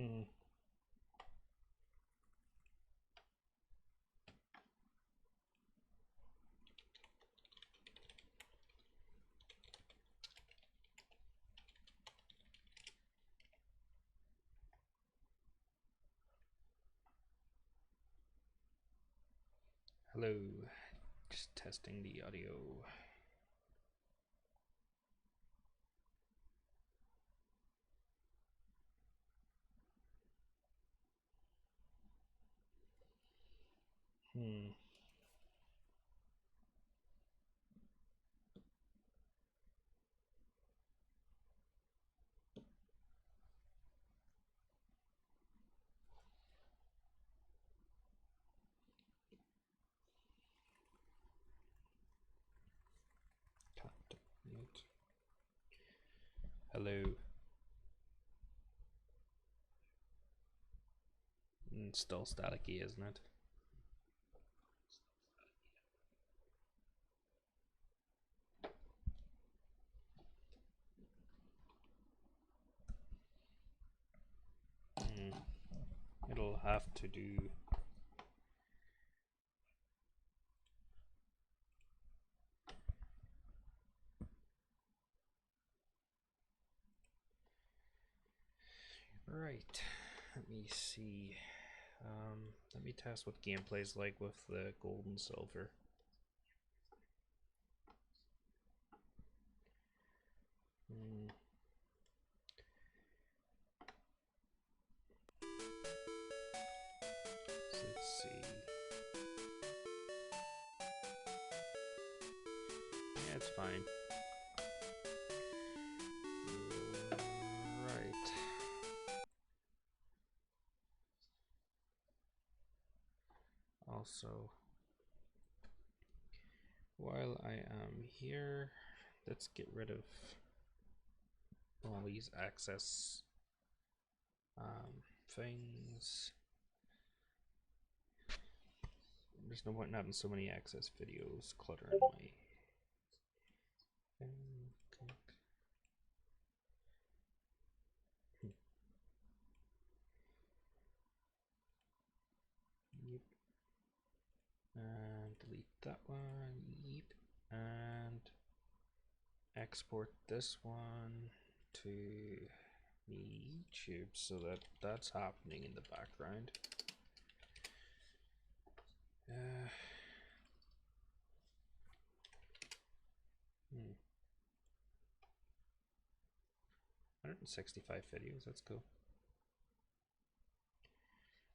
Hmm. Hello, just testing the audio. Hmm. Mute. Hello. Still staticky, isn't it? It'll have to do. Right. Let me see. Let me test what gameplay's like with the gold and silver. So let's see. Yeah, it's fine. Right. Also, while I am here, let's get rid of all these access things. There's no point in having so many access videos cluttering my thing. Yep. And delete that one. Yep. And export this one to YouTube so that that's happening in the background. Uh, 165 videos, that's cool.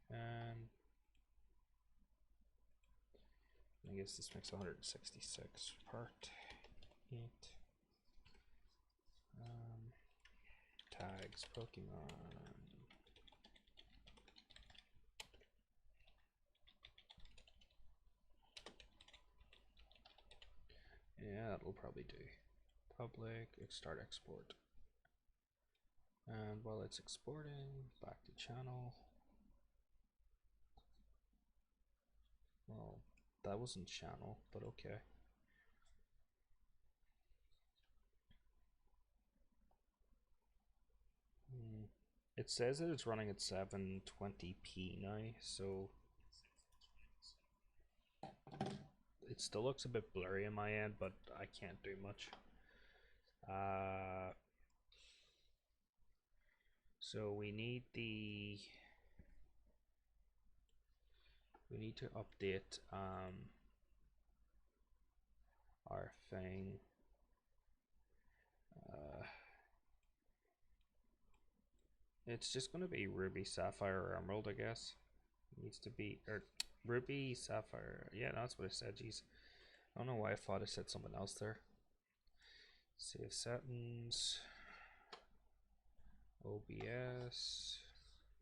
And I guess this makes 166 part 8. Tags Pokemon. Yeah, that'll probably do. Public, start export. And while it's exporting, back to channel. Well, that wasn't channel, but okay. It says that it's running at 720p now, so it still looks a bit blurry on my end, but I can't do much. So we need to update our thing. It's just going to be Ruby, Sapphire, Emerald, I guess. It needs to be, or Ruby, Sapphire. Yeah, that's what it said. Jeez, I don't know why I thought it said something else there. Save settings, OBS,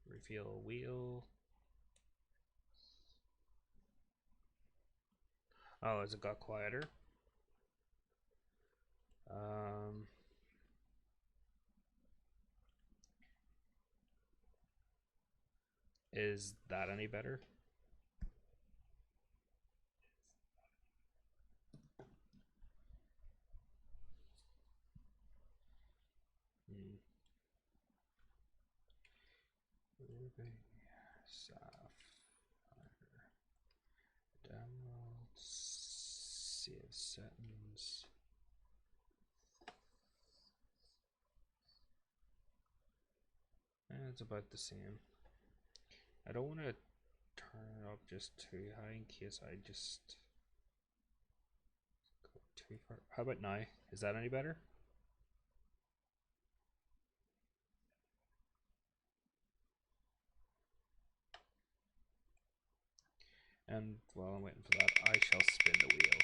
reveal wheel. Oh, has it got quieter? Is that any better? Ruby, Sapphire, Emerald, save settings. And it's about the same. I don't want to turn it up just too high in case I just go too far. How about now? Is that any better? And while I'm waiting for that, I shall spin the wheel.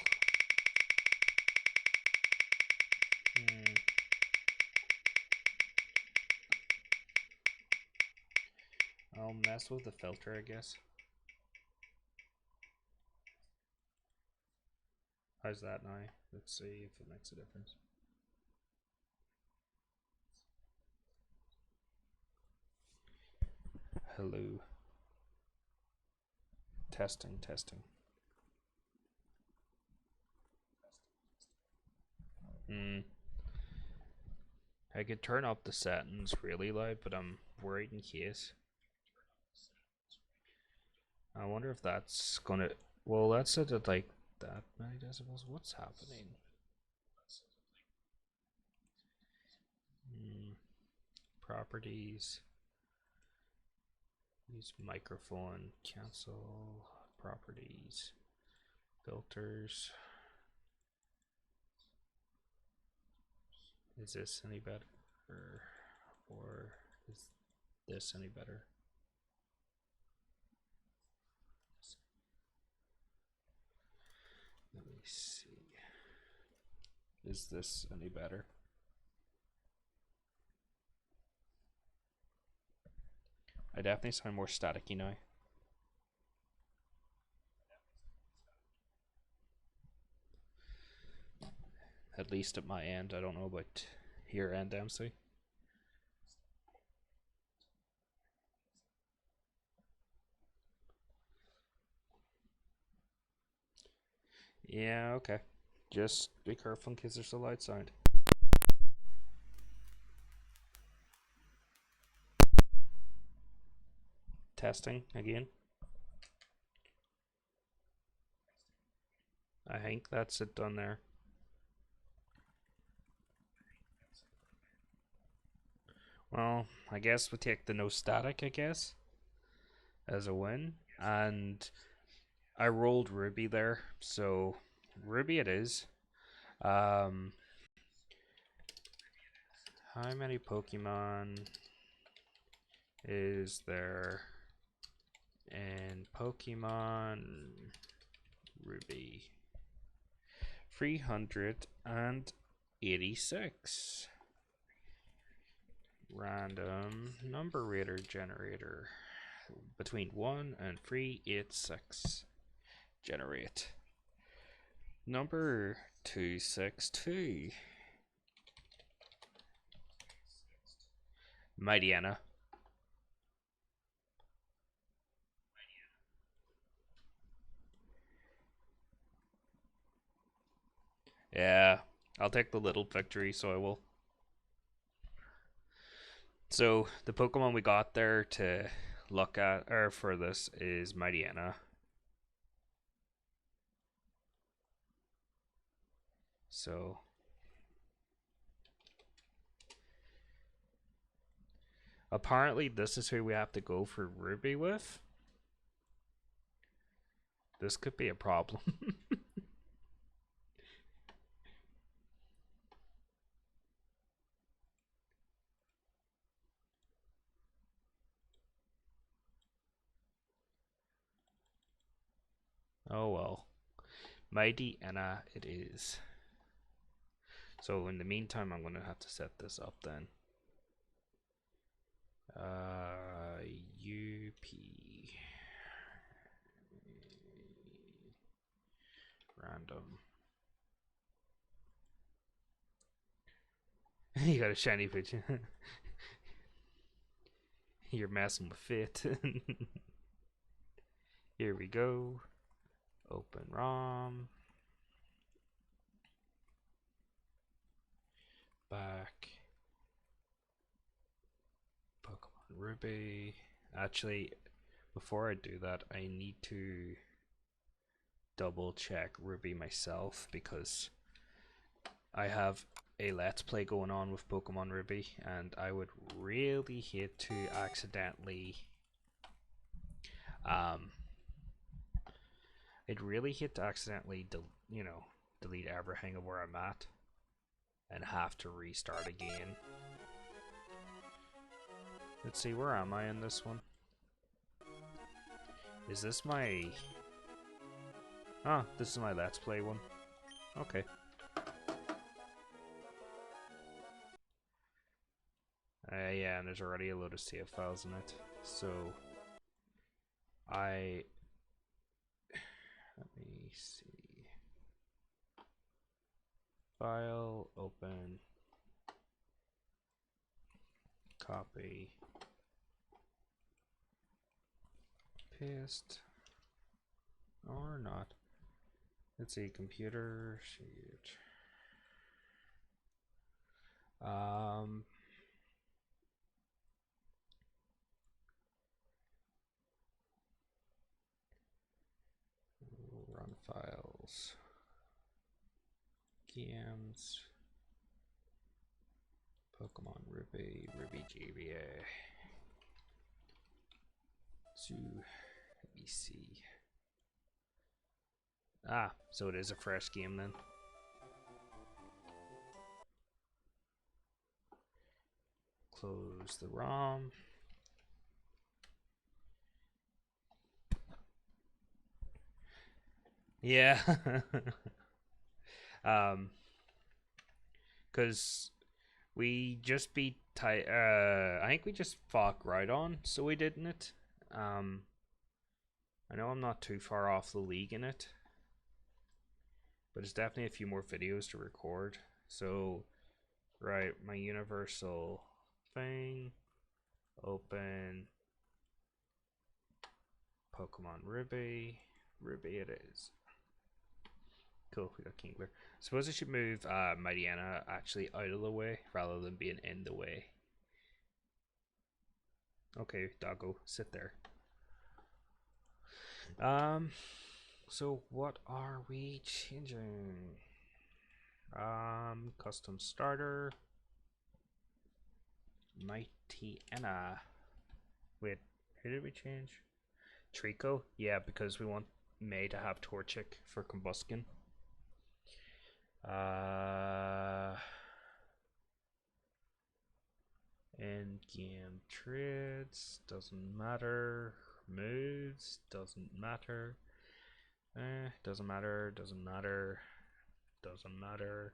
I'll mess with the filter, I guess. How's that now? Let's see if it makes a difference. Hello. Testing, testing. I could turn up the settings really loud, but I'm worried in case. I wonder if that's gonna. Well, that's set at like that many decibels. What's happening? Properties. Use microphone. Cancel. Properties. Filters. Is this any better? Or is this any better? Let me see. Is this any better? I definitely sound more staticky now. At least at my end. I don't know about your end, MC. Yeah, okay. Just be careful in case there's a loud sound. Testing again. I think that's it done there. Well, I guess we take the no static, I guess, as a win. And I rolled Ruby there, so Ruby it is. How many Pokemon is there in Pokemon Ruby? 386. Random number generator between 1 and 386. Generate. Number 262. Mightyena. Yeah, I'll take the little victory, so I will. So the Pokemon we got there to look at, or for this, is Mightyena. So apparently this is who we have to go for Ruby with. This could be a problem. Oh well. Mightyena it is. So in the meantime, I'm going to have to set this up then. UP random. You got a shiny pigeon. You're messing with fit. Here we go. Open ROM. Back. Pokemon Ruby. Actually, before I do that, I need to double check Ruby myself because I have a Let's Play going on with Pokemon Ruby, and I would really hate to accidentally I'd really hate to accidentally delete everything of where I'm at and have to restart again. Let's see, where am I in this one? Is this my... Ah, this is my Let's Play one. Okay. Yeah, and there's already a load of save files in it. So, let me see. File, open, copy, paste, or not. Let's see, computer, shoot. Run files, games, Pokemon Ruby, Ruby GBA. So, let me see. Ah, so it is a fresh game then. Close the ROM. Yeah. Because we just beat I think we just fought Groudon, so we didn't it. I know I'm not too far off the league in it, but it's definitely a few more videos to record. So, right, my universal thing, open Pokemon Ruby, Ruby it is. Cool, we got Kingler. Suppose I should move Mightyena actually out of the way rather than being in the way. Okay, doggo, sit there. So what are we changing? Custom starter. Mightyena. Wait, who did we change? Trico? Yeah, because we want May to have Torchic for Combustion. End-game trades, doesn't matter. Moves, doesn't matter. Doesn't matter, doesn't matter. Doesn't matter.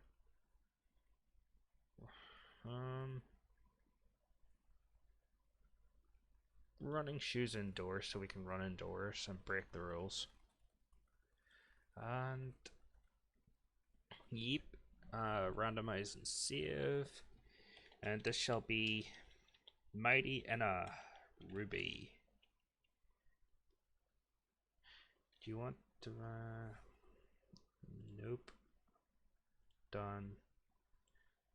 Running shoes indoors so we can run indoors and break the rules. And yep, randomize and save. And this shall be Mightyena Ruby. Do you want to nope. Done.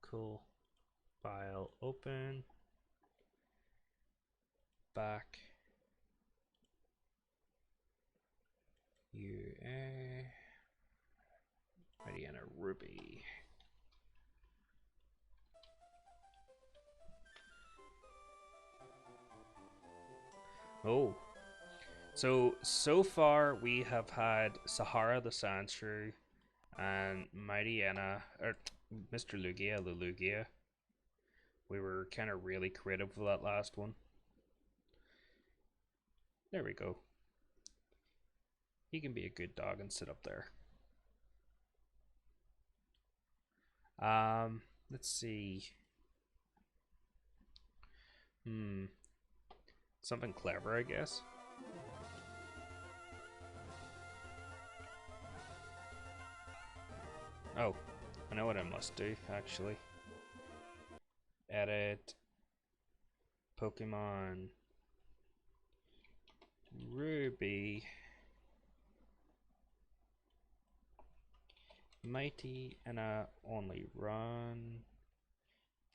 Cool. File open. Back. UA. Mightyena Ruby. Oh. So far we have had Sahara the Sandshrew and Mightyena, or Mr. Lugia the Lugia. We were kind of really creative with that last one. There we go. He can be a good dog and sit up there. Let's see. Something clever, I guess. Oh, I know what I must do, actually. Edit Pokemon Ruby Mightyena only run.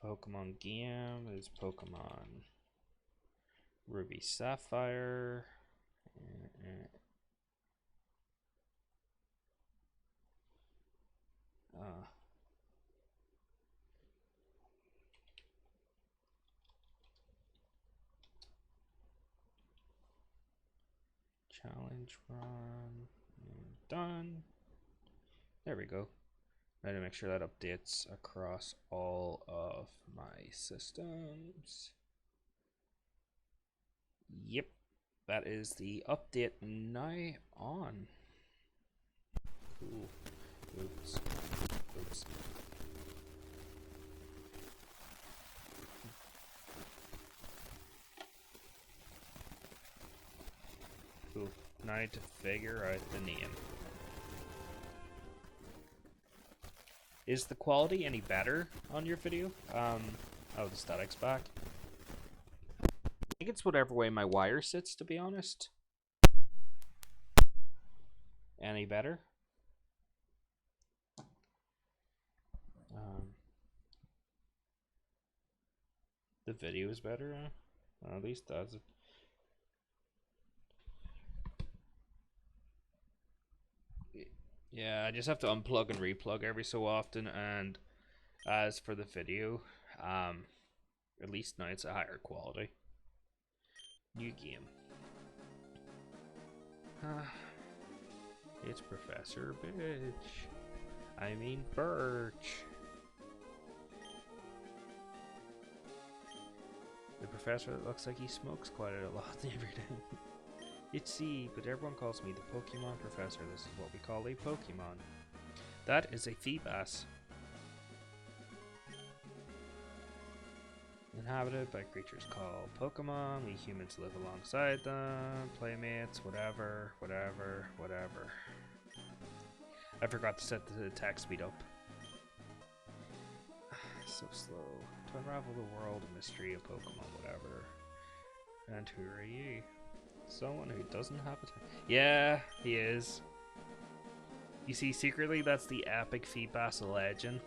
Pokemon game is Pokemon Ruby Sapphire. Challenge run. And done. There we go. I need to make sure that updates across all of my systems. Yep, that is the update now on. Cool. Oops. Oops. Cool. Now I need to figure out the name. Is the quality any better on your video? Oh, the static's back. I think it's whatever way my wire sits, to be honest. Any better? The video is better, at least does it. Yeah, I just have to unplug and replug every so often, and as for the video, at least now it's a higher quality. New game. It's Professor Bitch. I mean Birch. The professor looks like he smokes quite a lot every day. It's C, but everyone calls me the Pokemon Professor. This is what we call a Pokemon. That is a Feebas. Inhabited by creatures called Pokemon. We humans live alongside them. Playmates, whatever. I forgot to set the attack speed up. So slow. To unravel the world of mystery of Pokemon, whatever. And who are you? Someone who doesn't have a... Yeah, he is. You see, secretly, that's the epic Feebas legend.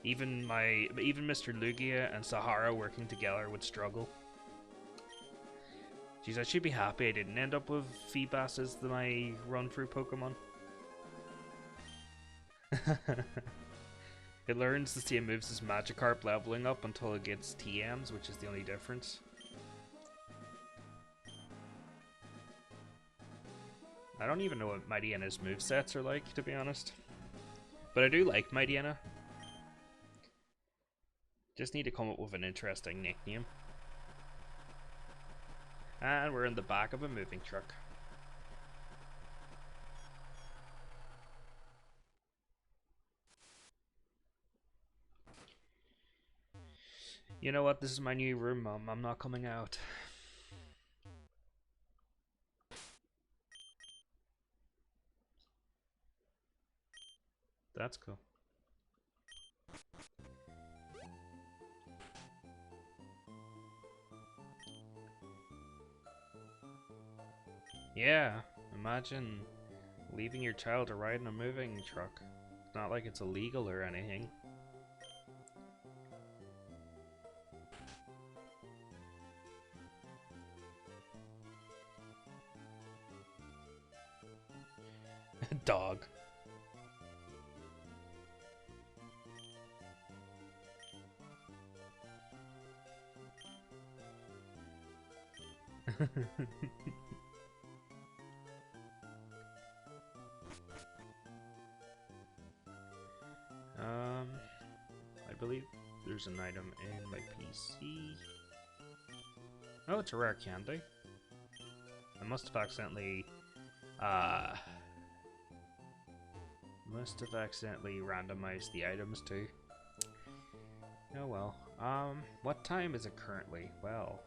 Even Mr. Lugia and Sahara working together would struggle. Jeez, I should be happy I didn't end up with Feebas as my run-through Pokemon. It learns the same moves as Magikarp, leveling up until it gets TMs, which is the only difference. I don't even know what Mightyena's movesets are like, to be honest. But I do like Mightyena. Just need to come up with an interesting nickname. And we're in the back of a moving truck. You know what? This is my new room, Mom. I'm not coming out. That's cool. Yeah, imagine leaving your child to ride in a moving truck. It's not like it's illegal or anything. Dog. I believe there's an item in my PC. Oh, it's a rare candy. I must have accidentally randomized the items too. Oh well. What time is it currently? Well,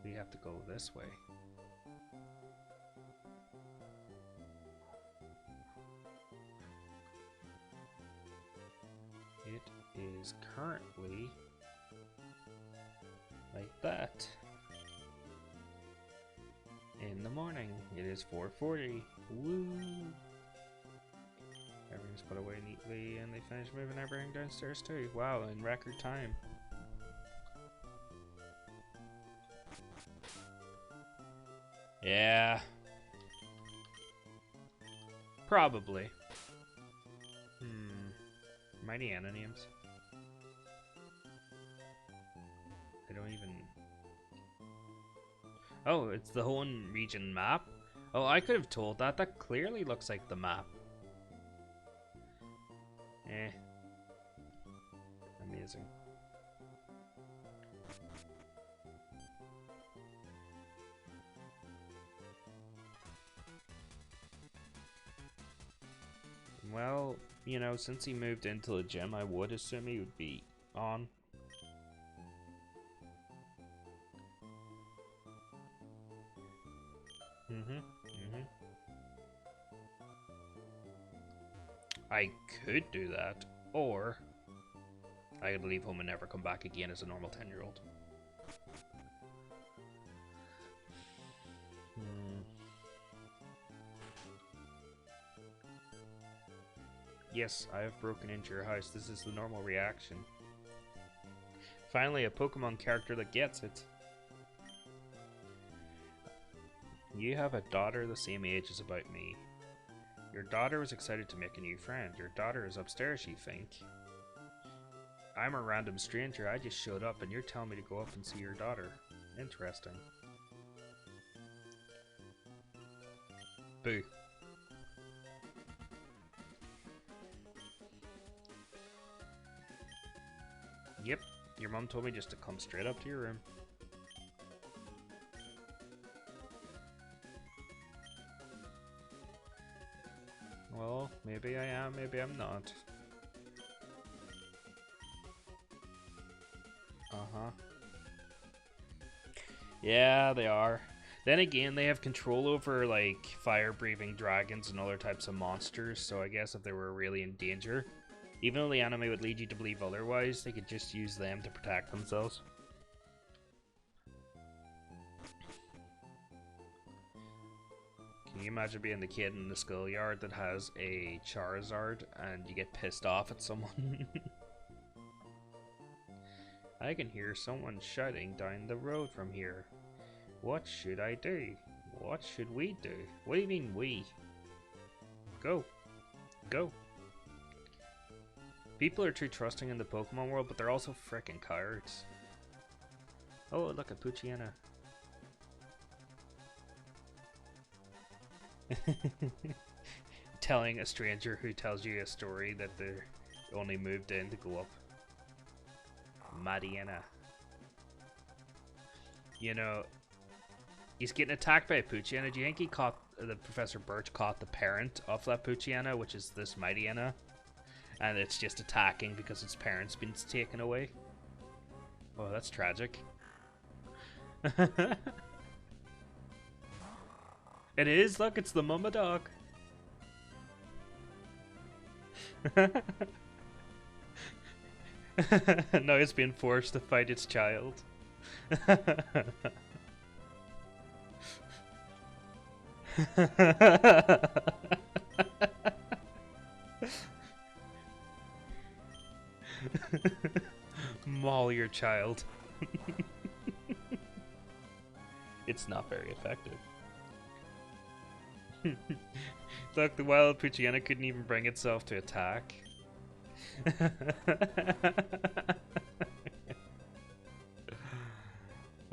we have to go this way. It is currently like that. In the morning, it is 4:40. Woo! Everything's put away neatly, and they finished moving everything downstairs too. Wow, in record time. Yeah. Probably. Mightyena names. I don't even... Oh, it's the whole region map? Oh, I could have told that. That clearly looks like the map. Eh. Amazing. Well, you know, since he moved into the gym, I would assume he would be on. I could do that, or I could leave home and never come back again as a normal 10-year-old. Yes, I have broken into your house. This is the normal reaction. Finally, a Pokemon character that gets it. You have a daughter the same age as about me. Your daughter was excited to make a new friend. Your daughter is upstairs, you think. I'm a random stranger. I just showed up and you're telling me to go up and see your daughter. Interesting. Boo. Yep, your mom told me just to come straight up to your room. Well, maybe I am, maybe I'm not. Uh-huh. Yeah, they are. Then again, they have control over, like, fire-breathing dragons and other types of monsters, so I guess if they were really in danger, even though the anime would lead you to believe otherwise, they could just use them to protect themselves. Can you imagine being the kid in the schoolyard that has a Charizard and you get pissed off at someone? I can hear someone shouting down the road from here. What should I do? What should we do? What do you mean we? Go. Go. People are too trusting in the Pokemon world, but they're also frickin' cowards. Oh, look at Mightyena. Telling a stranger who tells you a story that they only moved in to go up. Mightyena. You know, he's getting attacked by a Mightyena. Do you think he caught, the Professor Birch caught the parent of that Mightyena, which is this Mightyena? And it's just attacking because its parent's been taken away? Oh, that's tragic. It is, look, it's the mama dog. Now it's being forced to fight its child. Maul your child. It's not very effective. Look, the wild Mightyena couldn't even bring itself to attack.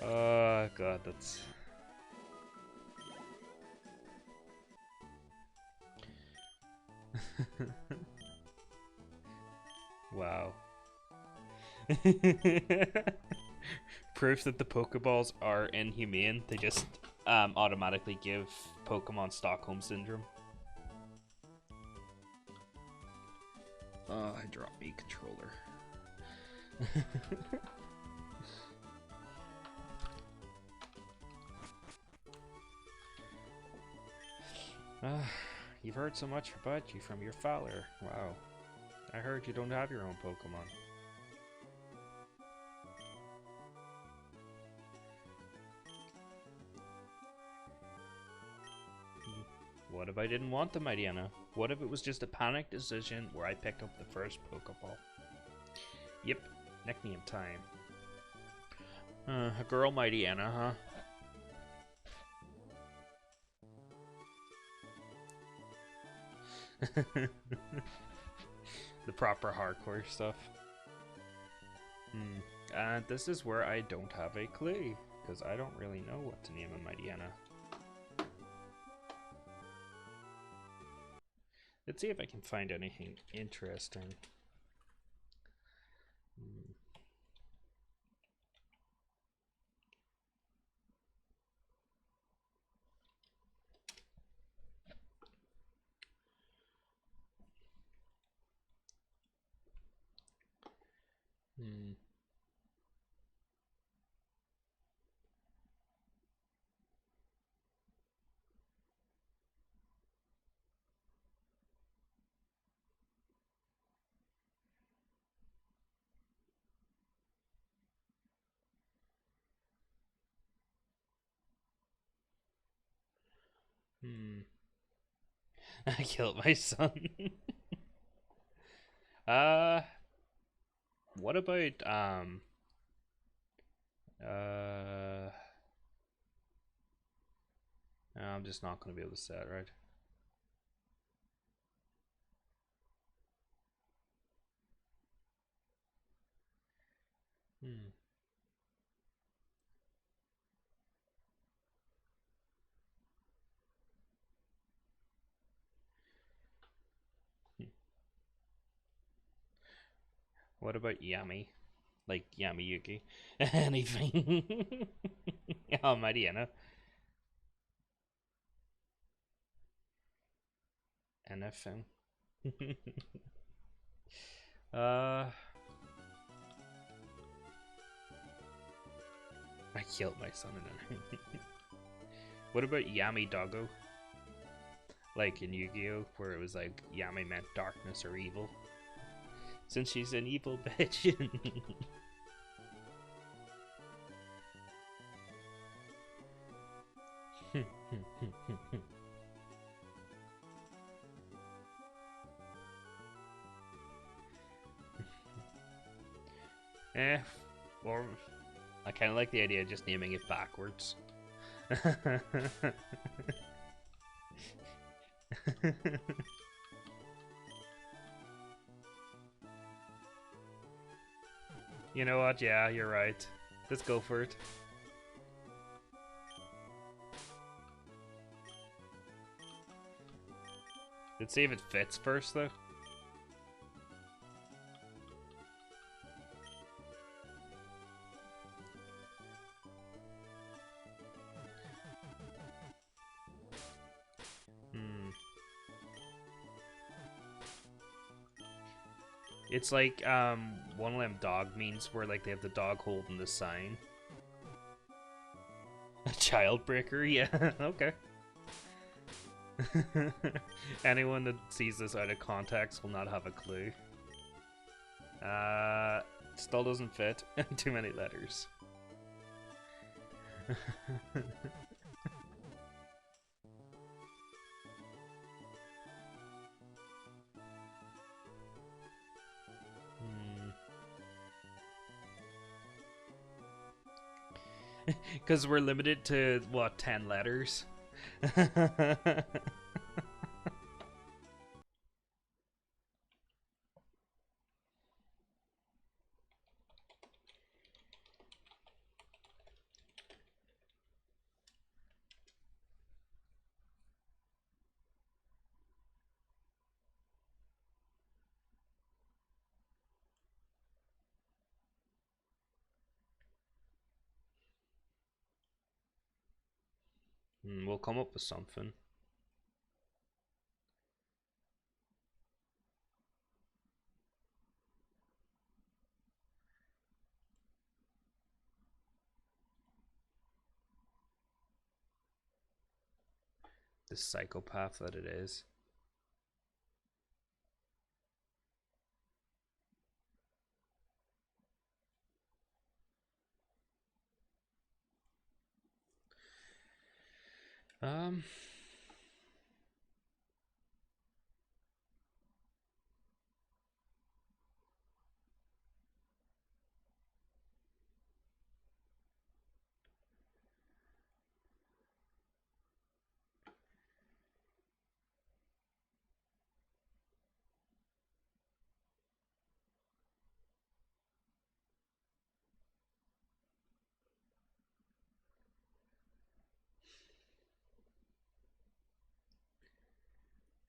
Oh god, that's... Wow. Proof that the Pokeballs are inhumane. They just automatically give Pokemon Stockholm Syndrome. Oh, I dropped me controller. You've heard so much about you from your father. Wow. I heard you don't have your own Pokemon. What if I didn't want the Mightyena? What if it was just a panicked decision where I picked up the first Pokeball? Yep, nickname time. A girl Mightyena, huh? The proper hardcore stuff. And this is where I don't have a clue, because I don't really know what to name a Mightyena. Let's see if I can find anything interesting. I killed my son. What about I'm just not gonna be able to say it right. What about Yami? Like Yami Yuki? Anything? Oh, Mightyena. Anything. I killed my son in it. What about Yami Doggo? Like in Yu-Gi-Oh, where it was like Yami meant darkness or evil. Since she's an evil bitch. Or I kind of like the idea of just naming it backwards. You know what? Yeah, you're right. Let's go for it. Let's see if it fits first, though. It's like one of them dog memes where like they have the dog holding the sign. A child breaker, yeah, okay. Anyone that sees this out of context will not have a clue. Still doesn't fit. Too many letters. Because we're limited to, what, 10 letters? We'll come up with something. The psychopath that it is.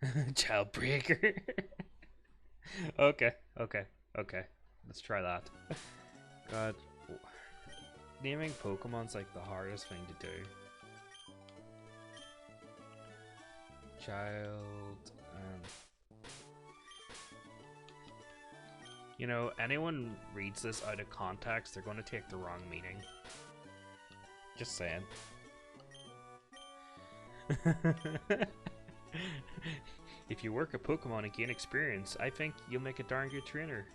Childbreaker. Okay, okay, okay. Let's try that. God, naming Pokemon's like the hardest thing to do. Child. You know, anyone reads this out of context, they're going to take the wrong meaning. Just saying. If you work a Pokemon and gain experience, I think you'll make a darn good trainer.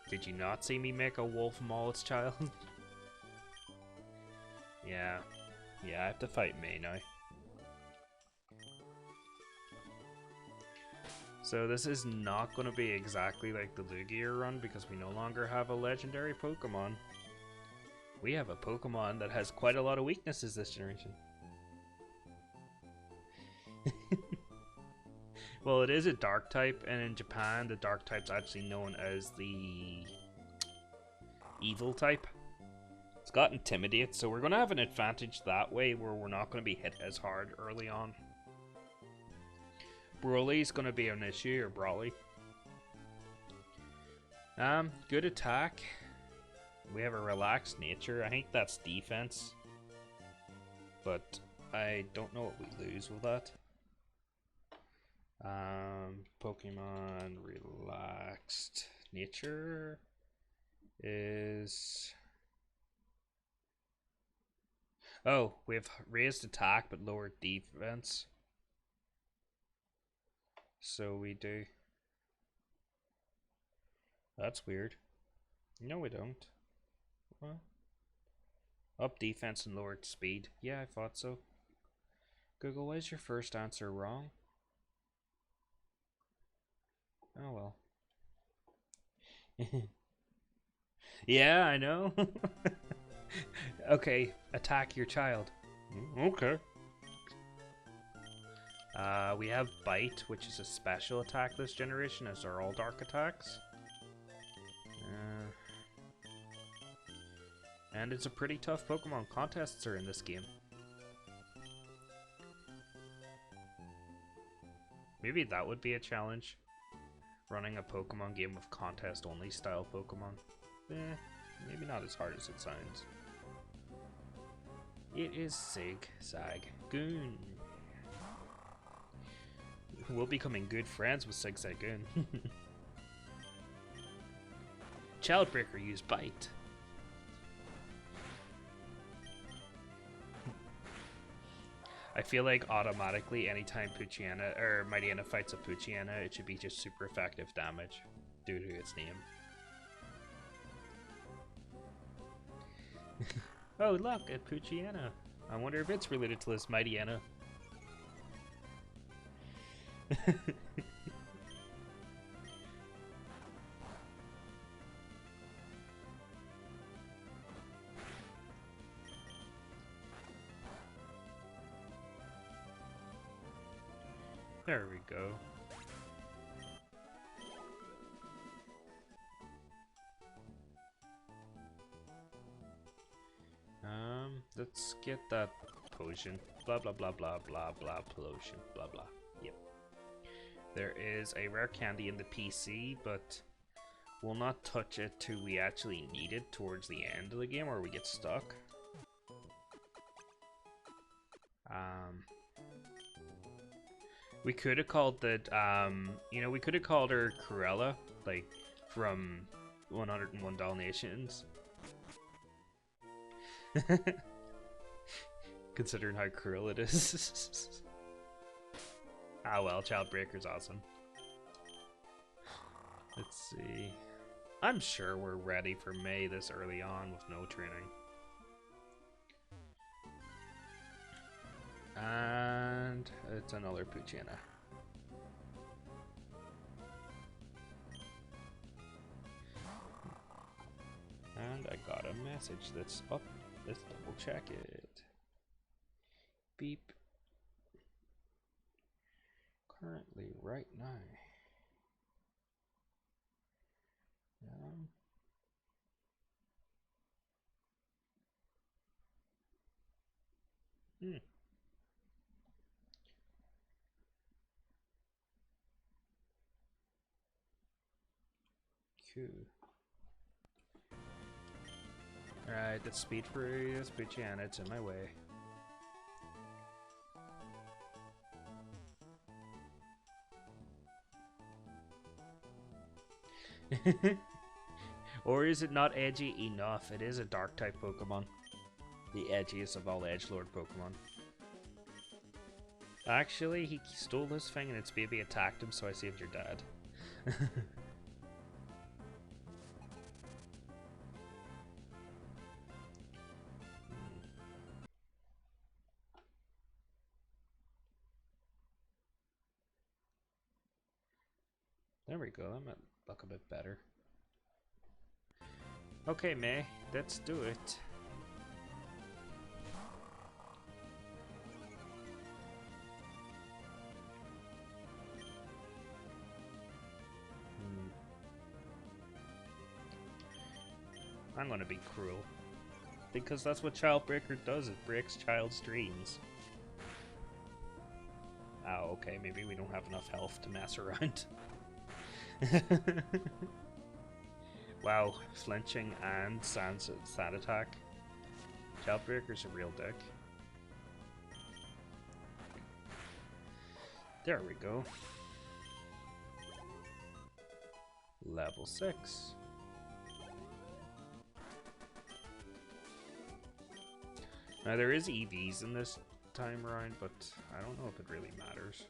Did you not see me make a wolf maul its child? Yeah. Yeah, I have to fight May now. So this is not going to be exactly like the Lugia run because we no longer have a legendary Pokemon. We have a Pokemon that has quite a lot of weaknesses this generation. Well, it is a dark type, and in Japan, the dark type's actually known as the evil type. It's got Intimidate, so we're going to have an advantage that way where we're not going to be hit as hard early on. Broly's going to be an issue, or Brawly. Good attack. We have a relaxed nature. I think that's defense. But I don't know what we lose with that. Pokemon relaxed nature is... Oh, we have raised attack but lowered defense. So we do. That's weird. No, we don't. What? Up defense and lowered speed. Yeah, I thought so. Google, why is your first answer wrong? Oh well. Yeah, I know. Okay, attack your child. Okay. We have Bite, which is a special attack this generation, as are all dark attacks. And it's a pretty tough Pokemon. Contests are in this game. Maybe that would be a challenge. Running a Pokemon game with contest-only style Pokemon. Maybe not as hard as it sounds. It is Zigzagoon. We're becoming good friends with Zigzagoon. Childbreaker used Bite. I feel like automatically anytime Mightyena or Mightyena fights a Mightyena, it should be just super effective damage due to its name. Oh look, at Mightyena. I wonder if it's related to this Mightyena. There we go. Let's get that potion. Blah blah blah blah blah blah potion. Blah blah. Yep. There is a rare candy in the PC, but we'll not touch it till we actually need it towards the end of the game, or we get stuck. We could have called that, you know, we could have called her Cruella, like, from 101 Dalmatians. Considering how cruel it is. Ah well, Childbreaker's awesome. Let's see. I'm sure we're ready for May this early on with no training. And it's another Mightyena. And I got a message that's up. Let's double check it. Beep. Currently, right now. Cool. Alright, that's speed for Mightyena. It's in my way. Or is it not edgy enough? It is a dark type Pokemon. The edgiest of all edgelord Pokemon. Actually, he stole this thing and its baby attacked him, so I saved your dad. There we go, that might look a bit better. Okay, May, let's do it. I'm gonna be cruel. Because that's what Childbreaker does, it breaks child's dreams. Oh, okay, maybe we don't have enough health to mess around. Wow, flinching and sand attack. Childbreaker's a real dick. There we go. Level 6. Now there is EVs in this time around, but I don't know if it really matters.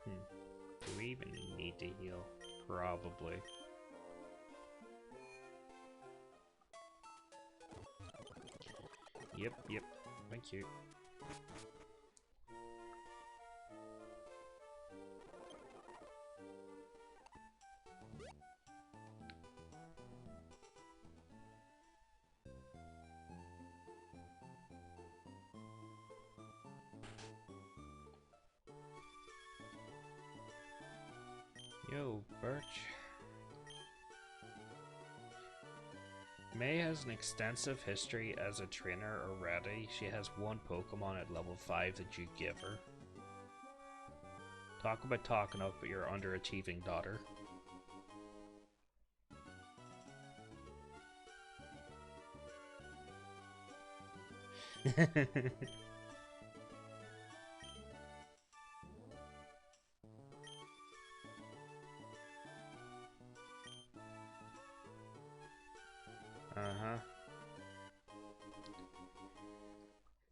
Do we even need to heal? Probably. Yep, thank you. Yo, Birch. May has an extensive history as a trainer already. She has one Pokemon at level 5 that you give her. Talk about talking up your underachieving daughter.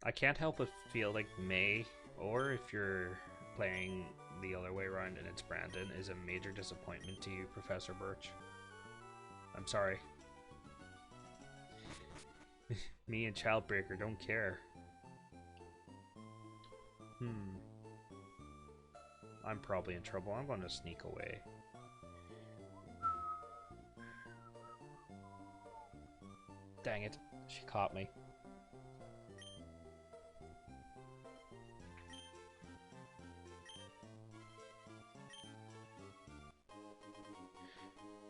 I can't help but feel like May, or if you're playing the other way around and it's Brandon, is a major disappointment to you, Professor Birch. I'm sorry. Me and Childbreaker don't care. I'm probably in trouble. I'm going to sneak away. Dang it. She caught me.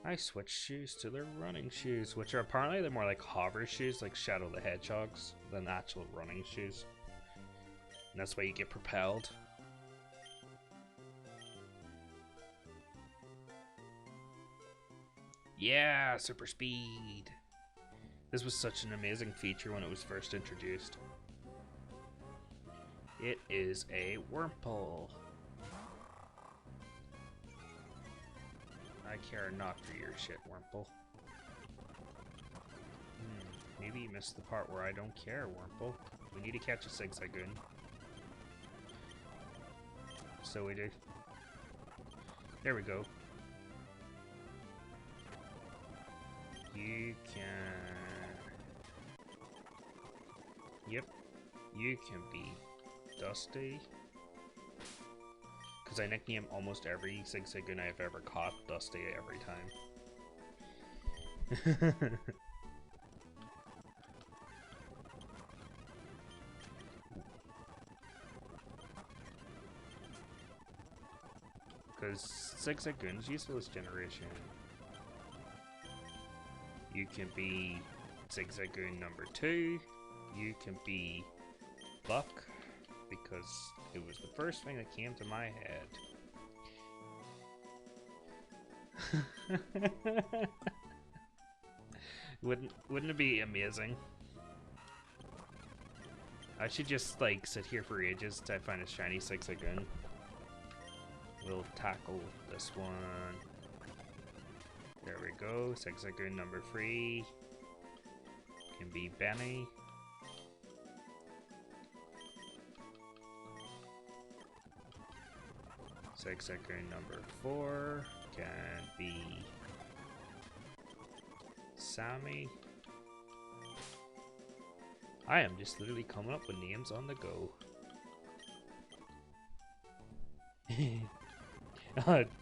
I switched shoes to their running shoes, which are apparently they're more like hover shoes, like Shadow the Hedgehog's, than actual running shoes. And that's why you get propelled. Yeah, super speed. This was such an amazing feature when it was first introduced. It is a Wurmple. I care not for your shit, Wurmple. Maybe you missed the part where I don't care, Wurmple. We need to catch a Zigzagoon. So we do. There we go. You can... Yep. You can be Dusty. Because I nickname almost every Zigzagoon I've ever caught Dusty every time. Because Zigzagoon's useful this generation. You can be Zigzagoon number 2. You can be Buck, because it was the first thing that came to my head. Wouldn't it be amazing? I should just like sit here for ages till I find a shiny Zigzagoon. We'll tackle this one. There we go. Zigzagoon number 3 can be Benny. Zigzagoon number 4 can be Sammy. I am just literally coming up with names on the go.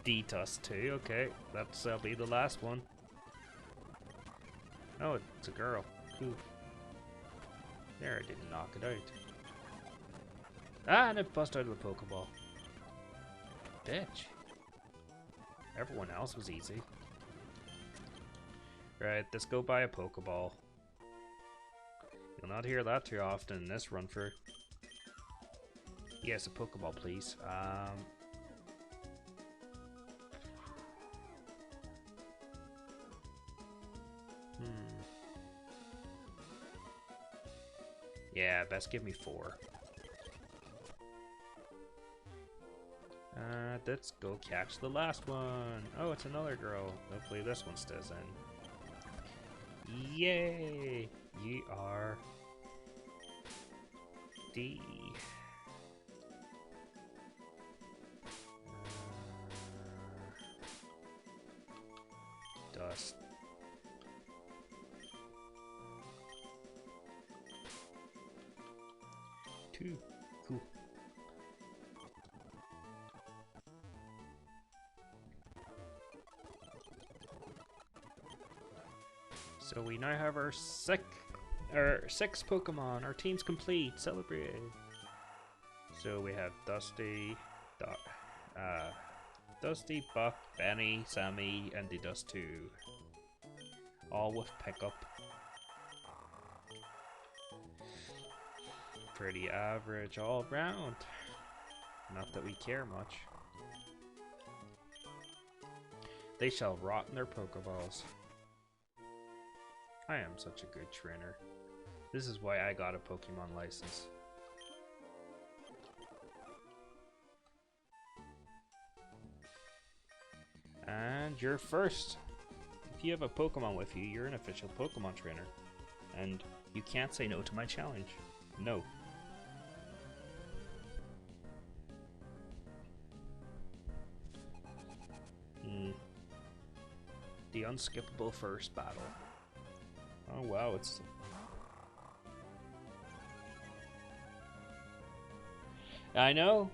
D-Tusk 2, okay. That'll be the last one. Oh, it's a girl. Cool. There, I didn't knock it out. Ah, and it bust out of the Pokeball. Bitch. Everyone else was easy. Right, let's go buy a Pokeball. You'll not hear that too often in this run for. Yes, a Pokeball, please. Yeah, best give me 4. Let's go catch the last one. Oh, it's another girl. Hopefully this one stays in. Yay! You are D. Dust. Two. Cool. So we now have our 6 Pokemon. Our team's complete. Celebrate. So we have Dusty, Buck, Benny, Sammy, and the Dust 2. All with pickup. Pretty average all round. Not that we care much. They shall rot in their Pokeballs. I am such a good trainer. This is why I got a Pokemon license. And you're first. If you have a Pokemon with you, you're an official Pokemon trainer. And you can't say no to my challenge. No. The unskippable first battle. Oh wow, it's... I know!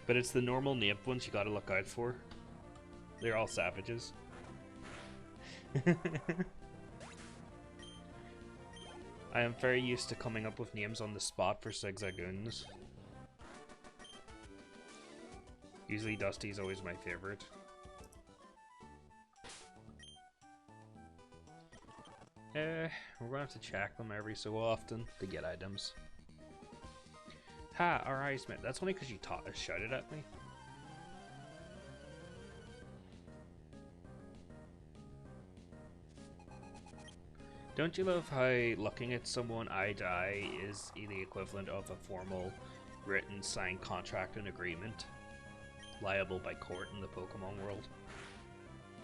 But it's the normal nape ones you gotta look out for. They're all savages. I am very used to coming up with names on the spot for Zigzagoons. Usually Dusty's always my favorite. We're gonna have to check them every so often to get items. Ha, our eyes met. That's only because you shouted at me. Don't you love how looking at someone eye to eye is the equivalent of a formal written signed contract and agreement? Liable by court in the Pokemon world.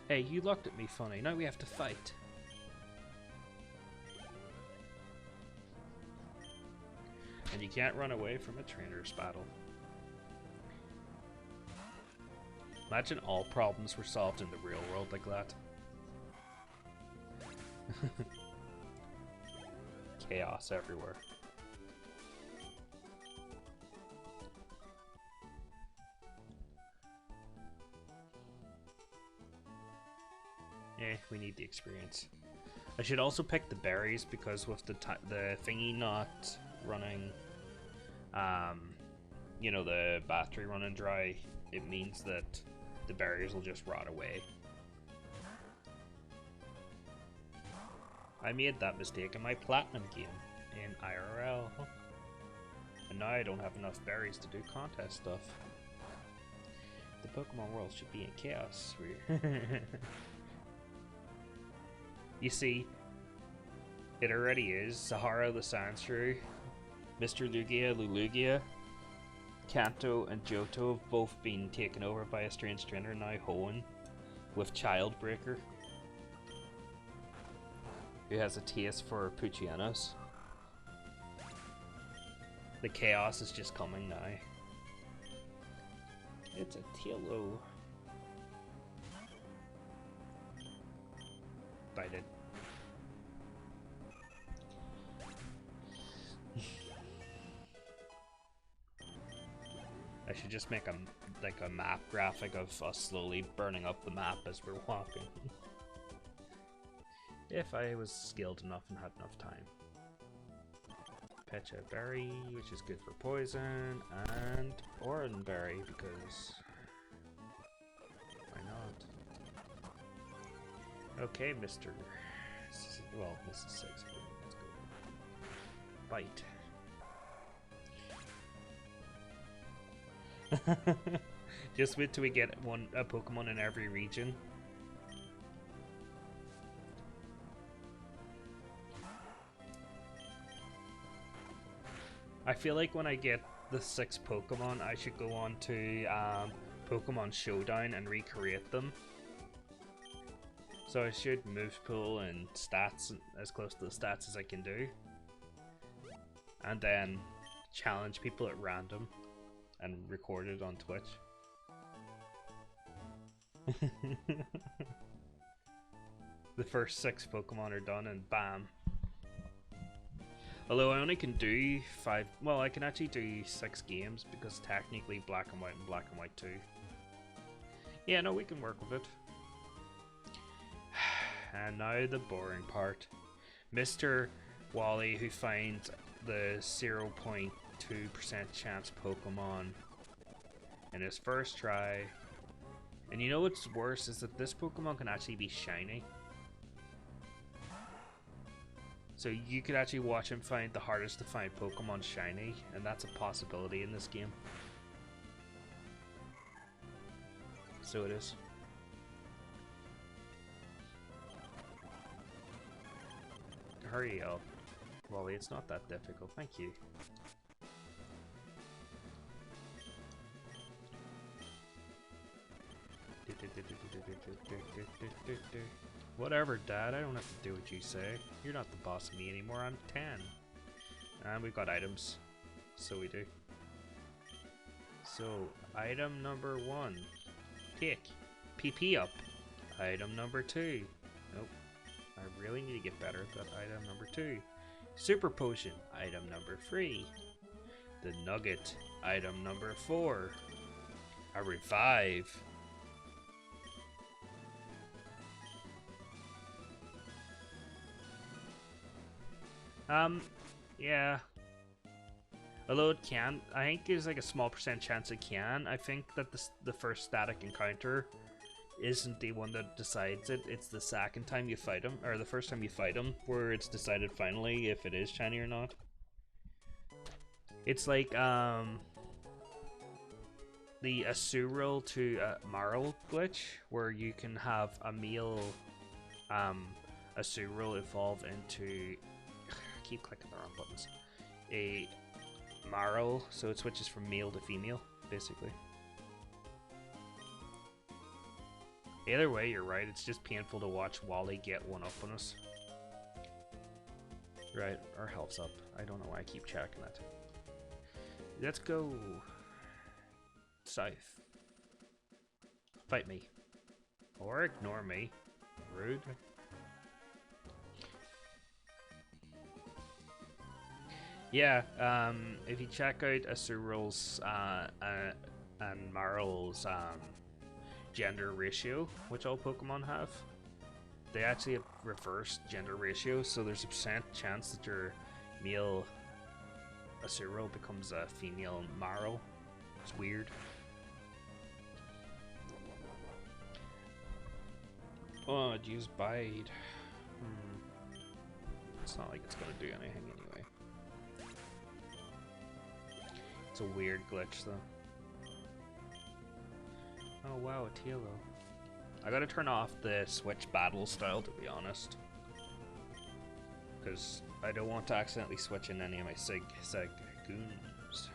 Hey, you looked at me funny. Now we have to fight. And you can't run away from a trainer's battle. Imagine all problems were solved in the real world like that. Chaos everywhere. We need the experience. I should also pick the berries because with the thingy not running, you know, the battery running dry, it means that the berries will just rot away. I made that mistake in my platinum game in IRL. And now I don't have enough berries to do contest stuff. The Pokemon world should be in chaos. You see, it already is. Sahara the Sandshrew, Mr. Lugia, Lulugia, Kanto, and Johto have both been taken over by a strange trainer, now Hoenn, with Childbreaker, who has a taste for Puchienos. The chaos is just coming now. It's a Tilo. Bite it. I should just make a map graphic of us slowly burning up the map as we're walking. If I was skilled enough and had enough time. Pecha Berry, which is good for poison, and Oran Berry, because why not? Okay, Mr. Well, Mrs. 6. Let's go. Bite. Just wait till we get a Pokemon in every region. I feel like when I get the 6 Pokemon, I should go on to Pokemon Showdown and recreate them. So I should move pool and stats as close to the stats as I can do. And then challenge people at random and record it on Twitch. The first 6 Pokemon are done and bam. Although I only can do 5, well I can actually do 6 games because technically Black and White and Black and White 2. Yeah, no, we can work with it. And now the boring part. Mr. Wally, who finds the 0.2% chance Pokemon in his first try. And you know what's worse is that this Pokemon can actually be shiny. So you could actually watch him find the hardest to find Pokemon shiny, and that's a possibility in this game. So it is. Hurry up, Wally, it's not that difficult, thank you. Whatever, Dad, I don't have to do what you say. You're not the boss of me anymore, I'm 10. And we've got items. So we do. So, item number 1. Take. PP up. Item number 2. Nope. I really need to get better at that. Item number 2. Super Potion. Item number 3. The Nugget. Item number 4. A Revive. Yeah. Although it can, I think there's like a small percent chance it can. I think that the first static encounter isn't the one that decides it. It's the second time you fight him, or the first time you fight him, where it's decided finally if it is shiny or not. It's like, the Azurill to Marl glitch, where you can have a male, Azurill evolve into... keep clicking the wrong buttons. A Marl, so it switches from male to female, basically. Either way, you're right, it's just painful to watch Wally get one up on us. Right, our health's up. I don't know why I keep checking that. Let's go south. Fight me. Or ignore me. Rude. Yeah, if you check out Azurill's and Marl's gender ratio, which all Pokemon have, they actually have reversed gender ratio, so there's a percent chance that your male Azurill becomes a female Marl. It's weird. Oh, I'd use Bite. It's not like it's gonna do anything anyway. It's a weird glitch though. Oh wow, a Tilo. I gotta turn off the switch battle style to be honest. Because I don't want to accidentally switch in any of my Sig goons.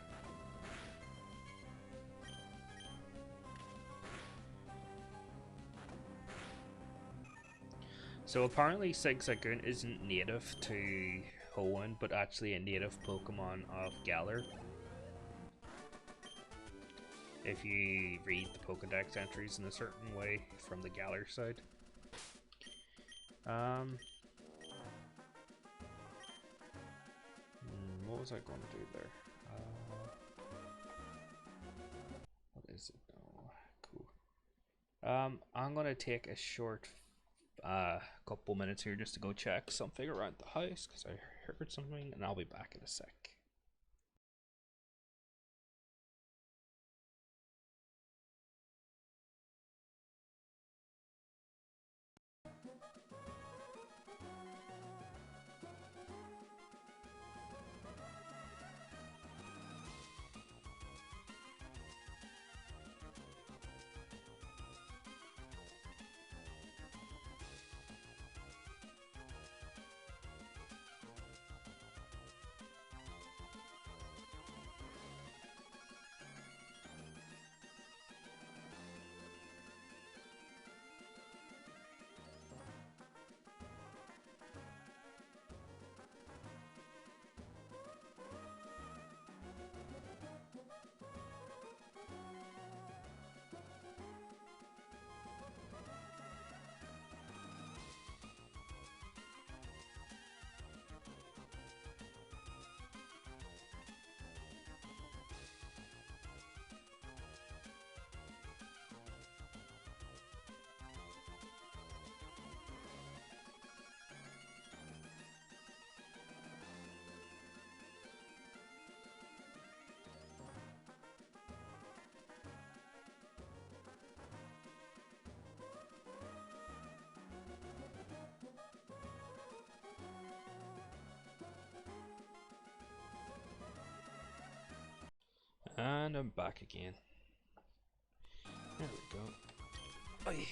So apparently Zigzagoon isn't native to Hoenn, but actually a native Pokemon of Galar. If you read the Pokedex entries in a certain way from the Galar side. What was I going to do there? What is it now? Cool. I'm going to take a short couple minutes here just to go check something around the house because I heard something, and I'll be back in a sec. And I'm back again. There we go. Oy.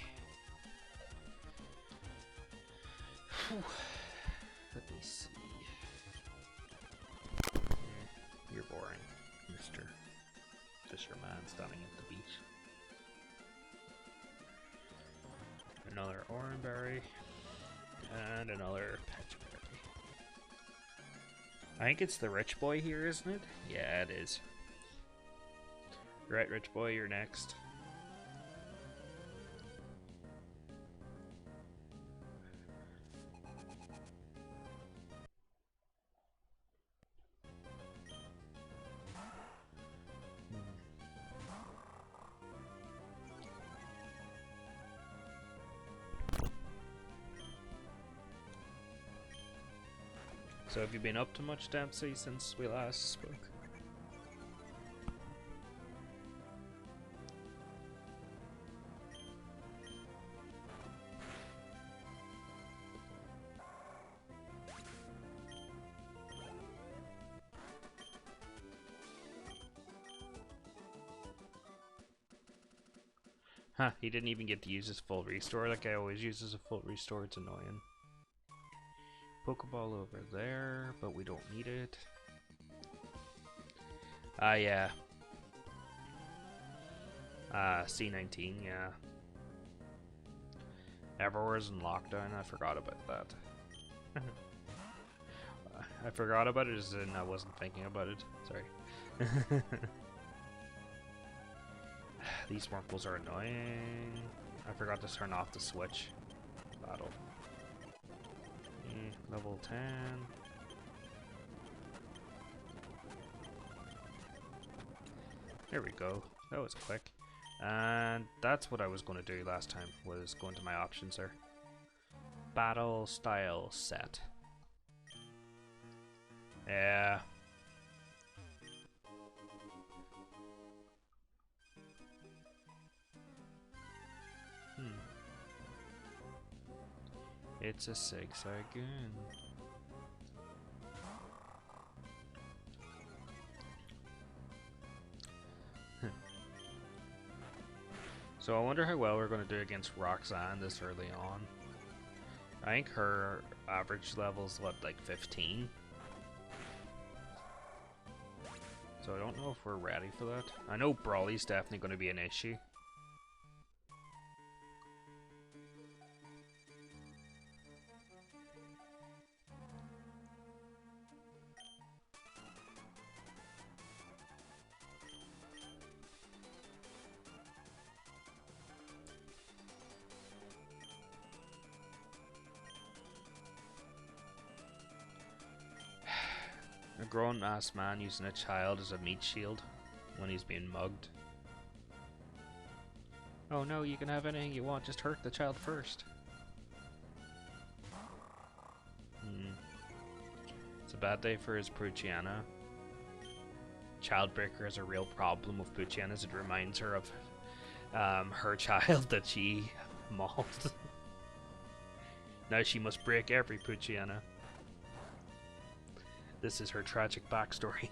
Let me see. You're boring, Mr. Fisherman standing at the beach. Another Oranberry. And another Petchberry. I think it's the rich boy here, isn't it? Yeah, it is. Right, rich boy, you're next. So have you been up to much, Dempsey, since we last spoke? Huh, he didn't even get to use his full restore like I always use as a full restore. It's annoying. Pokeball over there, but we don't need it. Yeah. C19, yeah. Everywhere's in lockdown, I forgot about that. I forgot about it as in I wasn't thinking about it. Sorry. These Wurmples are annoying. I forgot to turn off the switch. Battle. Level 10. There we go. That was quick. And that's what I was going to do last time, was go into my options there. Battle style set. Yeah. It's a zigzagoon. So I wonder how well we're going to do against Roxanne this early on. I think her average level's what, like 15? So I don't know if we're ready for that. I know Brawly's definitely going to be an issue. A grown-ass man using a child as a meat shield when he's being mugged. Oh no, you can have anything you want, just hurt the child first. It's a bad day for his Mightyena. Childbreaker has a real problem with Mightyena as it reminds her of her child that she mauled. Now she must break every Mightyena. This is her tragic backstory.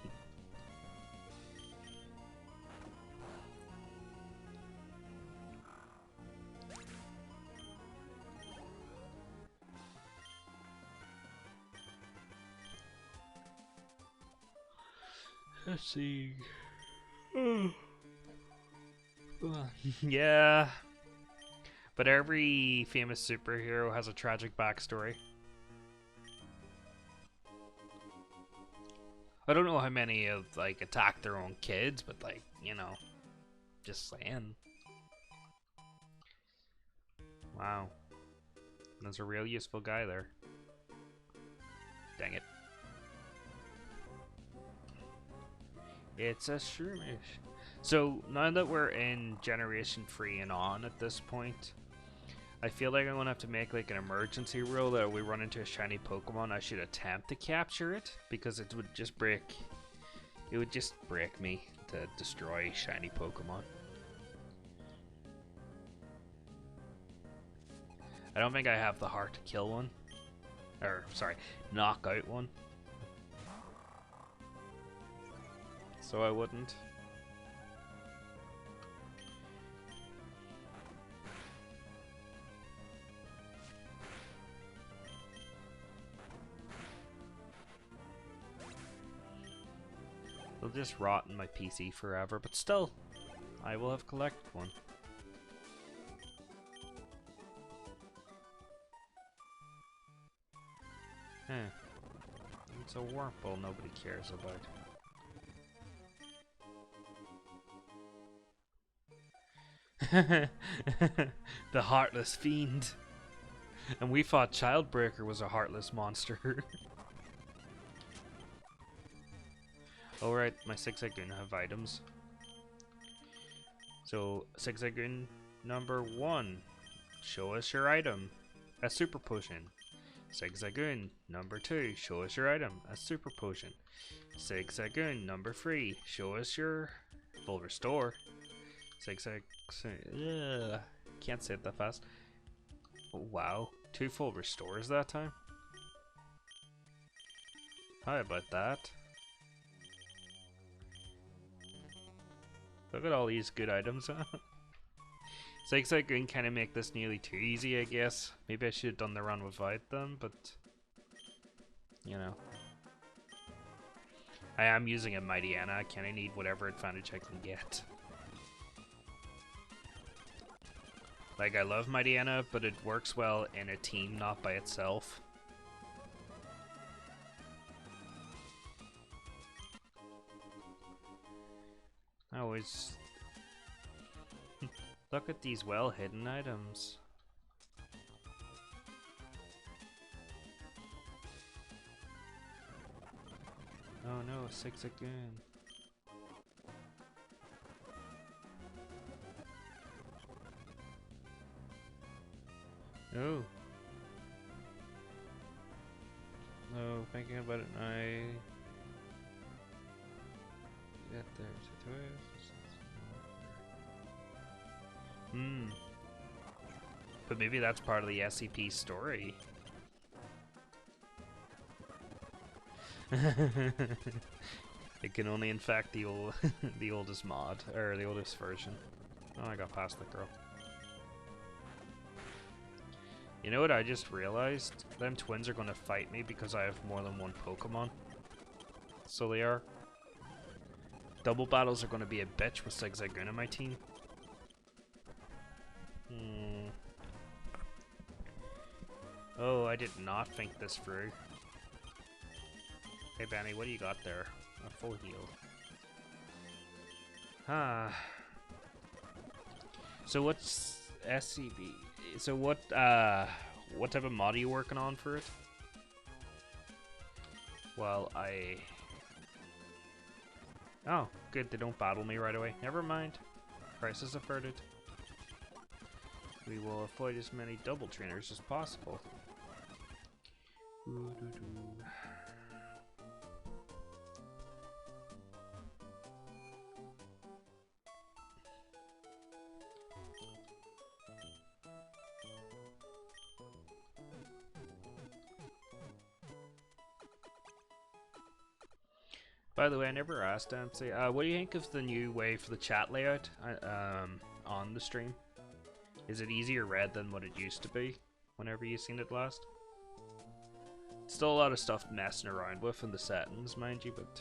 Let's see. Yeah. But every famous superhero has a tragic backstory. I don't know how many have like attacked their own kids, but like, you know, just saying. Wow. That's a real useful guy there. Dang it. It's a shroomish. So now that we're in Generation 3 and on at this point, I feel like I'm gonna have to make like an emergency rule that if we run into a shiny Pokemon, I should attempt to capture it, because it would just break me to destroy shiny Pokemon. I don't think I have the heart to kill one. Or, sorry, knock out one. So I wouldn't. They'll just rot in my PC forever, but still, I will have collected one. It's a Wurmple nobody cares about. The Heartless Fiend. And we thought Childbreaker was a heartless monster. Alright, my Zigzagoon have items. So, Zigzagoon number 1. Show us your item. A super potion. Zigzagoon number 2. Show us your item. A super potion. Zigzagoon number 3. Show us your full restore. Can't say it that fast. Oh, wow. 2 full restores that time? How about that? Look at all these good items. Zigzagoon kind of make this nearly too easy, I guess. Maybe I should have done the run without them, but you know. I am using a Mightyena. I kind of need whatever advantage I can get. Like, I love Mightyena, but it works well in a team, not by itself. I always... Look at these well-hidden items. Oh no, a Zigzagoon. Oh. No, thinking about it now. Get there to it. But maybe that's part of the SCP story. It can only infect the old, the oldest mod or the oldest version. Oh, I got past the girl. You know what I just realized? Them twins are gonna fight me because I have more than one Pokemon. So they are. Double battles are gonna be a bitch with Zigzagoon in my team. Oh, I did not think this through. Hey Benny, what do you got there? A full heal. Ah. So what's SCB? So what type of mod are you working on for it? Well, oh, good, they don't battle me right away. Never mind. Crisis averted. We will avoid as many double trainers as possible. By the way, I never asked Dempsey, what do you think of the new way for the chat layout on the stream? Is it easier read than what it used to be whenever you seen it last? Still a lot of stuff messing around with in the settings, mind you, but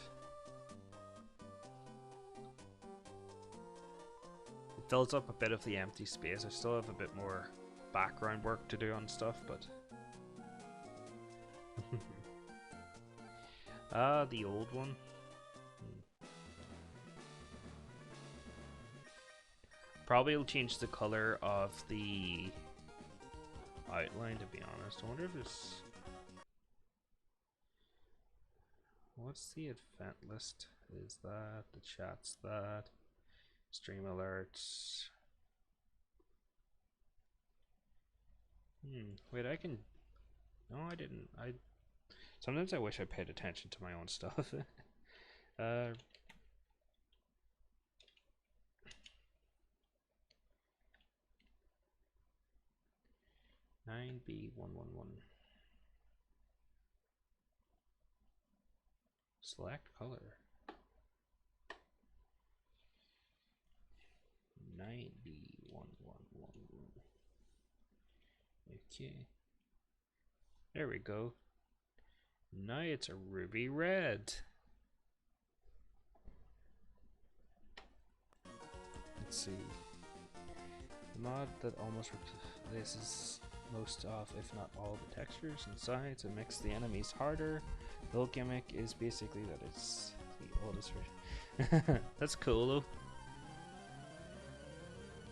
it fills up a bit of the empty space. I still have a bit more background work to do on stuff, but the old one. Probably will change the color of the outline, to be honest. I wonder if it's... What's the event list? Is that the chat's that? Stream alerts. Wait, I can... No, I didn't. Sometimes I wish I paid attention to my own stuff. 9B111. Select color. 9B1111. Okay. There we go. Now it's a ruby red. Let's see. The mod that almost replaces most of, if not all, the textures and sides and makes the enemies harder. The whole gimmick is basically that it's the oldest version. That's cool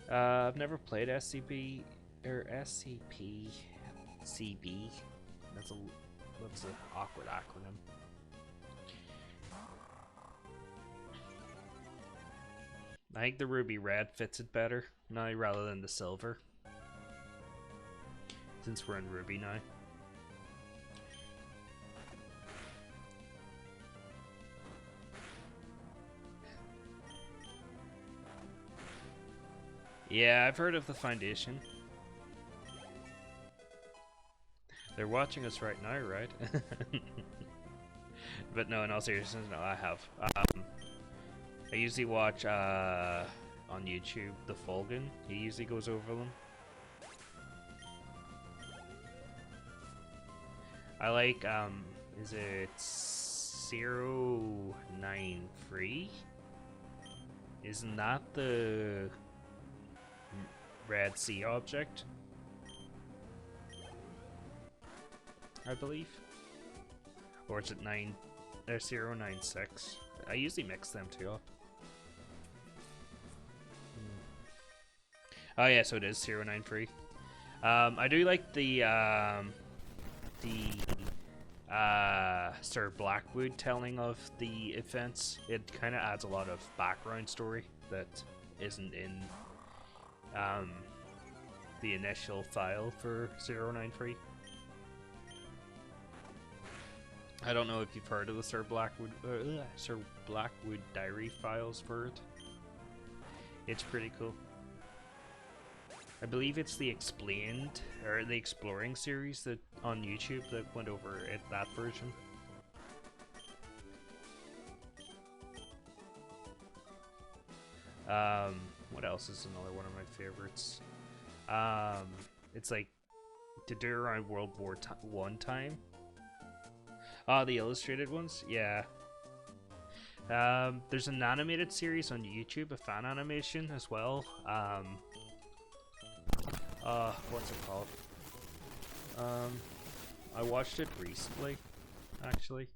though. I've never played SCP or SCP CB. That's an awkward acronym. I think the ruby red fits it better now rather than the silver, since we're in ruby now. Yeah, I've heard of the Foundation. They're watching us right now, right? But no, in all seriousness, no, I have. I usually watch on YouTube the Fulgan. He usually goes over them. I like is it 093? Isn't that the Red Sea object? I believe. Or is it 096? I usually mix them two up. Oh yeah, so it is 093. I do like the Sir Blackwood telling of the events. It kind of adds a lot of background story that isn't in the initial file for 093. I don't know if you've heard of the Sir Blackwood diary files for it. It's pretty cool. I believe it's the Explained or the Exploring series that on YouTube that went over it, that version. What else is another one of my favorites? It's like to do around World War One time. Oh, the illustrated ones, yeah. There's an animated series on YouTube, a fan animation as well. What's it called? I watched it recently, actually.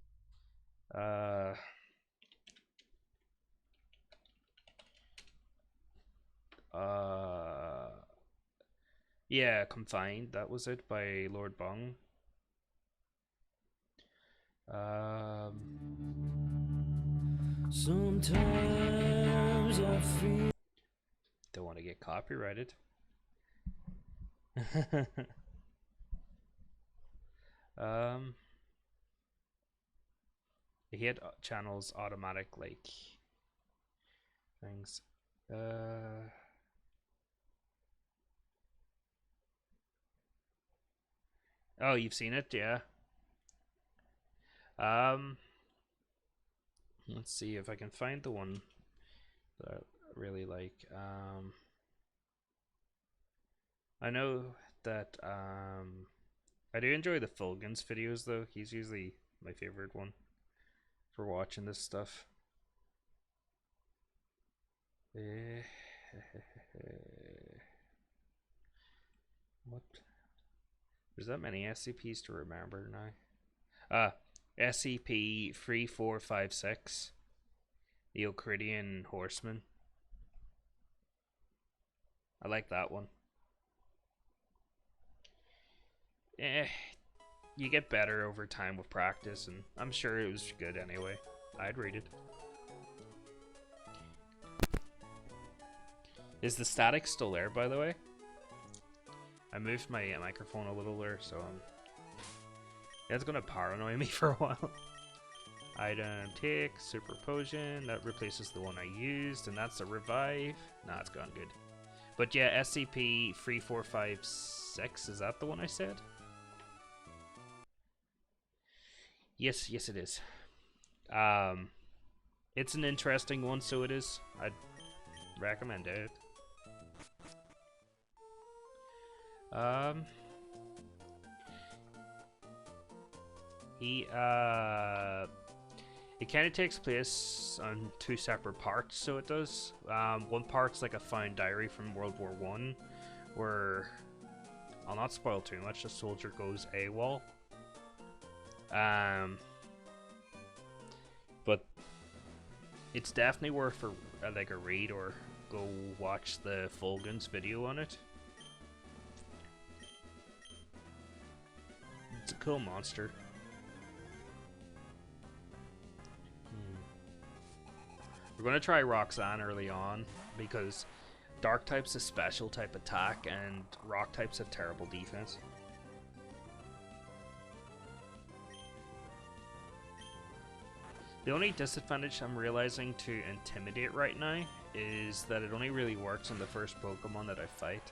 Yeah, Confined. That was it by Lord Bung. Sometimes I feel don't want to get copyrighted. He hit channels automatic like things. Oh, you've seen it, yeah. Let's see if I can find the one that I really like. I know that I do enjoy the Fulgens videos though. He's usually my favorite one for watching this stuff. What? There's that many SCPs to remember now. SCP-3456, the Ocridian Horseman. I like that one. You get better over time with practice, and I'm sure it was good anyway. I'd read it. Is the static still there, by the way? I moved my microphone a little there, so that's gonna paranoid me for a while. Item take, super potion, that replaces the one I used, and that's a revive. Nah, it's gone good. But yeah, SCP-3456, is that the one I said? Yes, yes it is. It's an interesting one, so it is. I'd recommend it. It kind of takes place on two separate parts, so it does. One part's like a found diary from World War One, where I'll not spoil too much. The soldier goes AWOL. But it's definitely worth a read, or go watch the Fulgens video on it. It's a cool monster. We're going to try Roxanne early on, because Dark type's a special type attack, and Rock type's a terrible defense. The only disadvantage I'm realizing to Intimidate right now is that it only really works on the first Pokemon that I fight.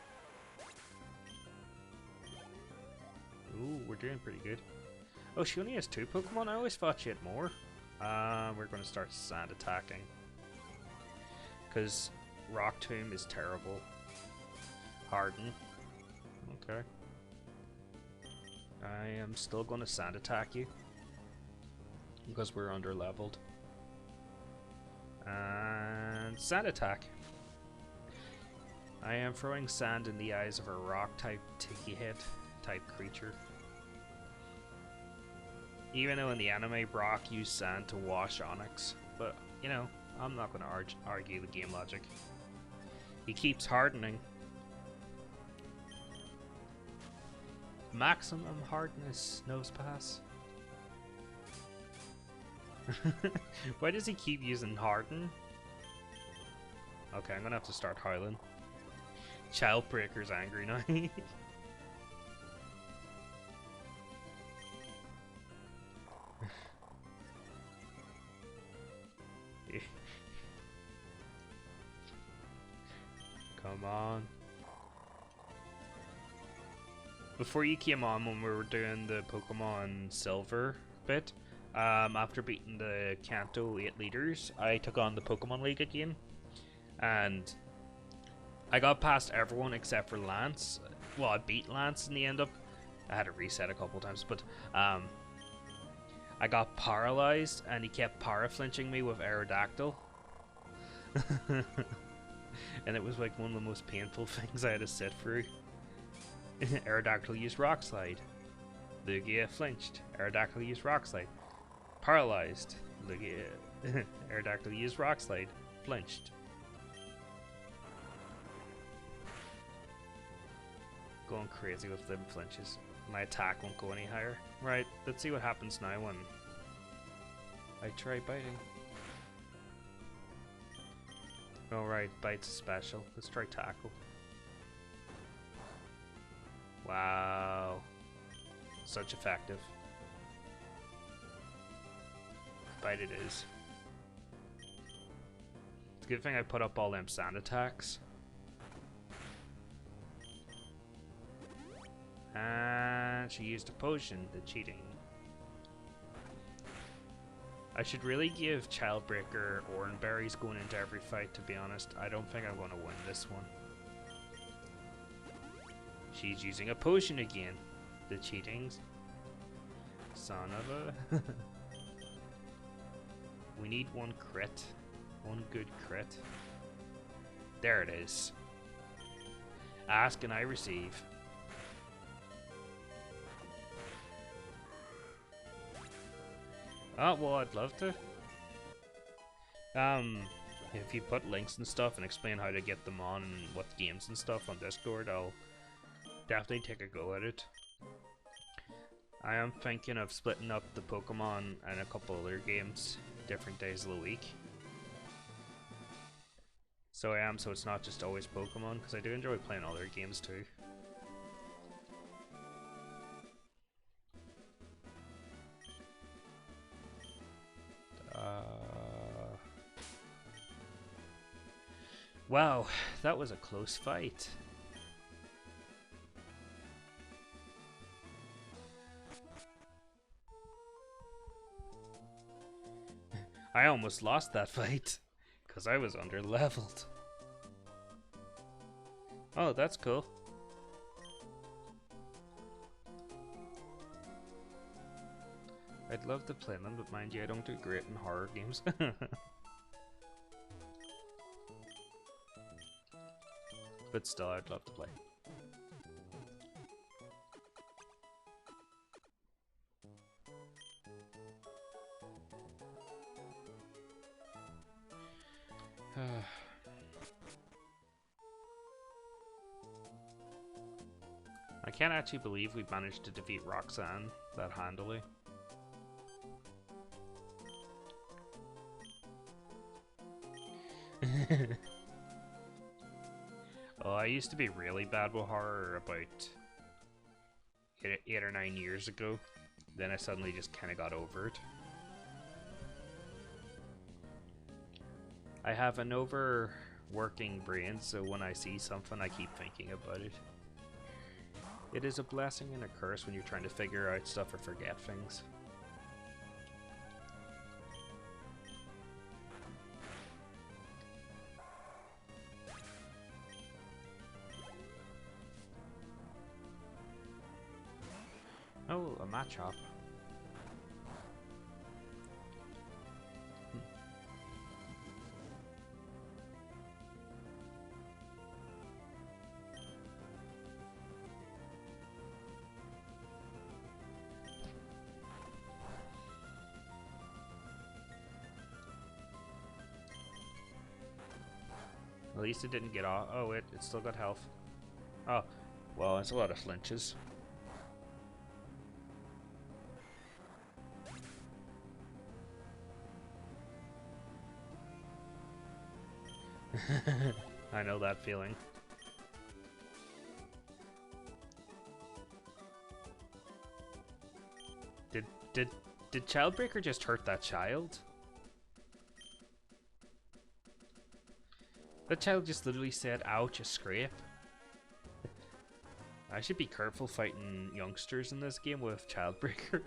Ooh, we're doing pretty good. Oh, she only has 2 Pokemon? I always thought she had more. We're going to start sand attacking, because Rock Tomb is terrible. Harden. Okay. I am still going to sand attack you, because we're under leveled. And sand attack. I am throwing sand in the eyes of a rock type Tiki Head type creature. Even though in the anime Brock used sand to wash Onyx, but you know, I'm not going to argue the game logic. He keeps hardening. Maximum hardness, nose pass. Why does he keep using harden? Okay, I'm gonna have to start howling. Childbreaker's angry now. Come on. Before you came on, when we were doing the Pokemon Silver bit, after beating the Kanto 8 leaders, I took on the Pokemon League again. and I got past everyone except for Lance. Well, I beat Lance in the end up. I had to reset a couple times, but I got paralyzed and he kept para-flinching me with Aerodactyl. And it was like one of the most painful things I had to sit through. Aerodactyl used Rock Slide. Lugia flinched. Aerodactyl used Rock Slide. Paralyzed. Lugia. Aerodactyl used Rock Slide. Flinched. Going crazy with them flinches. My attack won't go any higher. Right, let's see what happens now when I try biting. Alright, bite's a special. Let's try tackle. Wow. Such effective. Bite it is. It's a good thing I put up all them sand attacks. And she used a potion, the cheating. I should really give Childbreaker orange berries going into every fight, to be honest. I don't think I'm going to win this one. She's using a potion again. The cheatings. Son of a... We need one crit. One good crit. There it is. Ask and I receive. Oh, well, I'd love to. If you put links and stuff and explain how to get them on and what games and stuff on Discord, I'll definitely take a go at it. I am thinking of splitting up the Pokemon and a couple other games different days of the week. So it's not just always Pokemon, because I do enjoy playing other games too. Wow, that was a close fight. I almost lost that fight, because I was under-leveled. Oh, that's cool. I'd love to play them, but mind you, I don't do great in horror games. But still, I'd love to play. I can't actually believe we managed to defeat Roxanne that handily. Oh, I used to be really bad with horror about 8 or 9 years ago. Then I suddenly just kind of got over it. I have an overworking brain, so when I see something, I keep thinking about it. It is a blessing and a curse when you're trying to figure out stuff or forget things. Oh, a Machop. At least it didn't get off. Oh, it still got health. Oh, well, it's a lot of flinches. I know that feeling. Did Childbreaker just hurt that child? That child just literally said, ouch, a scrape. I should be careful fighting youngsters in this game with Childbreaker.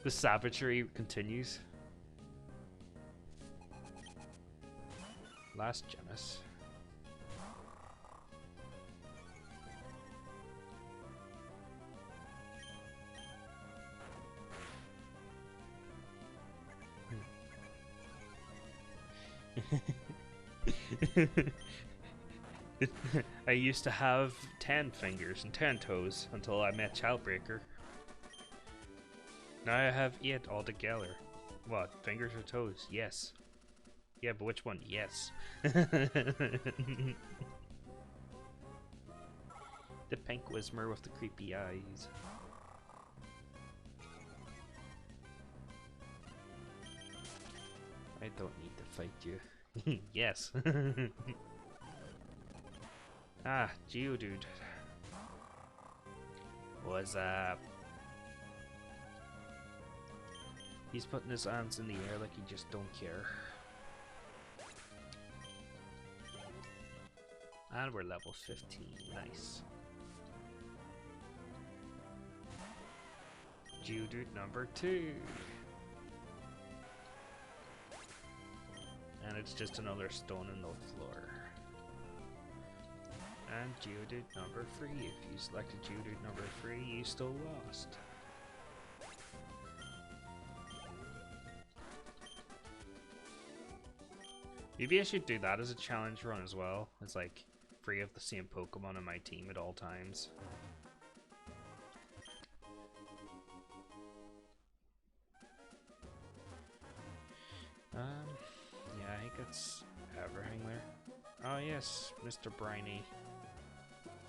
The savagery continues. Last Genis. I used to have 10 fingers and 10 toes until I met Childbreaker. Now I have 8 altogether. What? Fingers or toes? Yes. Yeah, but which one? Yes. The pink Whismer with the creepy eyes. I don't need to fight you. Yes. Ah, Geodude. What's up? He's putting his hands in the air like he just don't care. And we're level 15. Nice. Geodude number 2. And it's just another stone in the floor. And Geodude number 3. If you selected Geodude number 3, you still lost. Maybe I should do that as a challenge run as well. It's like 3 of the same Pokemon in my team at all times. Yeah, I think that's everything there. Oh yes, Mr. Briny.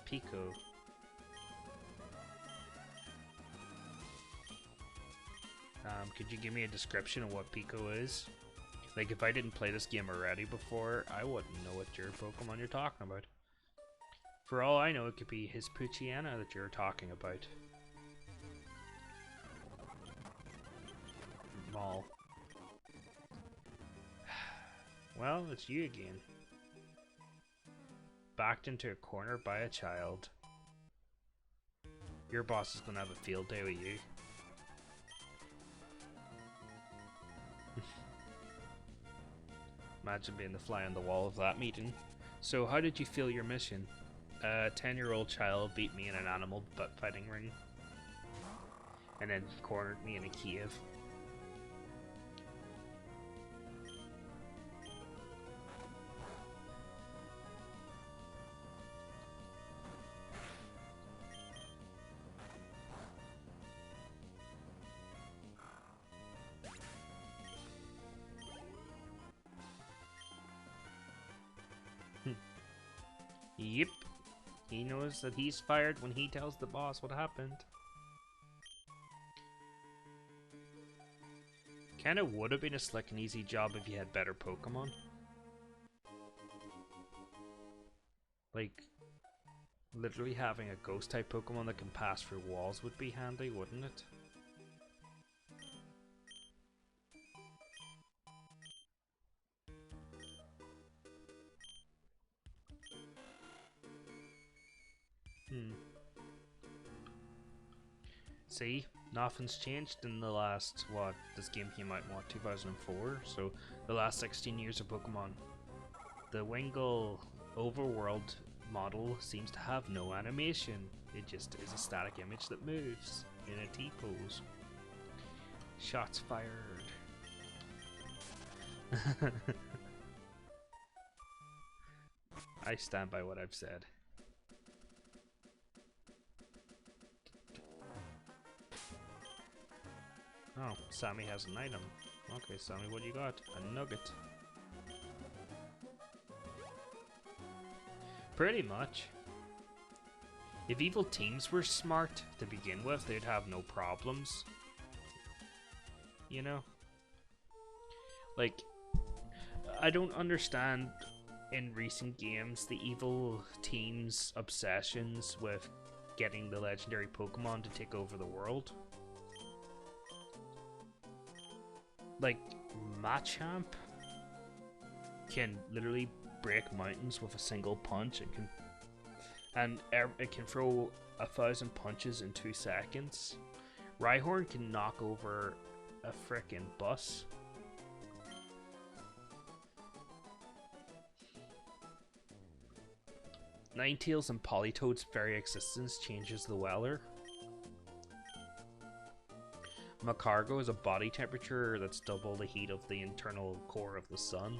Pico. Could you give me a description of what Pico is? Like, if I didn't play this game already before, I wouldn't know what your Pokemon you're talking about. For all I know, it could be his Mightyena that you're talking about. Maul. Well, it's you again. Backed into a corner by a child. Your boss is gonna have a field day with you. Imagine being the fly on the wall of that meeting. So, how did you feel your mission? A 10-year-old child beat me in an animal butt fighting ring. And then cornered me in a cave. Yep. He knows that he's fired when he tells the boss what happened. Kinda would have been a slick and easy job if you had better Pokemon. Like, literally having a ghost type Pokemon that can pass through walls would be handy, wouldn't it? See, nothing's changed in the last, what, this game came out in, what, 2004? So, the last 16 years of Pokemon. The Wingull overworld model seems to have no animation. It just is a static image that moves in a T-pose. Shots fired. I stand by what I've said. Oh, Sammy has an item. Okay, Sammy, what do you got? A nugget. Pretty much. If evil teams were smart to begin with, they'd have no problems. You know? Like, I don't understand in recent games the evil teams' obsessions with getting the legendary Pokemon to take over the world. Like, Machamp can literally break mountains with a single punch. It can throw 1,000 punches in 2 seconds. Rhyhorn can knock over a frickin' bus. Ninetales and Politoed's very existence changes the weather. Macargo is a body temperature that's double the heat of the internal core of the sun.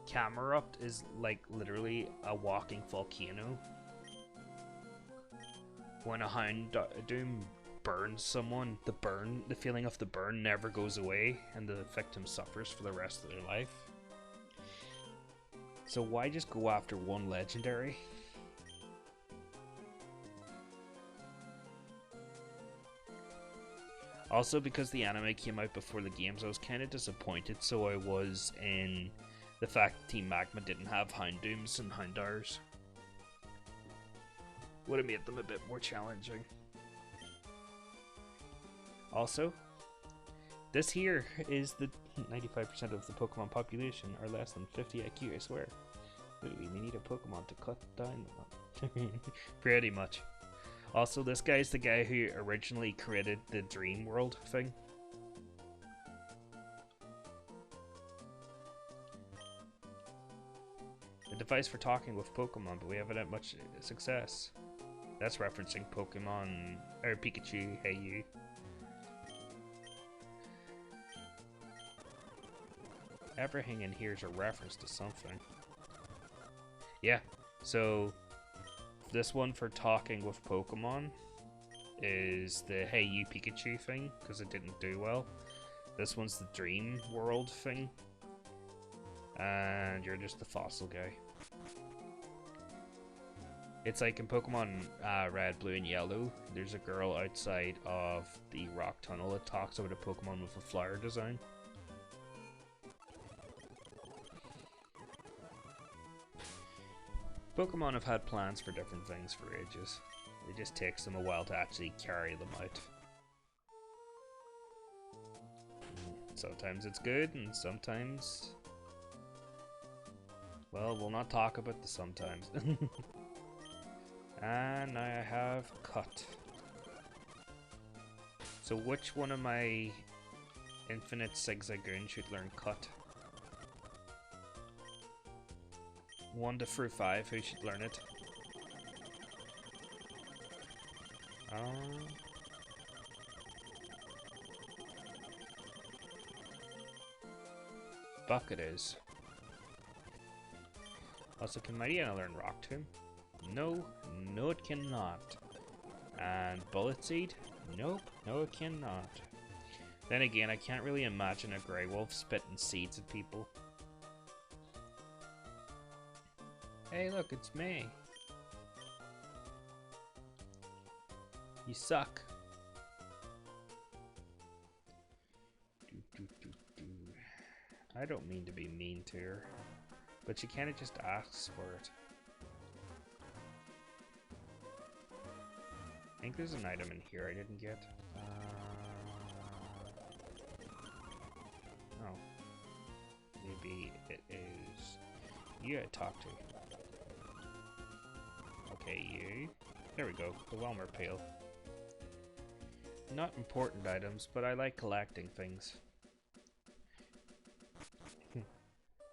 Camerupt is like literally a walking volcano. When a Houndoom burns someone, the feeling of the burn never goes away, and the victim suffers for the rest of their life. So why just go after one legendary? Also, because the anime came out before the games, I was kind of disappointed, so I was in the fact Team Magma didn't have Houndooms and Houndours. Would have made them a bit more challenging. Also, this here is the 95% of the Pokemon population are less than 50 IQ, I swear. Literally, we need a Pokemon to cut down them. Pretty much. Also, this guy's the guy who originally created the Dream World thing. A device for talking with Pokemon, but we haven't had much success. That's referencing Pokemon, or Pikachu, Hey You. Everything in here is a reference to something. Yeah, so this one for talking with Pokemon is the Hey You Pikachu thing, because it didn't do well. This one's the Dream World thing. And you're just the fossil guy. It's like in Pokemon Red, Blue, and Yellow, there's a girl outside of the rock tunnel that talks about a Pokemon with a flower design. Pokemon have had plans for different things for ages. It just takes them a while to actually carry them out. Sometimes it's good, and sometimes... well, we'll not talk about the sometimes. And now I have cut. So which one of my infinite Zigzagoon should learn cut? 1 through 5, who should learn it? Buck it is. Also, can Mightyena learn Rock Tomb? No, no it cannot. And Bullet Seed? Nope, no it cannot. Then again, I can't really imagine a Grey Wolf spitting seeds at people. Hey look, it's me. You suck. I don't mean to be mean to her, but she kinda just asks for it. I think there's an item in here I didn't get. Oh. Maybe it is you I talked to. Okay, you. There we go, the Welmer Pail. Not important items, but I like collecting things.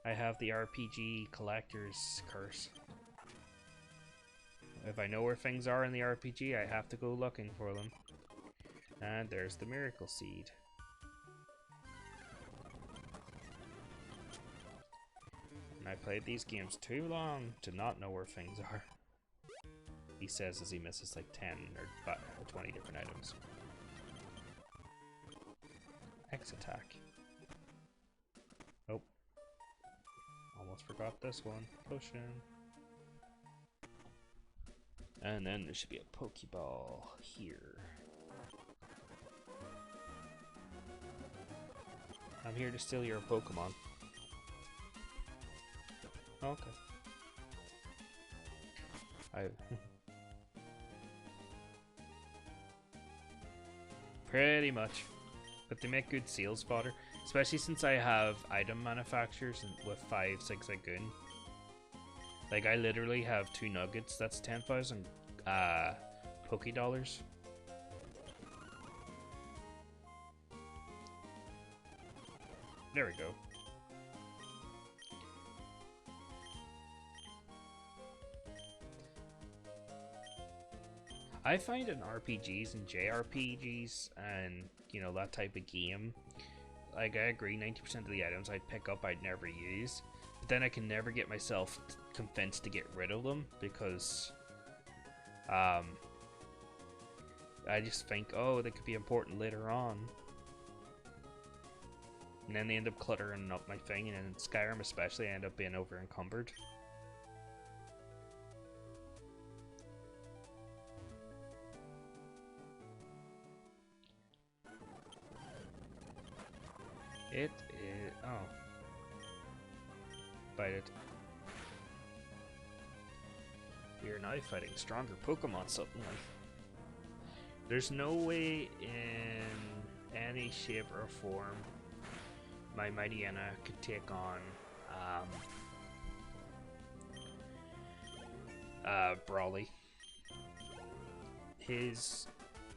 I have the RPG collector's curse. If I know where things are in the RPG, I have to go looking for them. And there's the Miracle Seed. And I played these games too long to not know where things are. He says as he misses like 10 or 20 different items. X attack. Oh. Almost forgot this one. Potion. And then there should be a Pokeball here. I'm here to steal your Pokemon. Okay. Pretty much. But they make good seals fodder. Especially since I have item manufacturers with 5 Zigzagoon. Like, I literally have 2 nuggets. That's 10,000 Pokédollars. There we go. I find in RPGs and JRPGs and, you know, that type of game, like, I agree, 90% of the items I'd pick up I'd never use, but then I can never get myself convinced to get rid of them, because, I just think, oh, they could be important later on. And then they end up cluttering up my thing, and in Skyrim especially, I end up being over encumbered. It is... oh. Bite it. We are now fighting stronger Pokemon suddenly. There's no way in any shape or form my Mightyena could take on Brawly. His,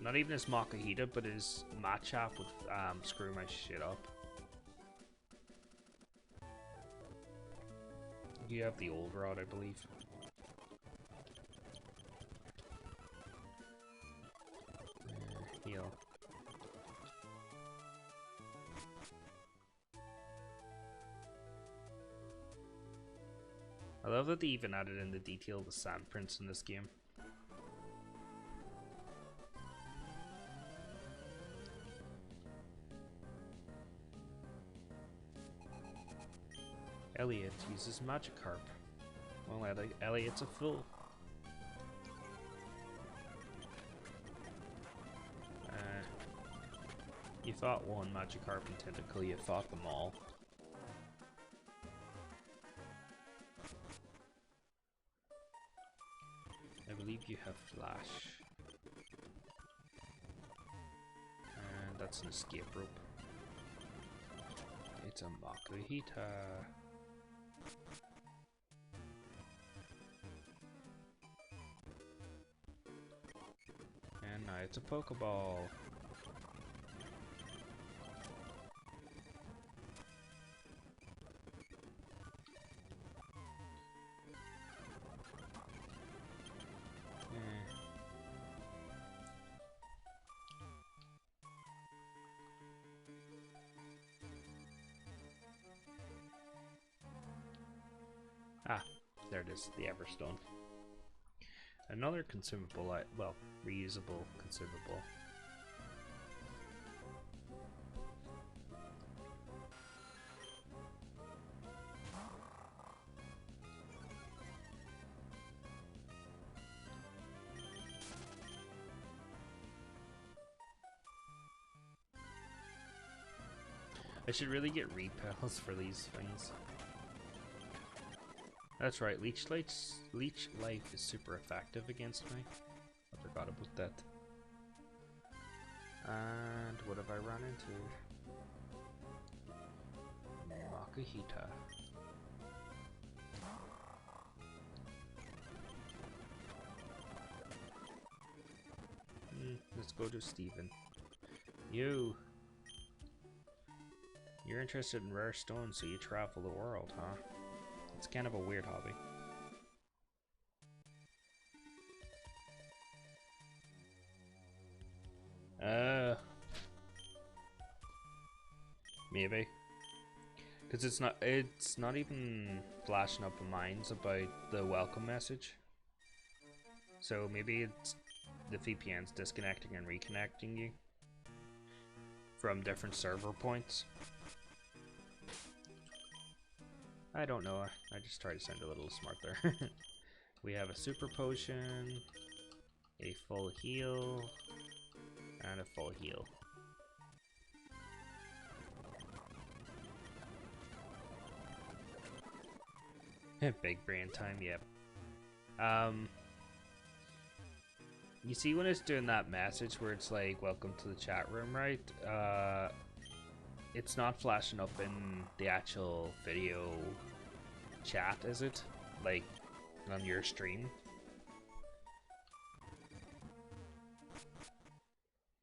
not even his Mightyena, but his Machop would screw my shit up. You have the old rod, I believe. Heal. I love that they even added in the detail of the sand prints in this game. Elliot uses Magikarp. Well, Elliot's a fool. You thought one Magikarp intended to kill you, thought them all. I believe you have Flash. And that's an escape rope. It's a Mightyena. And now it's a Pokeball. Ah, there it is, the Everstone. Another consumable, well, reusable consumable. I should really get repels for these things. That's right, Leech Life is super effective against me. I forgot about that. And what have I run into? Mightyena. Let's go to Steven. You're interested in rare stones, so you travel the world, huh? It's kind of a weird hobby. Maybe. Because it's not even flashing up in mines about the welcome message. So maybe it's the VPN's disconnecting and reconnecting you from different server points. I don't know, I just try to sound a little smart there. We have a super potion, a full heal, and a full heal. Big brain time, yep. You see when it's doing that message where it's like, welcome to the chat room, right? It's not flashing up in the actual video chat, is it? Like, on your stream?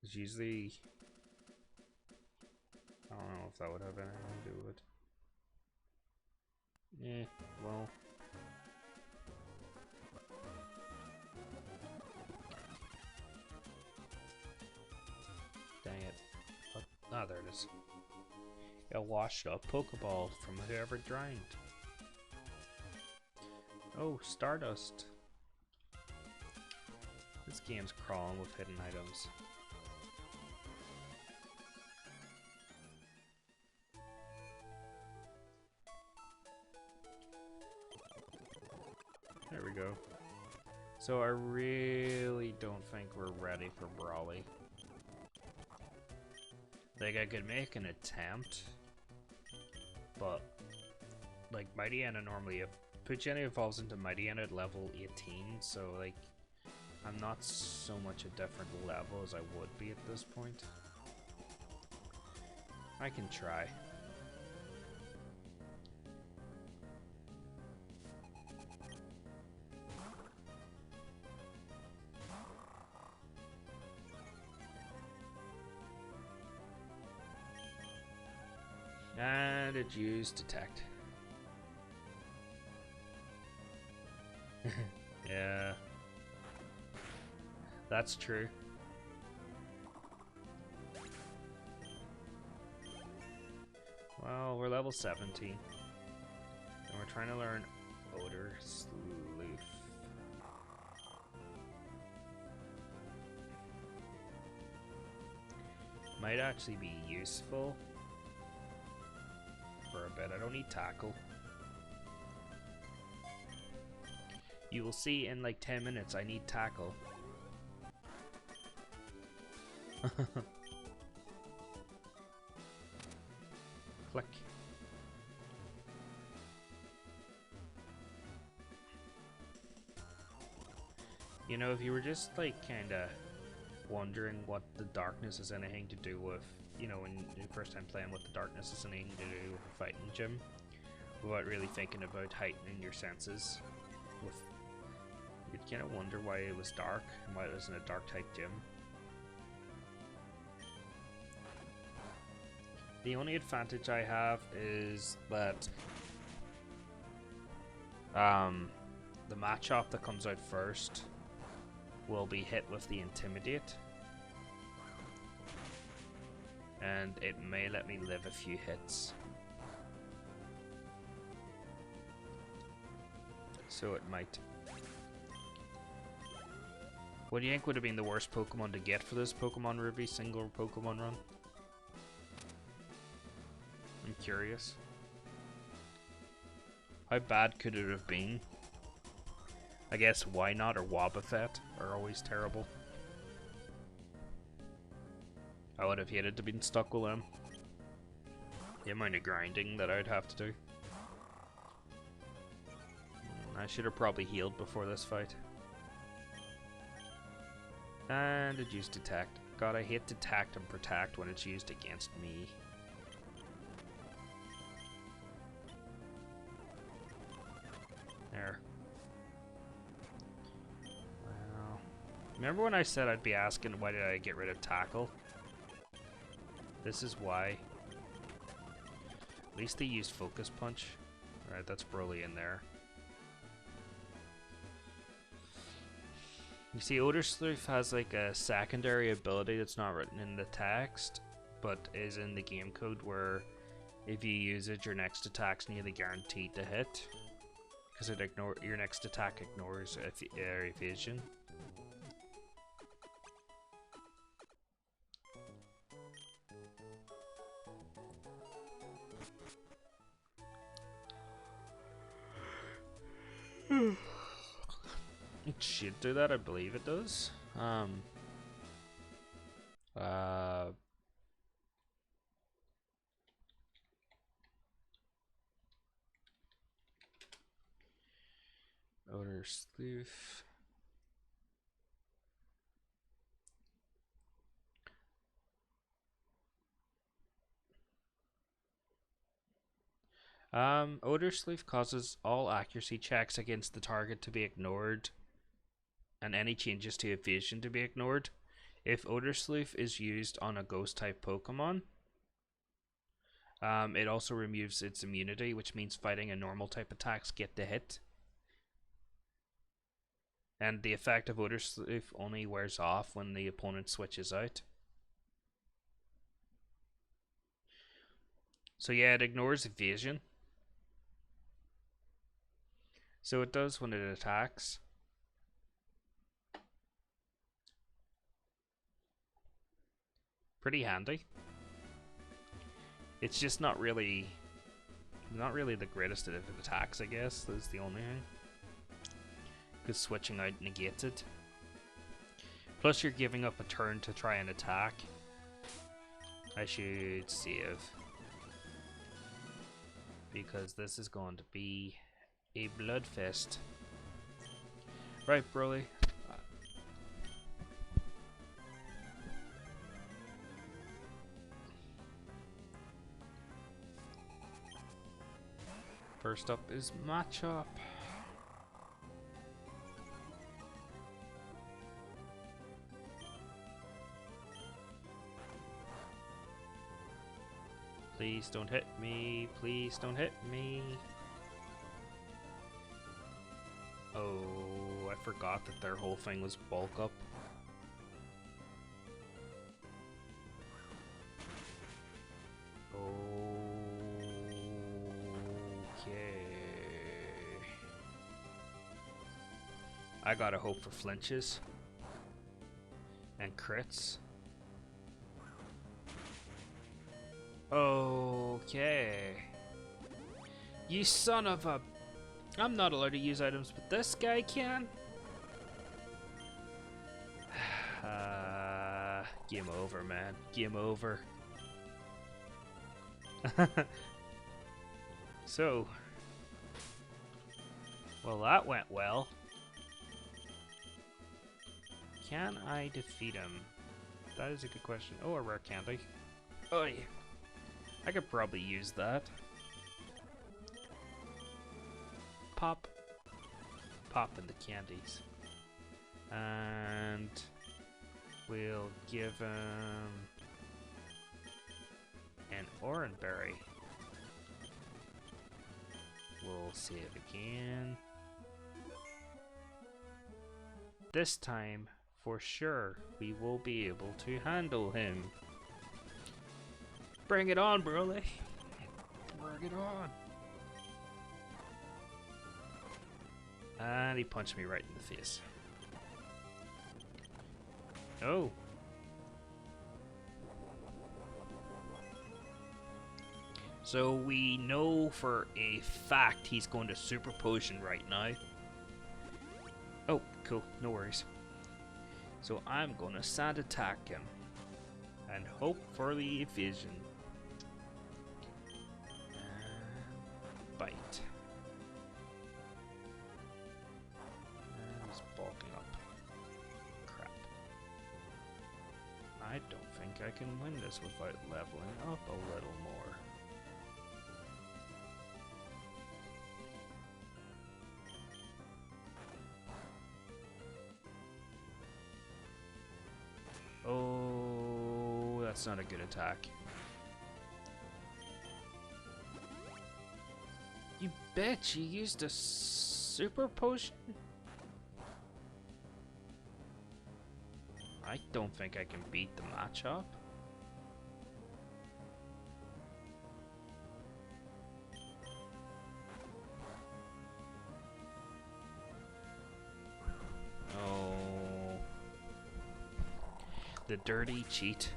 It's usually... I don't know if that would have anything to do with it. Eh, well... Ah, there it is. A washed up Pokeball from whoever drowned. Oh, Stardust. This game's crawling with hidden items. There we go. So I really don't think we're ready for Brawly. Like, I could make an attempt, but like Mightyena normally, Mightyena evolves into Mightyena at level 18, so like I'm not so much a different level as I would be at this point. I can try. And it used detect. Yeah. That's true. Well, we're level 17. And we're trying to learn Odor Sleuth. Might actually be useful for a bit. I don't need Tackle. You will see in like 10 minutes I need Tackle. Click. You know, if you were just like kinda wondering what the darkness has anything to do with, you know, when your first time playing what the darkness has anything to do with a fighting gym, without really thinking about heightening your senses, with, you'd kind of wonder why it was dark and why it was in a dark type gym. The only advantage I have is that the Machop that comes out first will be hit with the Intimidate, and it may let me live a few hits. So it might. What do you think would have been the worst Pokemon to get for this Pokemon Ruby single Pokemon run? I'm curious. How bad could it have been? I guess Why Not or Wobbuffet are always terrible. I would have hated to be stuck with them. The amount of grinding that I'd have to do. I should have probably healed before this fight. And it used Detect. God, I hate Detect and Protect when it's used against me. There. Well, remember when I said I'd be asking why did I get rid of Tackle? This is why. At least they used Focus Punch. Alright, that's Broly in there. You see, Odor Sleuth has like a secondary ability that's not written in the text, but is in the game code where if you use it, your next attack's nearly guaranteed to hit. Because your next attack ignores evasion. It should do that, I believe it does. Odor Sleuth. Odor Sleuth causes all accuracy checks against the target to be ignored, and any changes to evasion to be ignored. If Odor Sleuth is used on a ghost type Pokemon, it also removes its immunity, which means fighting a normal type attacks get the hit. And the effect of Odor Sleuth only wears off when the opponent switches out. So yeah, it ignores evasion. So it does when it attacks. Pretty handy. It's just not really the greatest if it attacks, I guess. That's the only thing. Because switching out negates it. Plus you're giving up a turn to try and attack. I should save. Because this is going to be a bloodfest. Right, Broly. First up is matchup. Please don't hit me. Please don't hit me. Oh, I forgot that their whole thing was bulk up. Okay. I gotta hope for flinches and crits. Okay. You son of a... I'm not allowed to use items, but this guy can? Game over, man. Game over. So... Well, that went well. Can I defeat him? That is a good question. Oh, a rare candy. Oh, yeah. I could probably use that. Pop. Pop in the candies. And we'll give him an orange berry. We'll save again. This time, for sure, we will be able to handle him. Bring it on, Broly. Bring it on. And he punched me right in the face. Oh. So we know for a fact he's going to Super Potion right now. Oh, cool. No worries. So I'm going to sand attack him. And hope for the evasion. And bite. And he's bulking up. Crap. I don't think I can win this without leveling up a little more. Oh, that's not a good attack. You bitch, you used a super potion? I don't think I can beat the matchup. The dirty cheat.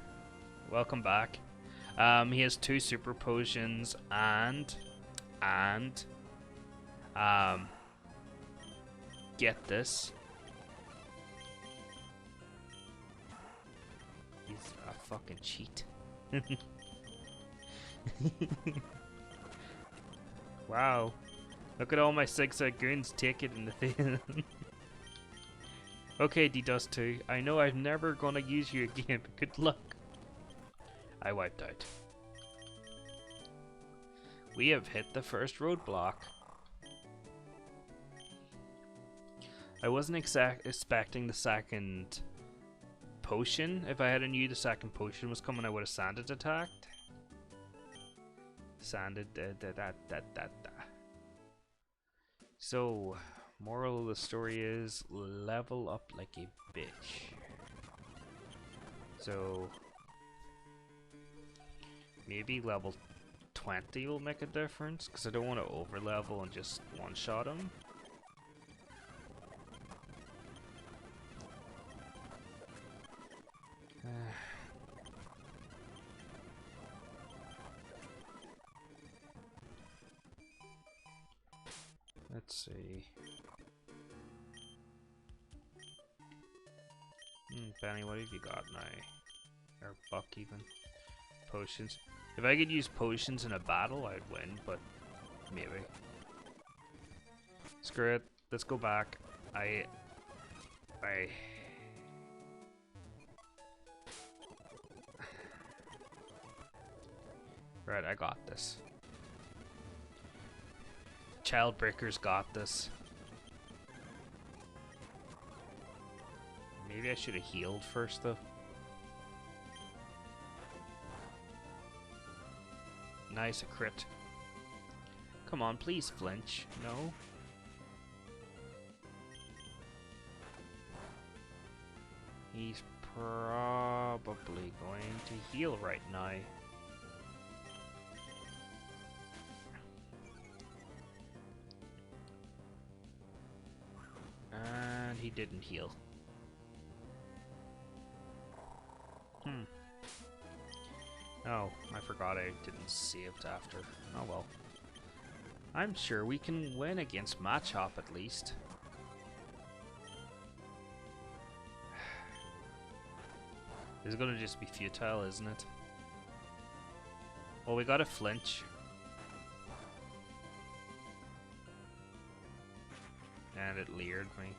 Welcome back. He has 2 super potions and get this. He's a fucking cheat. Wow. Look at all my 6 goons take it in the face. Okay, D-Dust 2. I know I'm never gonna use you again, but good luck. I wiped out. We have hit the first roadblock. I wasn't expecting the second potion. If I had knew the second potion was coming, I would have sanded attacked. Sanded So, moral of the story is level up like a bitch. So maybe level 20 will make a difference, because I don't want to overlevel and just one-shot him. Let's see. Benny, what have you got now? Or Buck even. Potions. If I could use potions in a battle, I'd win, but maybe. Screw it. Let's go back. Right, I got this. Childbreaker's got this. Maybe I should have healed first, though. Nice, a crit. Come on, please flinch. No? He's probably going to heal right now. And he didn't heal. Oh, I forgot I didn't save after. Oh well. I'm sure we can win against Machop at least. This is gonna just be futile, isn't it? Well, we gotta flinch. And it leered me.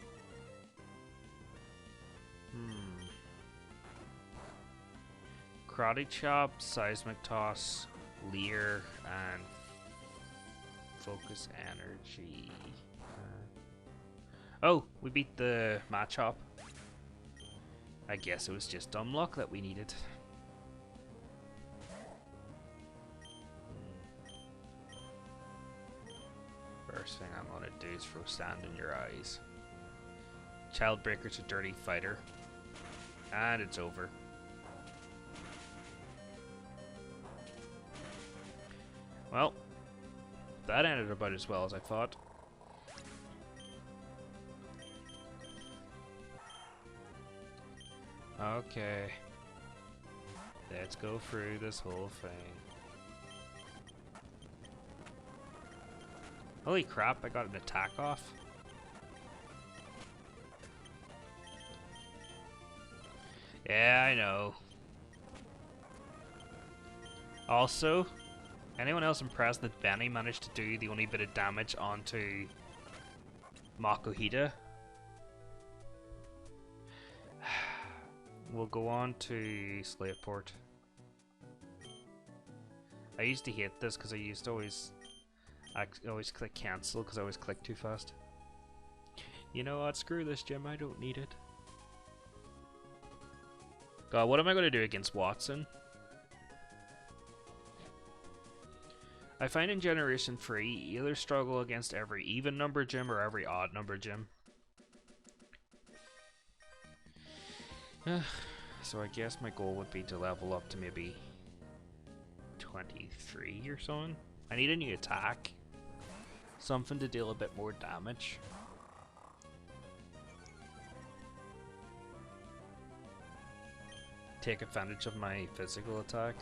Karate Chop, Seismic Toss, Leer, and Focus Energy. Oh, we beat the Machop. I guess it was just dumb luck that we needed. First thing I'm gonna do is throw sand in your eyes. Childbreaker's a dirty fighter. And it's over. Well, that ended about as well as I thought. Okay. Let's go through this whole thing. Holy crap, I got an attack off. Yeah, I know. Also, anyone else impressed that Benny managed to do the only bit of damage onto Makuhita? We'll go on to Slateport. I used to hate this because I used to always click cancel because I always click too fast. You know what? Screw this gym. I don't need it. God, what am I going to do against Watson? I find in Generation 3, you either struggle against every even number gym or every odd number gym. So I guess my goal would be to level up to maybe 23 or something. I need a new attack. Something to deal a bit more damage. Take advantage of my physical attack.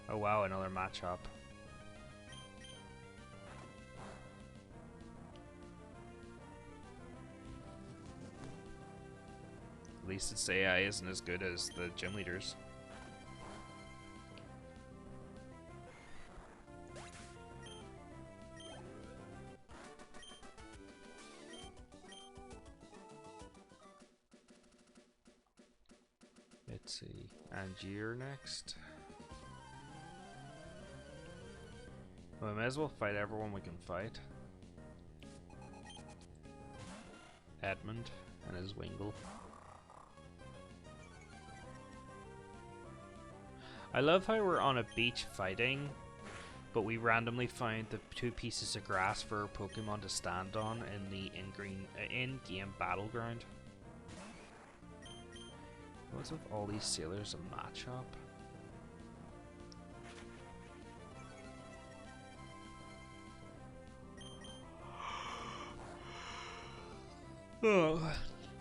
Oh wow, another Machop. At least its AI isn't as good as the gym leaders. Let's see. Angier next. Well, we may as well fight everyone we can fight. Edmund and his Wingle. I love how we're on a beach fighting, but we randomly find the 2 pieces of grass for our Pokemon to stand on in the in-game battleground. What's with all these sailors and Machop? Oh,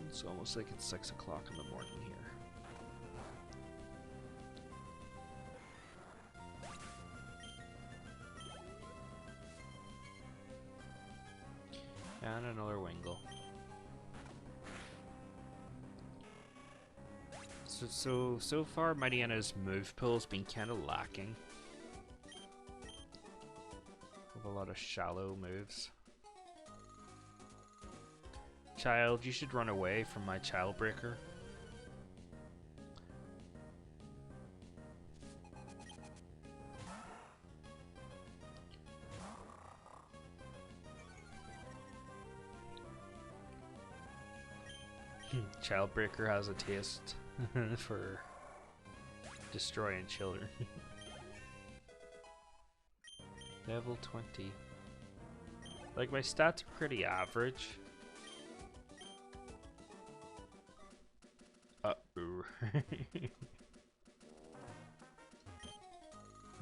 it's almost like it's 6 o'clock in the morning here. And another Wingle. So far, Mightyena's move pool's been kind of lacking. With a lot of shallow moves. Child, you should run away from my child breaker. Childbreaker has a taste for destroying children. Level 20. Like, my stats are pretty average. Uh-oh.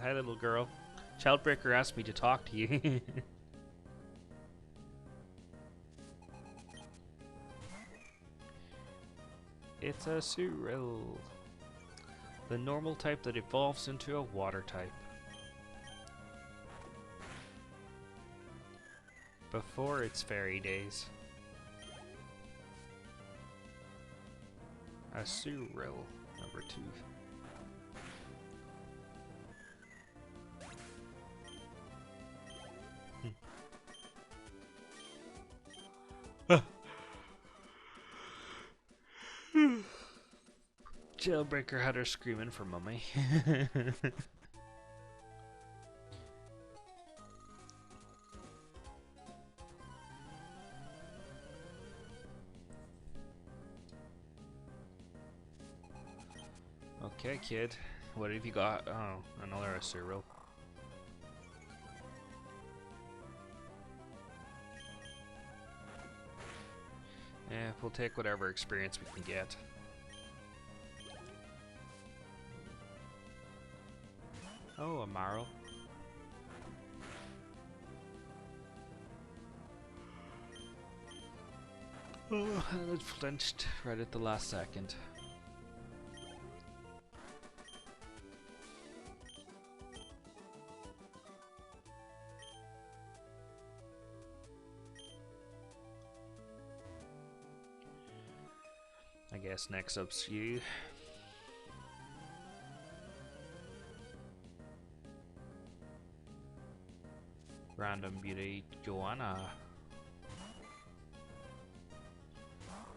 Hi, little girl. Childbreaker asked me to talk to you. It's a Surreal. The normal type that evolves into a water type. Before its fairy days. A Surreal, number 2. Jailbreaker had her screaming for mummy. Okay, kid. What have you got? Oh, another Surreal. Yeah, we'll take whatever experience we can get. Oh, a Marl. Oh, and it flinched right at the last second. I guess next up's you. Random Beauty Joanna.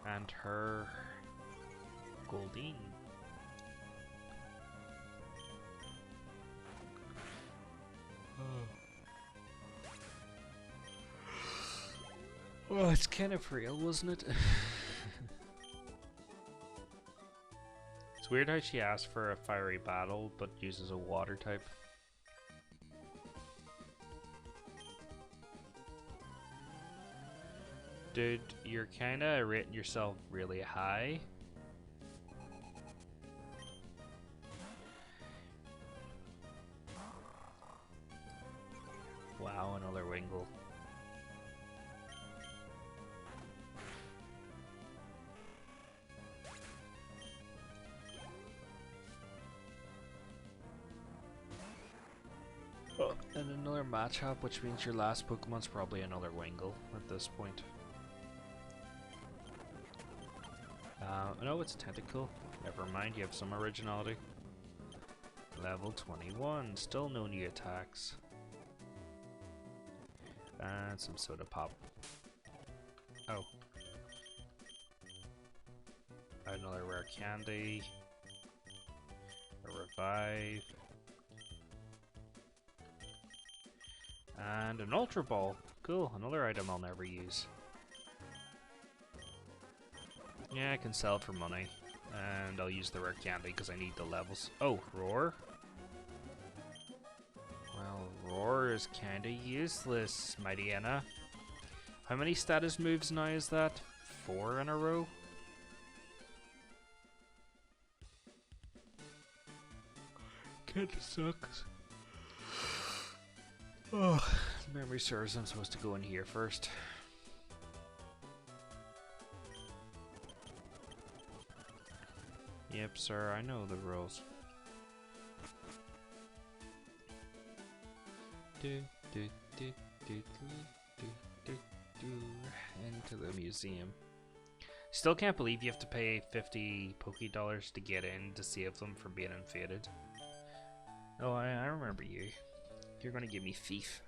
And her Goldine. Oh, it's kind of real, wasn't it? It's weird how she asked for a fiery battle, but uses a water type. Dude, you're kinda rating yourself really high. Wow, another Wingle. Oh, and another matchup, which means your last Pokemon's probably another Wingle at this point. No, it's a Tentacle. Never mind, you have some originality. Level 21, still no new attacks. And some Soda Pop. Oh. Another Rare Candy. A Revive. And an Ultra Ball. Cool, another item I'll never use. Yeah, I can sell it for money. And I'll use the Rare Candy because I need the levels. Oh, Roar? Well, Roar is kinda useless, Mightyena. How many status moves now is that? 4 in a row? Kinda sucks. Oh, memory serves, I'm supposed to go in here first. Yep, sir, I know the rules. Into the museum. Still can't believe you have to pay 50 Poké Dollars to get in to save them from being infected. Oh, I remember you. You're gonna give me Thief.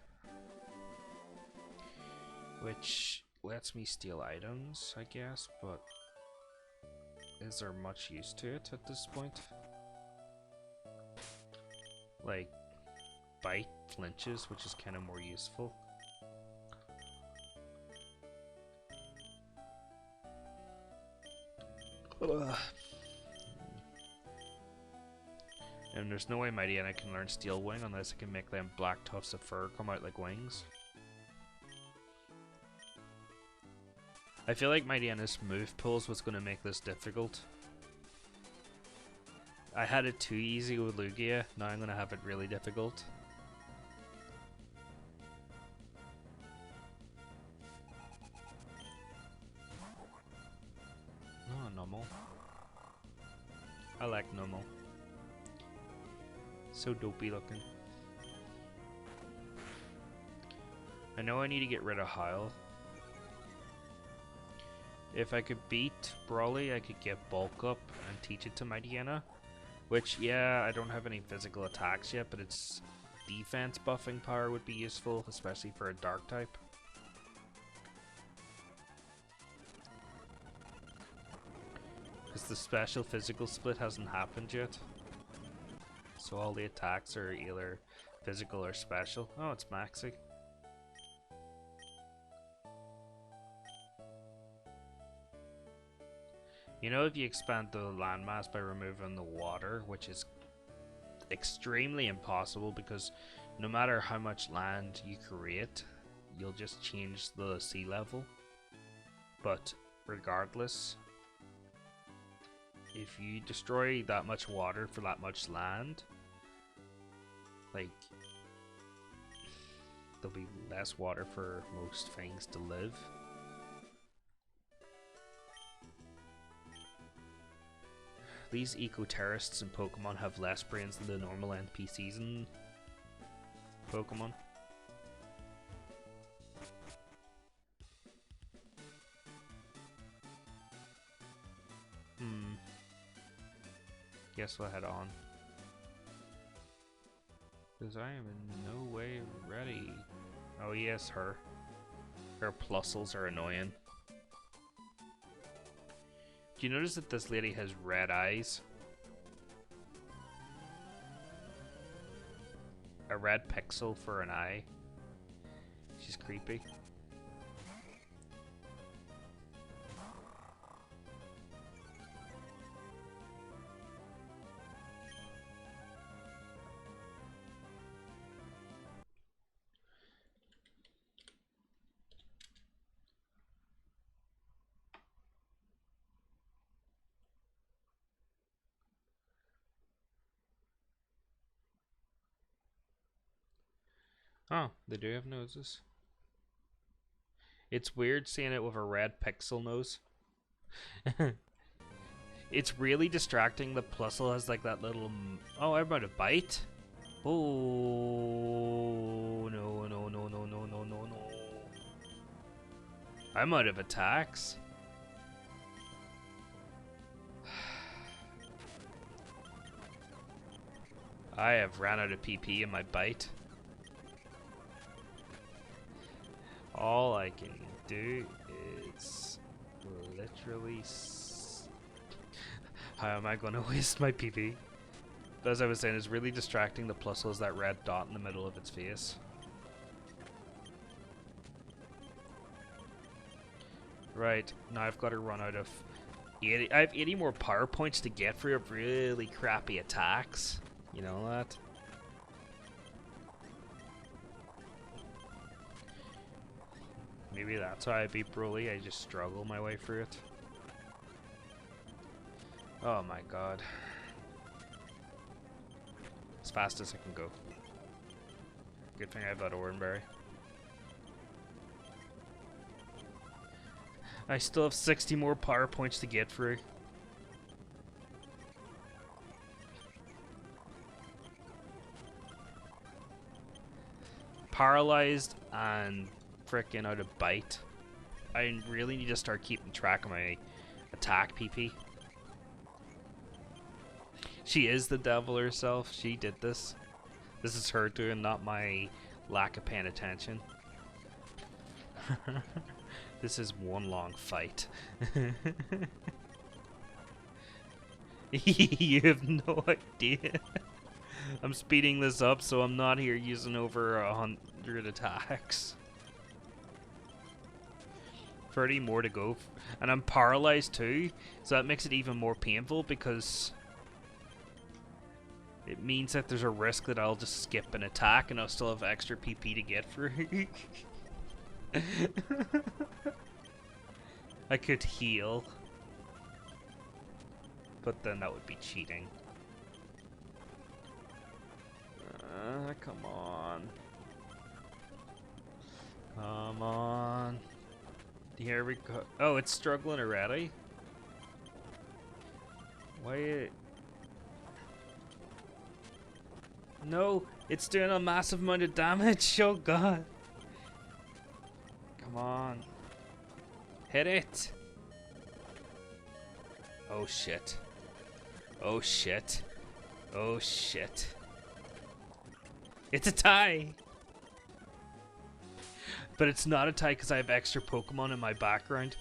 Which lets me steal items, I guess, but is there much use to it at this point? Like, Bite flinches, which is kind of more useful. Ugh. And there's no way Mightyena can learn Steel Wing unless I can make them black tufts of fur come out like wings. I feel like Mightyena's move pulls was going to make this difficult. I had it too easy with Lugia, now I'm going to have it really difficult. Oh, normal. I like normal. So dopey looking. I know I need to get rid of Heil. If I could beat Brawly, I could get Bulk Up and teach it to Mightyena. Which, yeah, I don't have any physical attacks yet, but its defense buffing power would be useful, especially for a Dark type. Because the special physical split hasn't happened yet. So all the attacks are either physical or special. Oh, it's Maxi. You know, if you expand the landmass by removing the water, which is extremely impossible because no matter how much land you create, you'll just change the sea level. But regardless, if you destroy that much water for that much land, like, there'll be less water for most things to live. These eco-terrorists in Pokemon have less brains than the normal NPCs in Pokemon. Guess we'll head on. Because I am in no way ready. Oh yes, her. Her plusles are annoying. Do you notice that this lady has red eyes? A red pixel for an eye. She's creepy. Oh, they do have noses. It's weird seeing it with a red pixel nose. It's really distracting. The plusle has like that little... Oh, I'm about to bite? Oh, no, no, no, no, no, no, no, no. I'm out of attacks. I have ran out of PP in my bite. All I can do is literally... How am I going to waste my PP? As I was saying, it's really distracting. The plusle is that red dot in the middle of its face. Right, now I've got to run out of 80. I have 80 more power points to get for really crappy attacks. You know that? Maybe that's why I beat Broly. I just struggle my way through it. Oh my god. As fast as I can go. Good thing I have that Oranberry. I still have 60 more power points to get through. paralyzed and freaking out of bite. I really need to start keeping track of my attack PP. She is the devil herself. She did this. This is her doing, not my lack of paying attention. This is one long fight. You have no idea. I'm speeding this up so I'm not here using over 100 attacks. 30 more to go. And I'm paralyzed too, so that makes it even more painful because it means that there's a risk that I'll just skip an attack and I'll still have extra PP to get through. I could heal, but then that would be cheating. Come on. Come on. Here we go. Oh, it's struggling already? Why? No, it's doing a massive amount of damage. Oh god. Come on. Hit it. Oh shit. Oh shit. Oh shit. It's a tie. But it's not a tie because I have extra Pokemon in my background.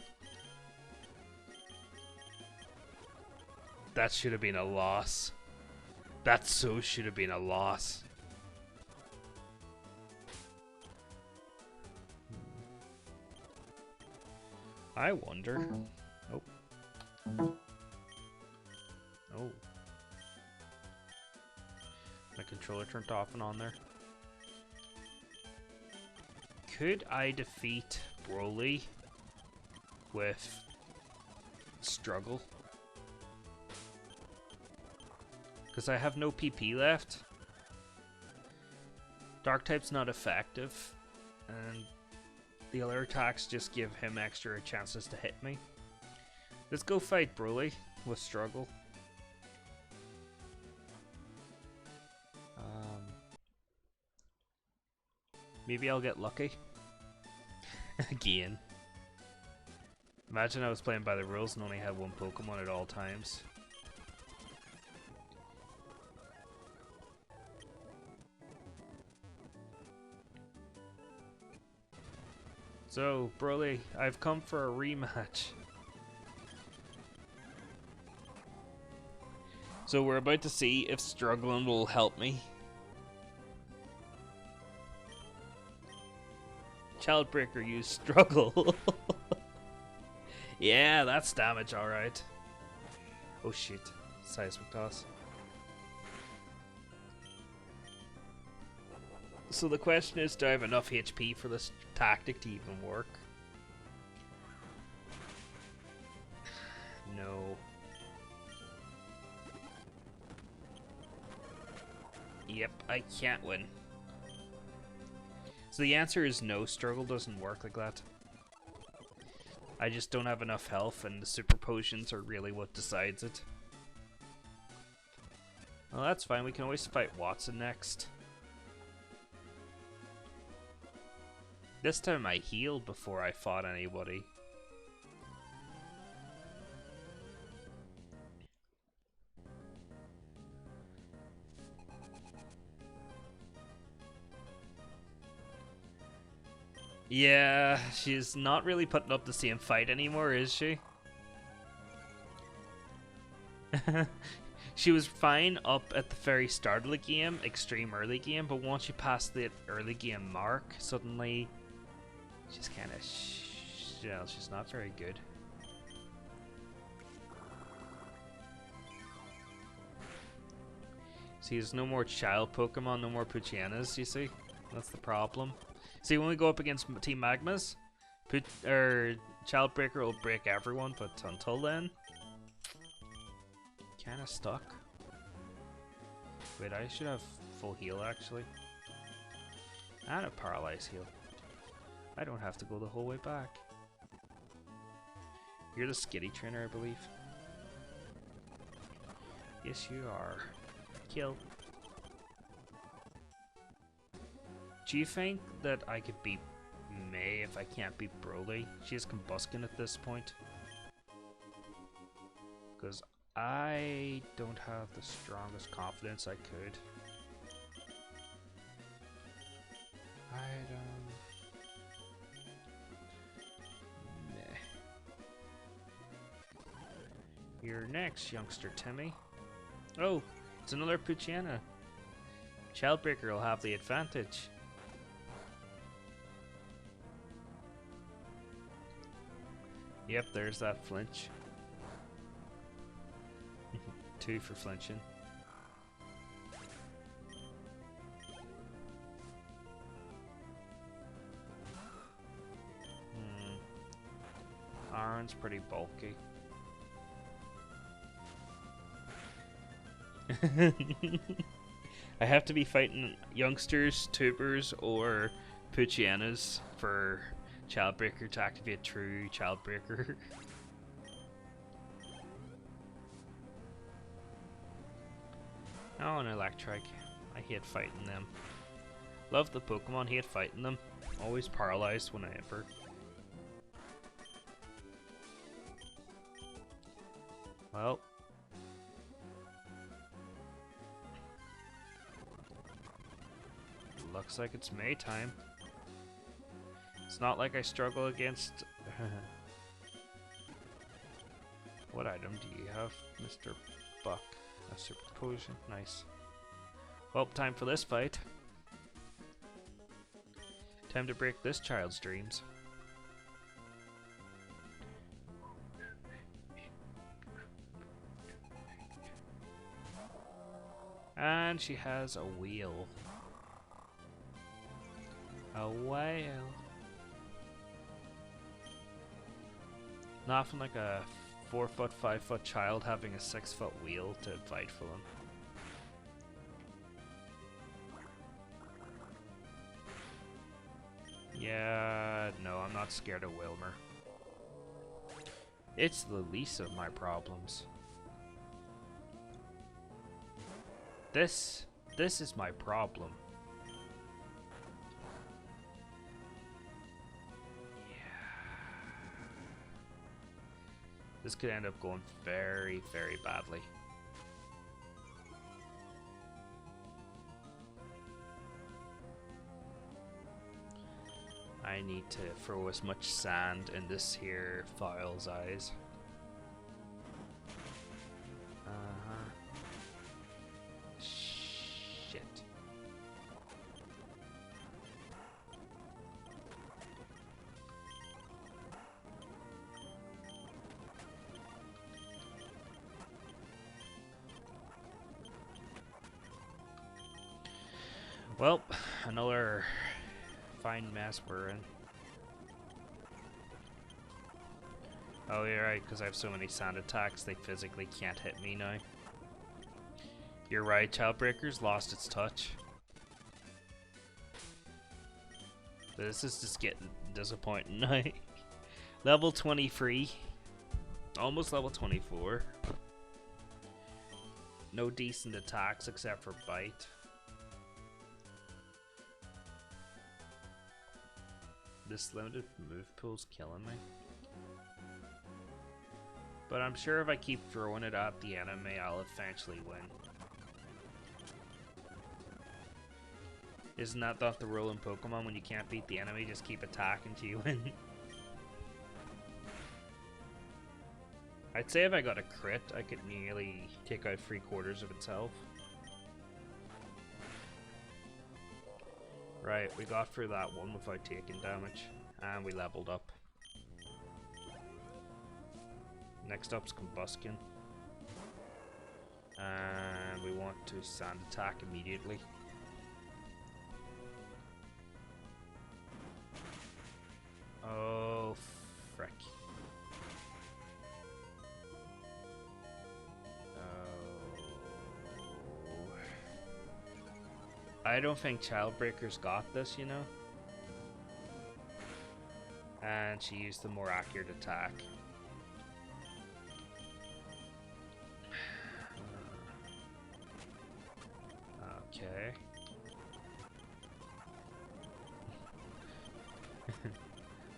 That should have been a loss. That so should have been a loss. I wonder. Oh. Oh. My controller turned off and on there. Could I defeat Broly with struggle? Because I have no PP left. Dark type's not effective, and the other attacks just give him extra chances to hit me. Let's go fight Broly with struggle. Maybe I'll get lucky. Again. Imagine I was playing by the rules and only had one Pokemon at all times. So, Broly, I've come for a rematch. So we're about to see if struggling will help me. Childbreaker used struggle. Yeah, that's damage, alright. Oh shit, seismic toss. So the question is, do I have enough HP for this tactic to even work? No. Yep, I can't win. So the answer is no, struggle doesn't work like that. I just don't have enough health and the super potions are really what decides it. Well, that's fine, we can always fight Watson next. This time I healed before I fought anybody. Yeah, she's not really putting up the same fight anymore, is she? She was fine up at the very start of the game, extreme early game, but once you pass the early game mark, suddenly she's kind of she's not very good. See, there's no more child Pokemon, no more Mightyena, you see? That's the problem. See, when we go up against Team Magmas, Childbreaker will break everyone, but until then, kinda stuck. Wait, I should have full heal actually. And a paralyze heal. I don't have to go the whole way back. You're the skitty trainer, I believe. Yes, you are. Kill. Do you think that I could beat May if I can't beat Broly? She has Combuskin at this point. Because I don't have the strongest confidence I could. Meh. You're next, youngster Timmy. Oh, it's another Mightyena. Childbreaker will have the advantage. Yep, there's that flinch. 2 for flinching. Aaron's pretty bulky. I have to be fighting youngsters, tubers, or Mightyena for Childbreaker to activate true Childbreaker. Oh, an Electric. I hate fighting them. Love the Pokemon, hate fighting them. Always paralyzed whenever. Well. Looks like it's May time. It's not like I struggle against... What item do you have, Mr. Buck? A super potion. Nice. Well, time for this fight. Time to break this child's dreams. And she has a wheel. A whale. Nothing like a 4-foot, 5-foot child having a 6-foot wheel to fight for them. Yeah, no, I'm not scared of Wilmer. It's the least of my problems. This is my problem. This could end up going very, very badly. I need to throw as much sand in this here file's eyes. Shit. Well, another fine mess we're in. Oh, you're right, because I have so many sound attacks, they physically can't hit me now. You're right, Childbreaker's lost its touch. This is just getting disappointing now. Level 23. Almost level 24. No decent attacks except for Bite. This limited move pool's killing me. But I'm sure if I keep throwing it at the enemy, I'll eventually win. Isn't that the rule in Pokemon? When you can't beat the enemy, just keep attacking till you win. I'd say if I got a crit, I could nearly take out 3/4 of its health. Right, we got through that one without taking damage, and we leveled up. Next up's Combuskin. And we want to sand attack immediately. Oh, frick. I don't think Childbreaker's got this, you know? And she used the more accurate attack. Okay.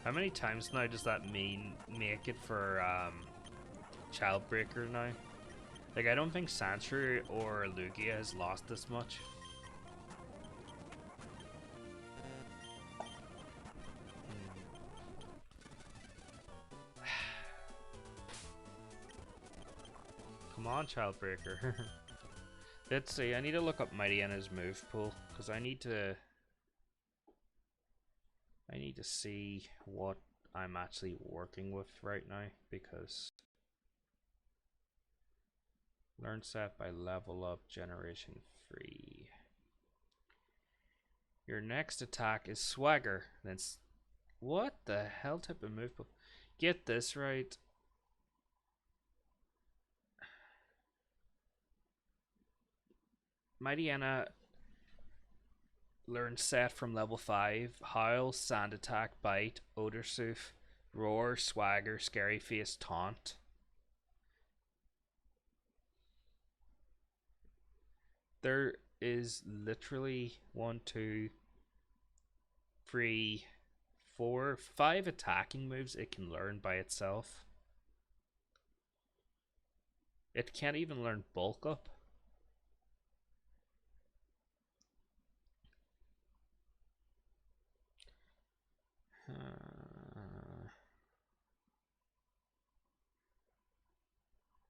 How many times now does that mean make it for Childbreaker now? Like, I don't think Sandshrew or Lugia has lost this much. Come on, Childbreaker. Let's see, I need to look up Mightyena's move pool, because I need to see what I'm actually working with right now, because learn set by level up generation 3. Your next attack is Swagger. Then what the hell type of move pool? Get this right. Mightyena learn set from level 5. Howl, Sand Attack, Bite, Odor Soup, Roar, Swagger, Scary Face, Taunt. There is literally 1, 2, 3, 4, 5 attacking moves it can learn by itself. It can't even learn Bulk Up.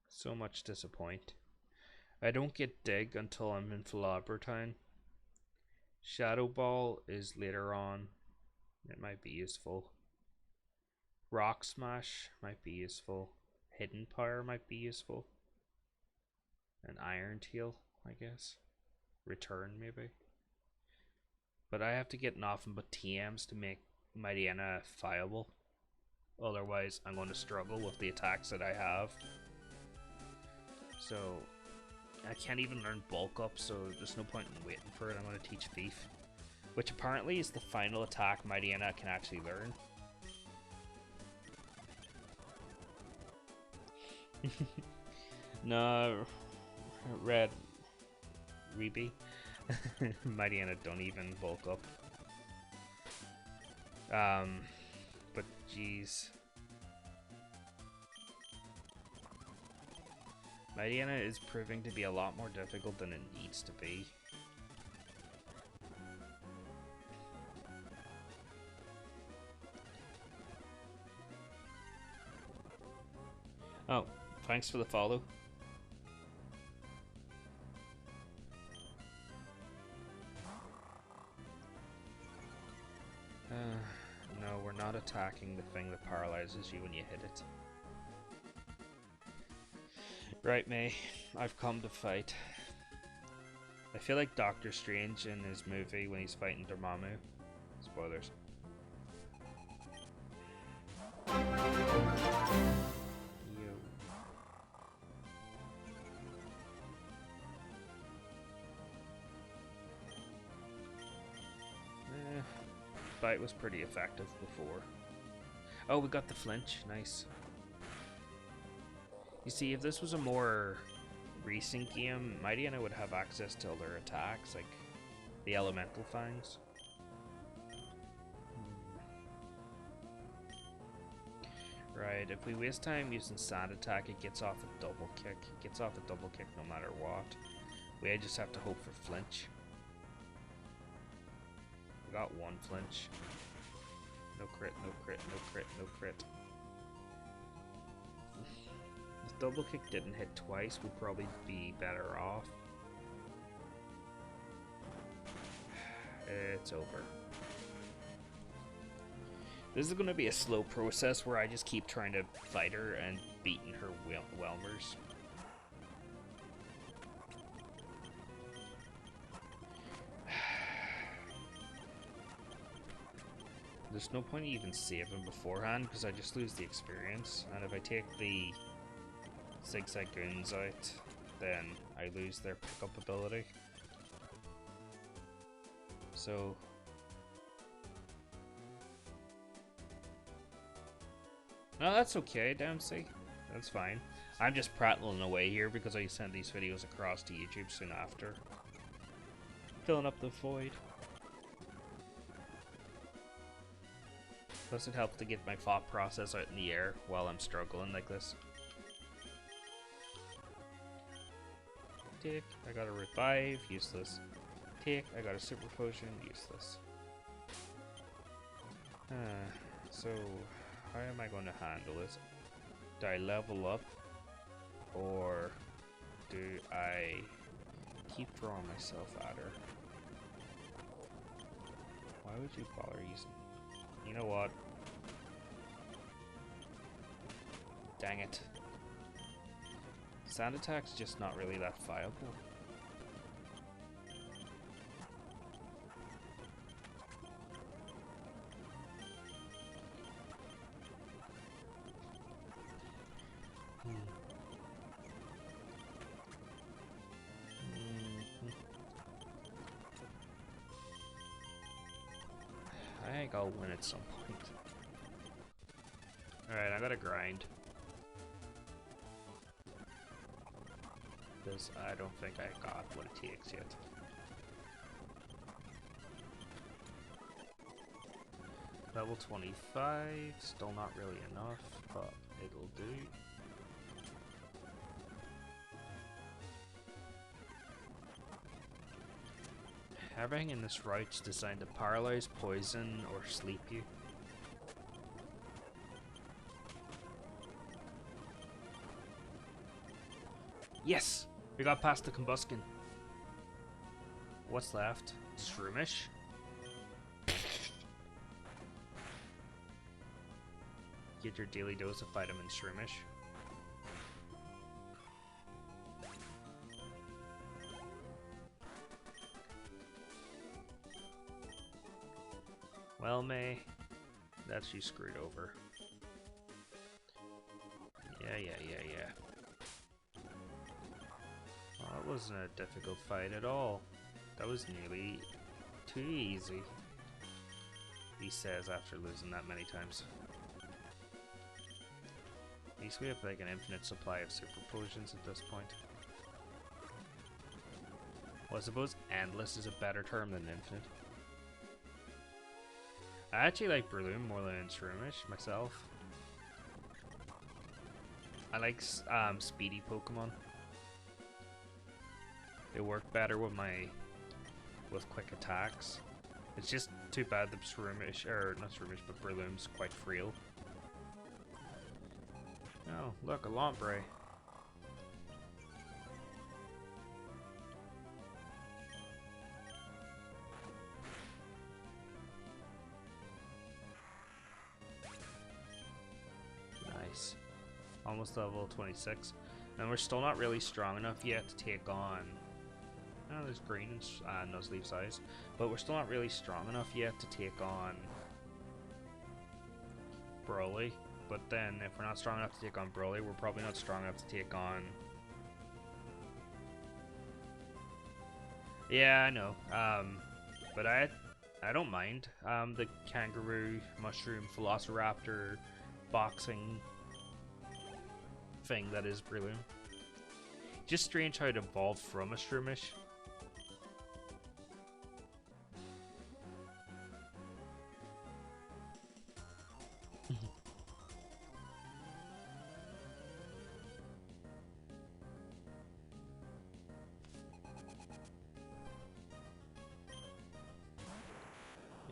So much disappoint. I don't get Dig until I'm in Philabra Town. Shadow Ball is later on. It might be useful. Rock Smash might be useful. Hidden Power might be useful. An Iron Tail, I guess. Return, maybe. But I have to get nothing but TMs to make Mightyena viable. Otherwise, I'm going to struggle with the attacks that I have. So, I can't even learn Bulk Up, so there's no point in waiting for it. I'm going to teach Thief, which apparently is the final attack Mightyena can actually learn. No, Red Reby. Mightyena don't even Bulk Up. But jeez. Mightyena is proving to be a lot more difficult than it needs to be. Oh, thanks for the follow. No, we're not attacking the thing that paralyzes you when you hit it. Right, May, I've come to fight. I feel like Doctor Strange in his movie when he's fighting Dormammu. Spoilers. Bite was pretty effective before. Oh, we got the flinch. Nice. You see, if this was a more recent game, Mightyena would have access to other attacks, like the Elemental Fangs. Right, if we waste time using Sand Attack, it gets off a double kick. It gets off a double kick no matter what. We just have to hope for flinch. We got one flinch. No crit, no crit, no crit, no crit. If double kick didn't hit twice, we'd probably be better off. It's over. This is going to be a slow process where I just keep trying to fight her and beating her Whelmers. There's no point in even saving beforehand because I just lose the experience, and if I take the Zigzag Goons out, then I lose their pickup ability. So no, that's okay, Dempsey. That's fine. I'm just prattling away here because I sent these videos across to YouTube soon after. Filling up the void. Plus it helps to get my thought process out in the air while I'm struggling like this. Tick, I got a revive, useless. Tick, I got a super potion, useless. So, how am I going to handle this? Do I level up? Or do I keep throwing myself at her? Why would you bother using... You know what? Dang it. Sand attack's just not really that viable. I think I'll win at some point. Alright, I gotta grind. Because I don't think I got what it takes yet. Level 25, still not really enough, but it'll do. Everything in this route's designed to paralyze, poison, or sleep you. Yes! We got past the combustion. What's left? Shroomish? Get your daily dose of vitamin Shroomish. Well, May, that's you screwed over. Yeah. Well, that wasn't a difficult fight at all. That was nearly too easy, he says after losing that many times. At least we have like an infinite supply of super potions at this point. Well, I suppose endless is a better term than infinite. I actually like Breloom more than Shroomish myself. I like speedy Pokemon. They work better with quick attacks. It's just too bad that Shroomish, or not Shroomish, but Breloom's quite frail. Oh, look, a Lamprey. Nice. Almost level 26. And we're still not really strong enough yet to take on... Oh, there's green and Nuzleaf size. But we're still not really strong enough yet to take on... Broly. But then, if we're not strong enough to take on Broly, we're probably not strong enough to take on... Yeah, I know. But I don't mind the Kangaroo, Mushroom, Velociraptor, boxing thing that is Breloom. Just strange how it evolved from a Shroomish.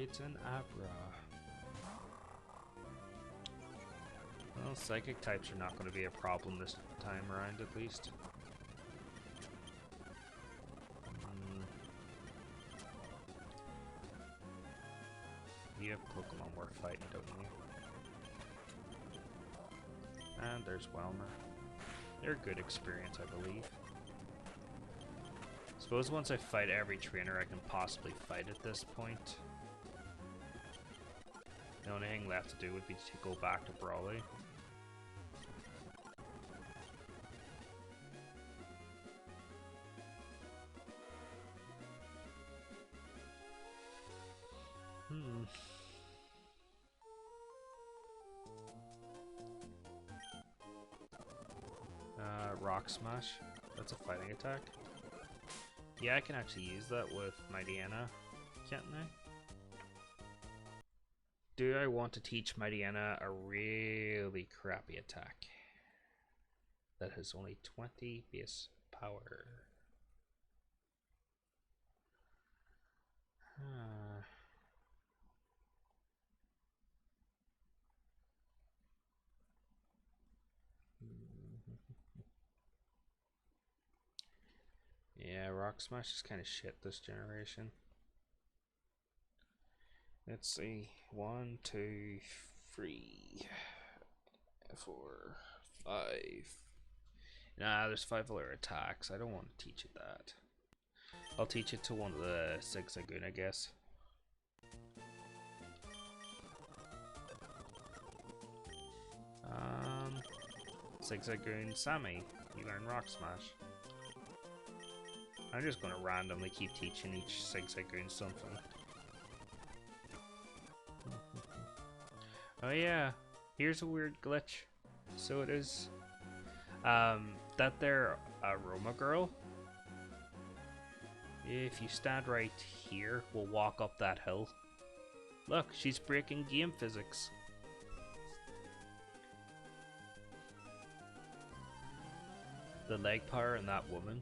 It's an Abra. Well, psychic types are not going to be a problem this time around, at least. You have Pokemon worth fighting, don't you? And there's Welmer. They're a good experience, I believe. Suppose once I fight every trainer I can possibly fight at this point. The only thing left to do would be to go back to Brawley. Rock Smash. That's a fighting attack. Yeah, I can actually use that with Mightyena, can't I? Do I want to teach Mightyena a really crappy attack that has only 20 base power? Yeah, Rock Smash is kind of shit this generation. Let's see. 1, 2, 3, 4, 5. Nah, there's 5 other attacks. I don't want to teach it that. I'll teach it to one of the Zigzagoon, I guess. Zigzagoon Sammy, you learn Rock Smash. I'm just gonna randomly keep teaching each Zigzagoon something. Oh yeah, here's a weird glitch. So it is, that there Aroma Girl, if you stand right here, will walk up that hill. Look, she's breaking game physics. The leg power in that woman.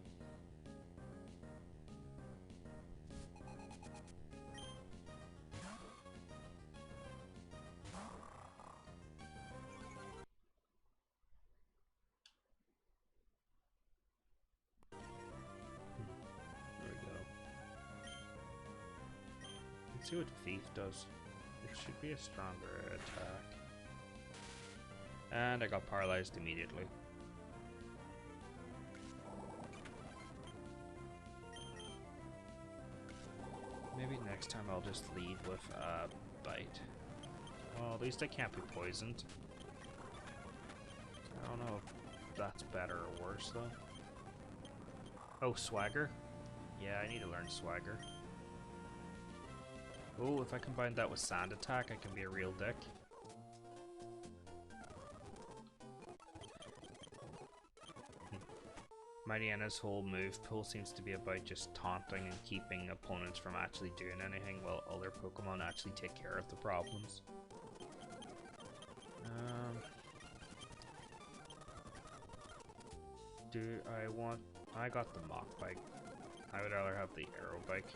There we go. Let's see what Thief does. It should be a stronger attack. And I got paralyzed immediately. Maybe next time I'll just lead with a bite. Well, at least I can't be poisoned. I don't know if that's better or worse though. Oh, Swagger? Yeah, I need to learn Swagger. Oh, if I combine that with Sand Attack, I can be a real dick. Mightyena's whole move pool seems to be about just taunting and keeping opponents from actually doing anything, while other Pokemon actually take care of the problems. Do I want... I got the Mach Bike. I would rather have the Aero Bike.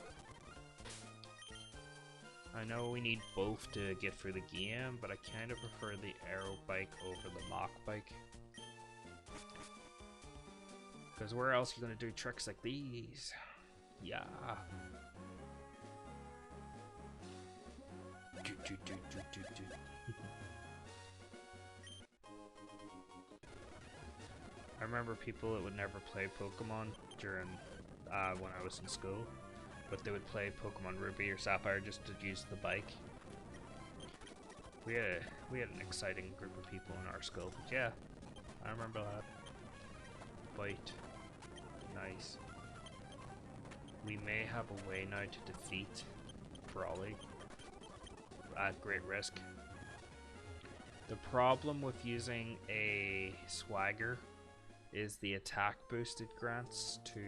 I know we need both to get through the game, but I kind of prefer the Aero Bike over the Mach Bike. Because where else are you going to do tricks like these? Yeah. I remember people that would never play Pokemon during when I was in school, but they would play Pokemon Ruby or Sapphire just to use the bike. We had an exciting group of people in our school, but yeah, I remember that. Bite. Nice. We may have a way now to defeat Brawly at great risk. The problem with using a Swagger is the attack boost it grants to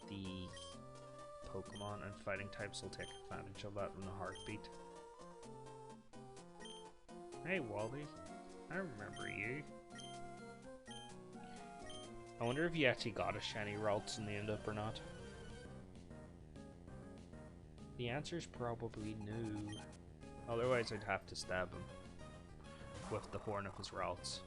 the Pokemon, and fighting types will take advantage of that in a heartbeat. Hey Wally, I remember you. I wonder if he actually got a shiny Ralts in the end up or not. The answer's probably no. Otherwise I'd have to stab him with the horn of his Ralts.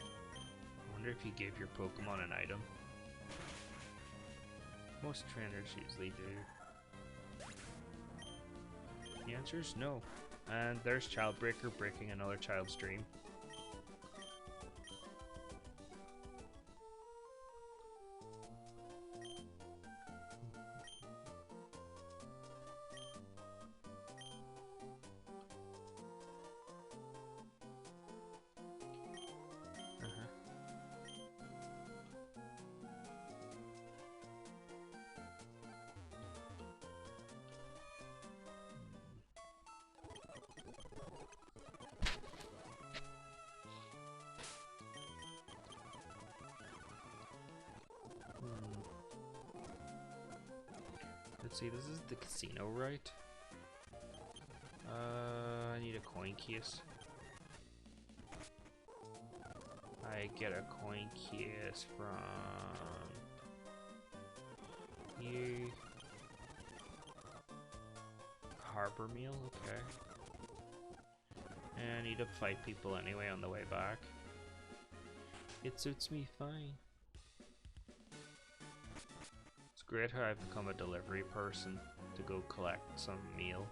I wonder if you gave your Pokemon an item. Most trainers usually do. The answer is no. And there's Childbreaker breaking another child's dream. let's see, this is the casino, right? I need a coin case. I get a coin case from you. Harbor meal, okay. And I need to fight people anyway on the way back. It suits me fine. It's great how I've become a delivery person to go collect some meal.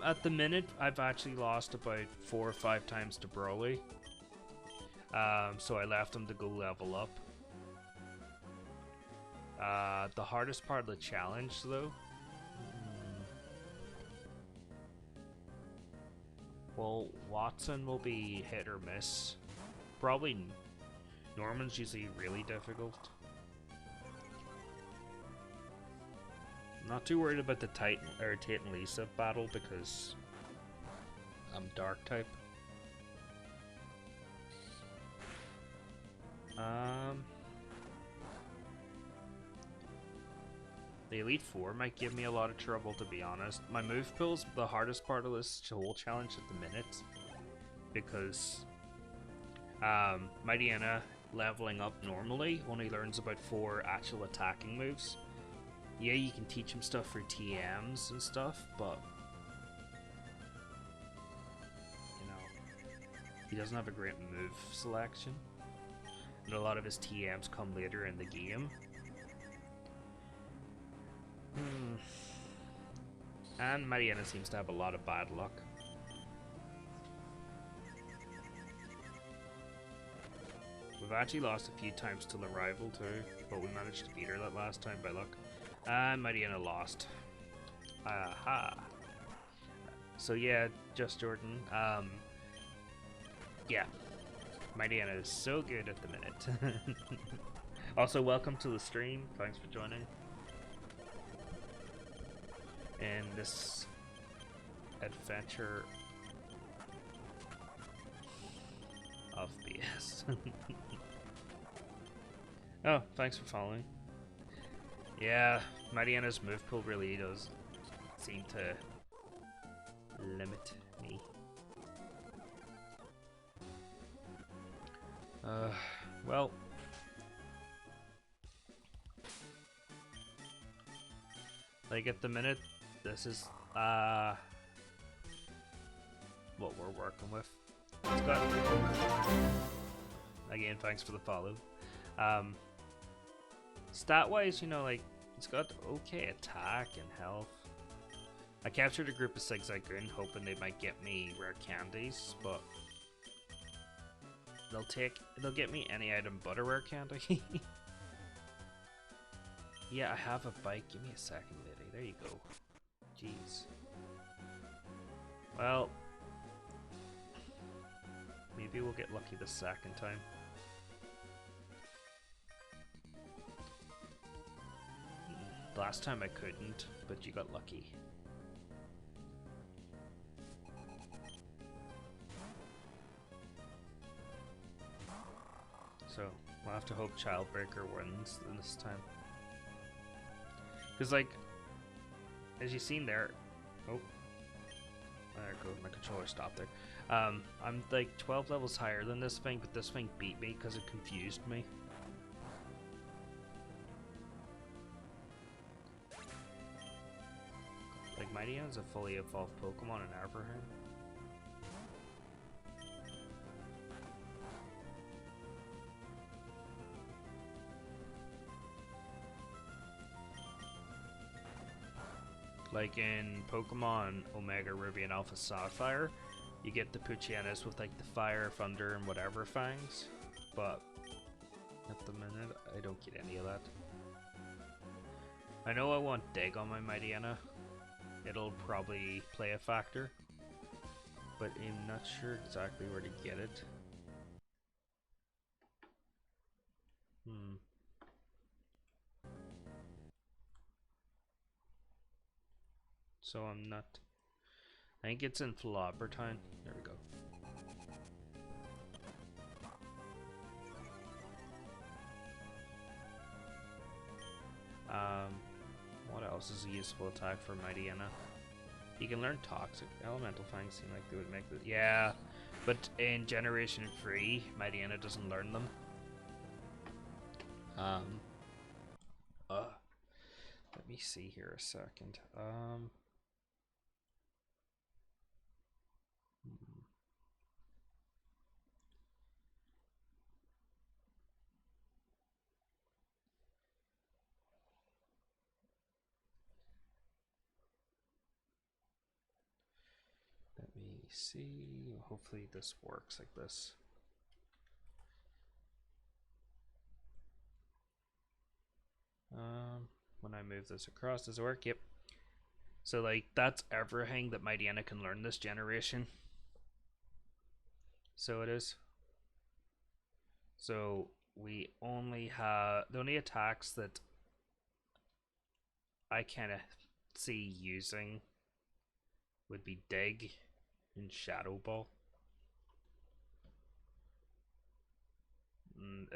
At the minute, I've actually lost about 4 or 5 times to Broly. So I left him to go level up. The hardest part of the challenge, though. Well, Watson will be hit or miss. Probably Norman's usually really difficult. Not too worried about the Titan or Tate and Lisa battle because I'm dark type. The Elite Four might give me a lot of trouble, to be honest. My move pool's the hardest part of this whole challenge at the minute because Mightyena leveling up normally only learns about 4 actual attacking moves. Yeah, you can teach him stuff for TMs and stuff, but you know, he doesn't have a great move selection. And a lot of his TMs come later in the game. And Mightyena seems to have a lot of bad luck. We've actually lost a few times to the rival too, but we managed to beat her that last time by luck. And Mightyena lost. Aha. So yeah, Just Jordan. Yeah. Mightyena is so good at the minute. Also, welcome to the stream. Thanks for joining. And this adventure of BS. Oh, thanks for following. Yeah, Mightyena's move pool really does seem to limit me. Well, like at the minute, this is what we're working with. It's got, again, thanks for the follow. Stat wise, you know, like it's got okay attack and health. I captured a group of Zigzagoon hoping they might get me rare candies, but they'll get me any item but a rare candy. Yeah, I have a bike. Give me a second, lady. There you go. Jeez. Well, maybe we'll get lucky the second time. Last time I couldn't, but you got lucky. So, we'll have to hope Childbreaker wins this time. Because, like, as you've seen there... Oh. There it goes, my controller stopped there. I'm, like, 12 levels higher than this thing, but this thing beat me because it confused me. Like, Mightyena's a fully evolved Pokemon in Abraham. Like in Pokemon Omega Ruby and Alpha Sapphire, you get the Puchienas with like the fire, thunder, and whatever fangs. But at the minute. I don't get any of that. I know I want dig on my Mightyena. It'll probably play a factor, but I'm not sure exactly where to get it. So I'm not. I think it's in Flobbertine. There we go. What else is a useful attack for Mightyena? You can learn Toxic. Elemental Fangs seem like they would make it. Yeah, but in Generation 3, Mightyena doesn't learn them. Let me see here a second. Let me see. Hopefully this works like this. When I move this across, does it work? Yep. So like that's everything that Mightyena can learn this generation. So it is. So we only have the only attacks that I kind of see using would be Dig and Shadow Ball.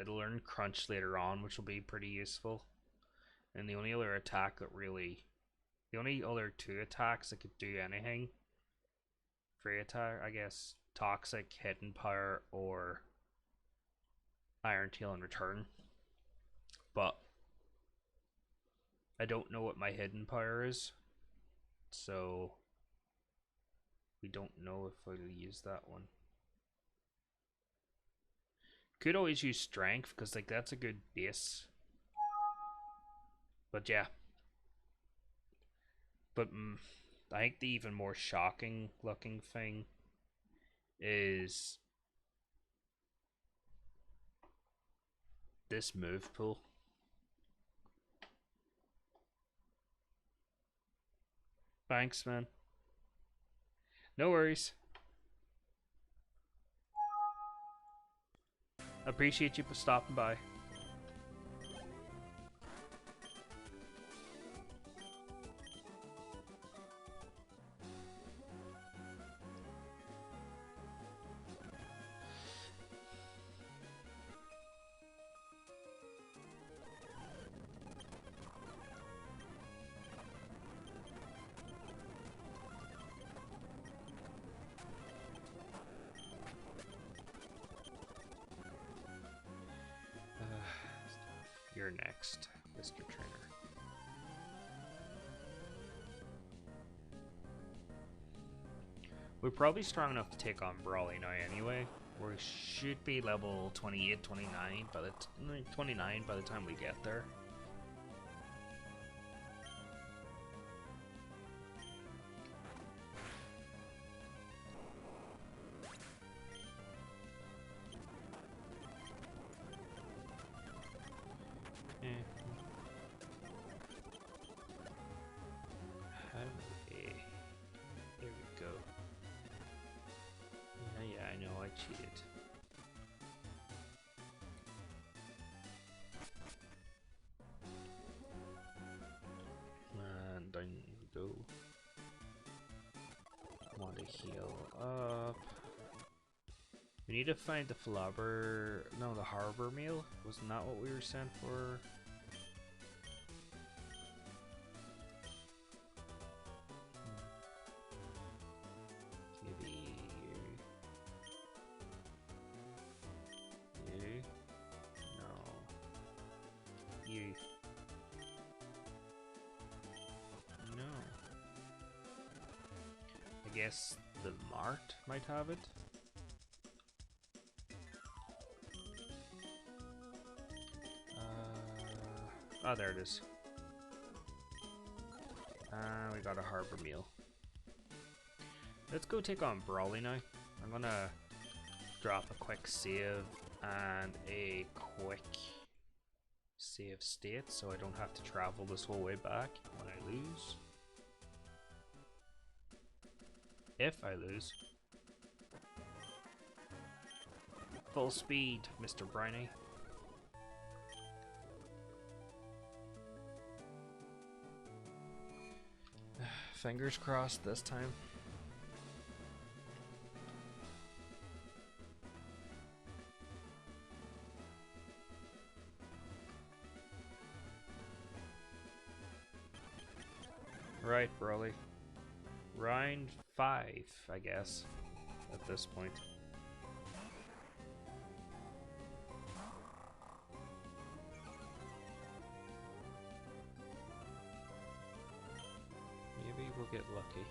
It'll learn Crunch later on, which will be pretty useful. And the only other attack that really, the only other two attacks that could do anything, free attack, I guess, Toxic, Hidden Power, or Iron Tail in return. But I don't know what my Hidden Power is, so we don't know if I'll use that one. Could always use Strength, because like that's a good base. But yeah. But I think the even more shocking looking thing is this move pool. Thanks, man. No worries. Appreciate you for stopping by. You're next, Mr. Trainer. We're probably strong enough to take on Brawly now anyway. We should be level 28, 29 by the 29 by the time we get there. Cheated. And down we go. Want to heal up. We need to find the flubber. No, the harbor meal. Wasn't that what we were sent for? I guess the Mart might have it. Oh, there it is. We got a harbor meal. Let's go take on Brawly now. I'm gonna drop a quick save and a quick save state so I don't have to travel this whole way back when I lose. If I lose. Full speed, Mr. Briny. Fingers crossed this time. Right, Broly. Round 5, I guess, at this point. Maybe we'll get lucky.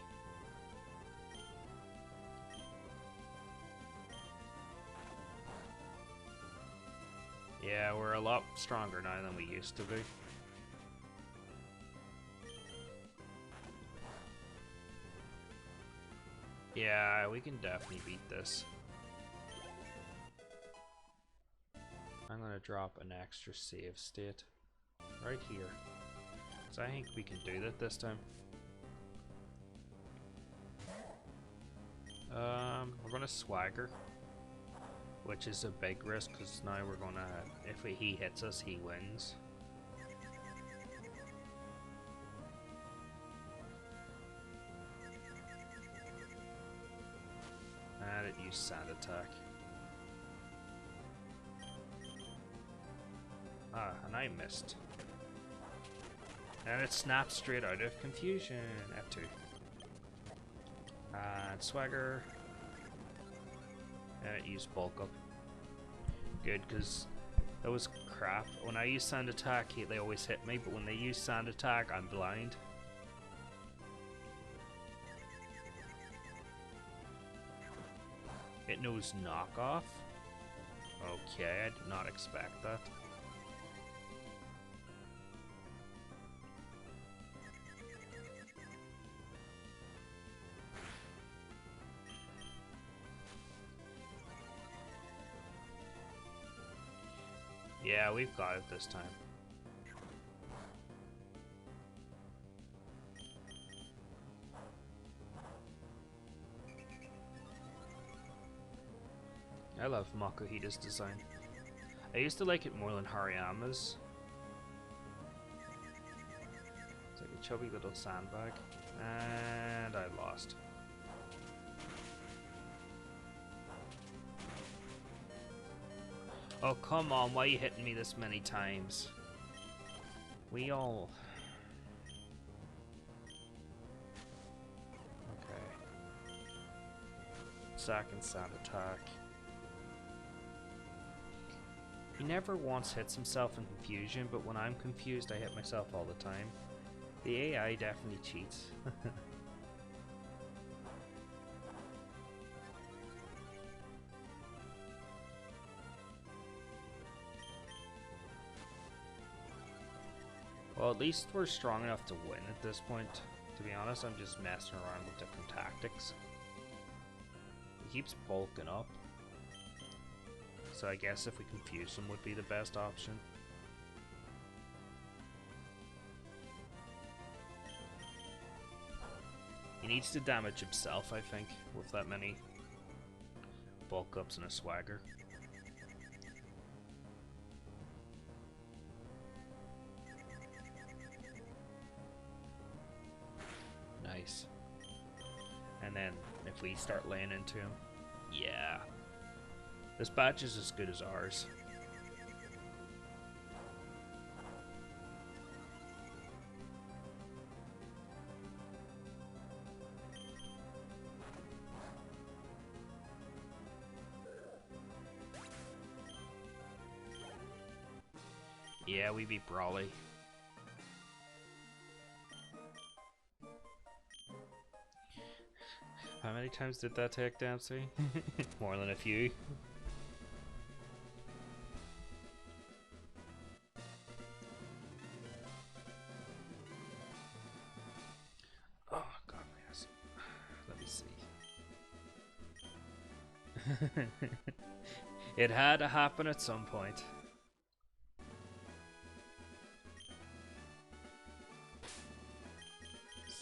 Yeah, we're a lot stronger now than we used to be. Yeah, we can definitely beat this. I'm gonna drop an extra save state right here. So I think we can do that this time. We're gonna swagger, which is a big risk because now we're gonna, if he hits us, he wins. And it used sand attack. Ah, and I missed. And it snapped straight out of confusion. F2. And swagger. And it used bulk up. Good, because that was crap. When I use sand attack, they always hit me, but when they use sand attack, I'm blind. It knows knockoff. Okay, I did not expect that. Yeah, we've got it this time. I love Makuhita's design. I used to like it more than Hariyama's. It's like a chubby little sandbag. And I lost. Oh, come on, why are you hitting me this many times? We all... Okay. Second sand attack. He never once hits himself in confusion, but when I'm confused, I hit myself all the time. The AI definitely cheats. Well, at least we're strong enough to win at this point. To be honest, I'm just messing around with different tactics. He keeps bulking up. So I guess if we confuse him would be the best option. He needs to damage himself, I think, with that many bulk ups and a swagger. Nice. And then if we start laying into him, yeah. This batch is as good as ours. Yeah, we beat Brawly. How many times did that take, Dempsey? More than a few. Oh, God, yes. Let me see. It had to happen at some point.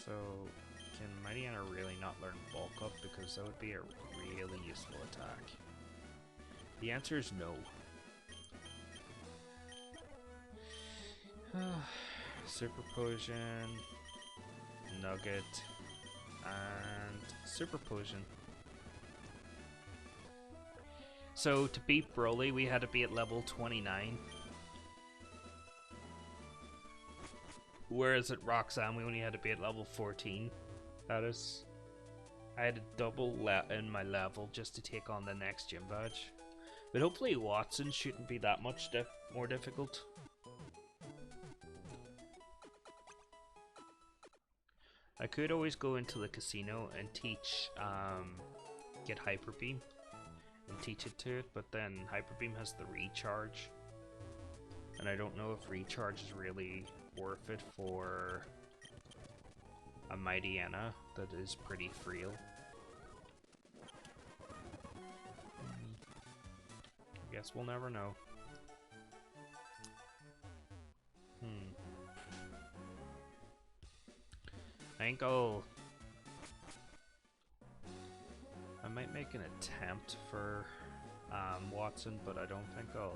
So, can Mightyena really not learn bulk up? Because that would be a really useful attack. The answer is no. Super Potion, Nugget, and Super Potion. So to beat Broly, we had to be at level 29. Whereas at Roxanne, we only had to be at level 14. That is... I had to double in my level just to take on the next gym badge. But hopefully Watson shouldn't be that much more difficult. I could always go into the casino and teach, get Hyper Beam and teach it to it, but then Hyper Beam has the recharge. And I don't know if recharge is really worth it for a Mightyena that is pretty frail. I guess we'll never know. I think I might make an attempt for Watson, but I don't think I'll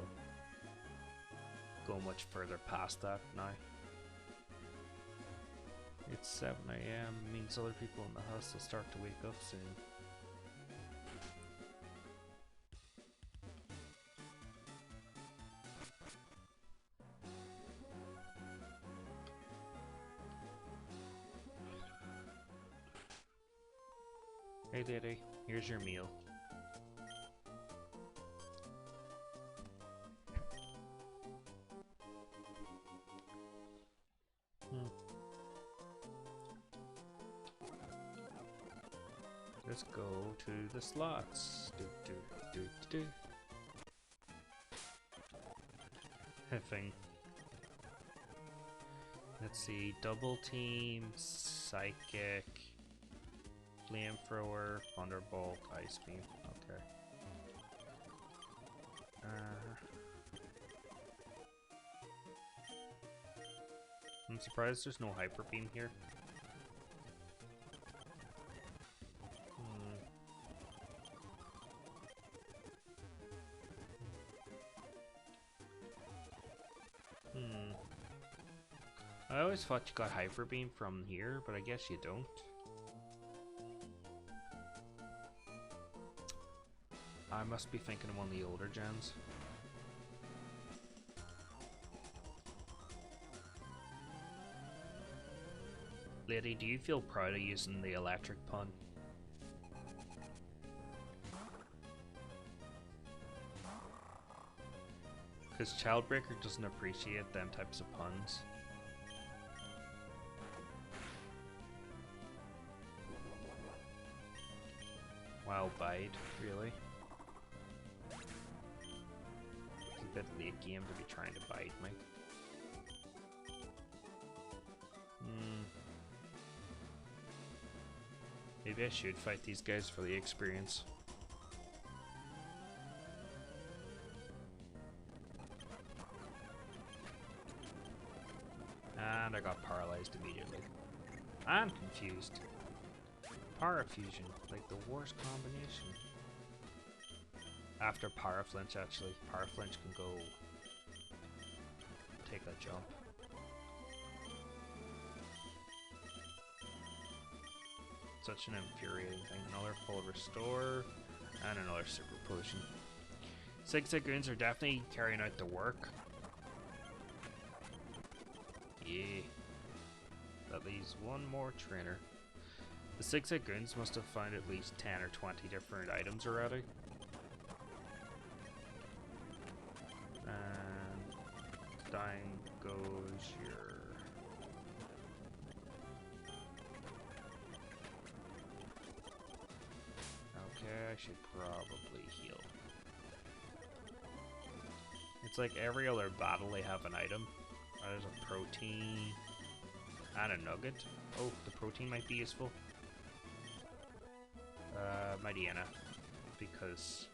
go much further past that now. It's 7 AM, means other people in the house will start to wake up soon. Hey Daddy, here's your meal. Let's go to the slots. Thing. Let's see, double team, psychic, flamethrower, thunderbolt, ice beam. Okay. I'm surprised there's no hyper beam here. I always thought you got hyper beam from here, but I guess you don't. I must be thinking of one of the older gens. Lady, do you feel proud of using the electric pun? Because Childbreaker doesn't appreciate them types of puns. Wow, bite, really? It's a bit late game to be trying to bite me. Maybe I should fight these guys for the experience. And I got paralyzed immediately. I'm confused. Parafusion, like the worst combination. After Paraflinch, actually. Paraflinch can go take a jump. Such an infuriating thing. Another full restore, and another super potion. Six Goons are definitely carrying out the work. Yeah. That leaves one more trainer. The 6 Goons must have found at least 10 or 20 different items already. And down goes your... Okay, I should probably heal. It's like every other battle they have an item. There's a protein and a nugget. Oh, the protein might be useful. Mightyena, because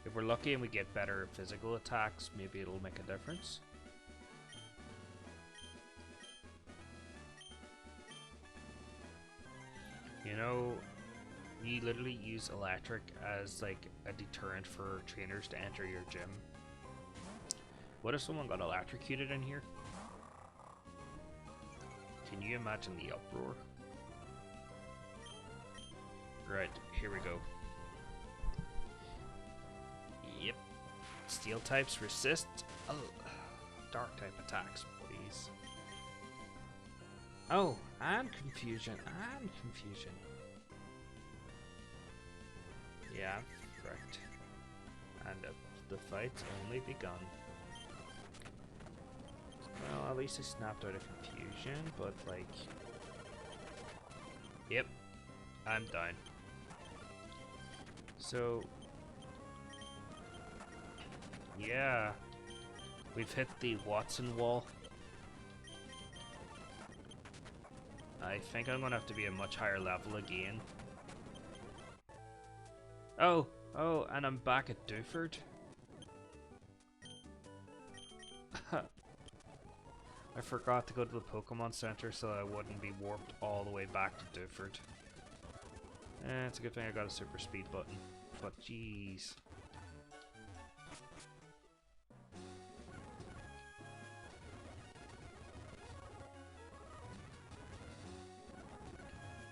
if we're lucky and we get better physical attacks, maybe it'll make a difference. You know, you literally use electric as like a deterrent for trainers to enter your gym. What if someone got electrocuted in here? Can you imagine the uproar? Right, here we go. Yep. Steel types resist dark type attacks, please. Oh, and confusion, and confusion. Yeah, correct. And the fight's only begun. Well, at least I snapped out of confusion, but like... Yep, I'm done. So... yeah, we've hit the Watson wall. I think I'm gonna have to be a much higher level again. Oh, and I'm back at Dewford. I forgot to go to the Pokemon Center so I wouldn't be warped all the way back to Dewford. It's a good thing I got a super speed button, but jeez.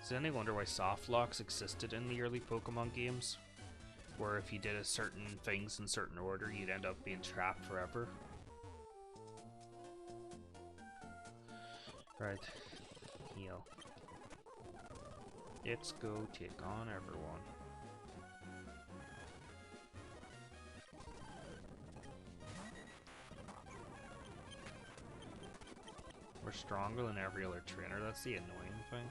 Does anyone wonder why soft locks existed in the early Pokemon games? Where if you did a certain things in certain order, you'd end up being trapped forever. Right. Heal. Let's go take on everyone. We're stronger than every other trainer, that's the annoying thing.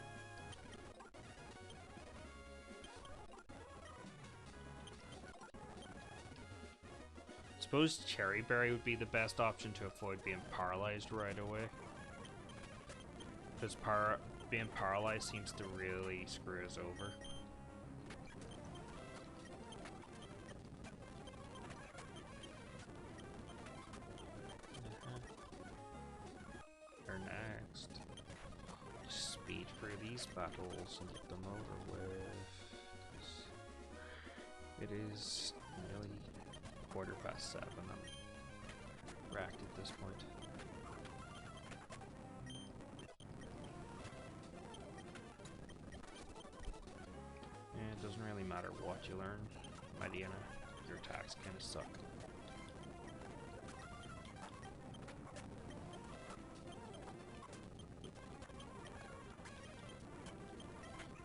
Suppose Cherry Berry would be the best option to avoid being paralyzed right away. Because being paralyzed seems to really screw us over. Or next. Speed through these battles and get them over with. It is nearly 7:15. I'm racked at this point. It doesn't really matter what you learn, Mightyena. Your attacks kind of suck.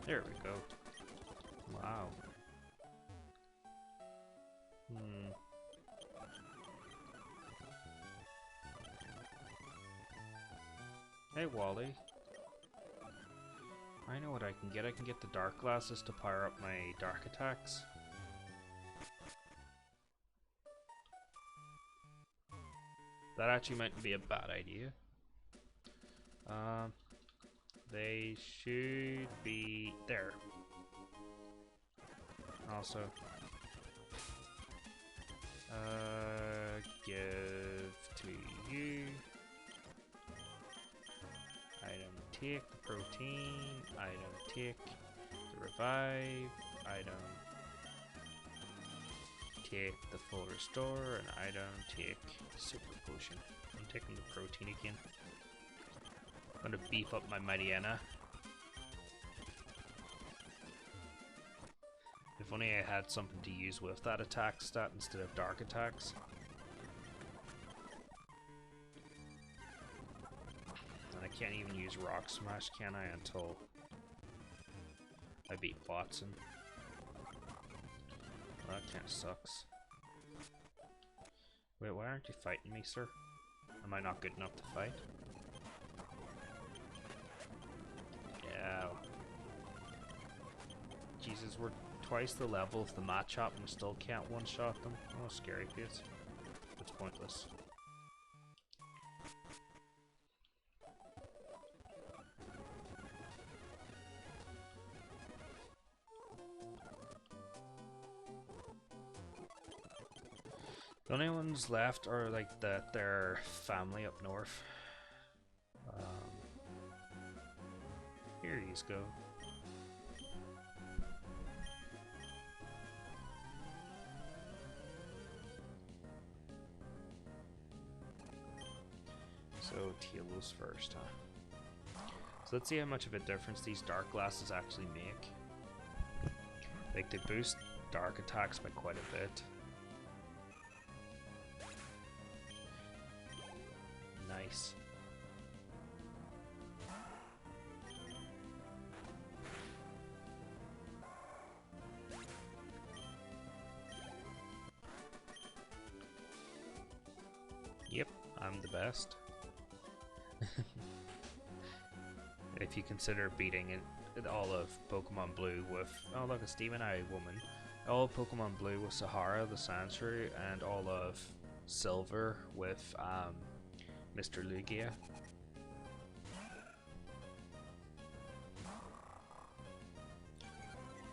There we go. Wow. Hey, Wally. I know what I can get. I can get the dark glasses to power up my dark attacks. That actually might be a bad idea. They should be there. Also, give to you. Item take the protein. Item take the revive. Item take the full restore. And item take the super potion. I'm taking the protein again. I'm gonna beef up my Mightyena. If only I had something to use with that attack stat instead of dark attacks. And I can't even use Rock Smash, can I, until I beat Watson. Well, that kinda sucks. Wait, why aren't you fighting me, sir? Am I not good enough to fight? Yeah. Jesus, we're twice the level of the Machop and we still can't one-shot them. Oh, scary kids. It's pointless. The only ones left are like their family up north. Here you go. So Talos first, huh? So let's see how much of a difference these dark glasses actually make. Like, they boost dark attacks by quite a bit. Nice. Yep, I'm the best. If you consider beating it all of Pokemon Blue with... Oh look, a Steven Eye woman. All of Pokemon Blue with Sahara the Sandshrew, and all of Silver with Mr. Lugia.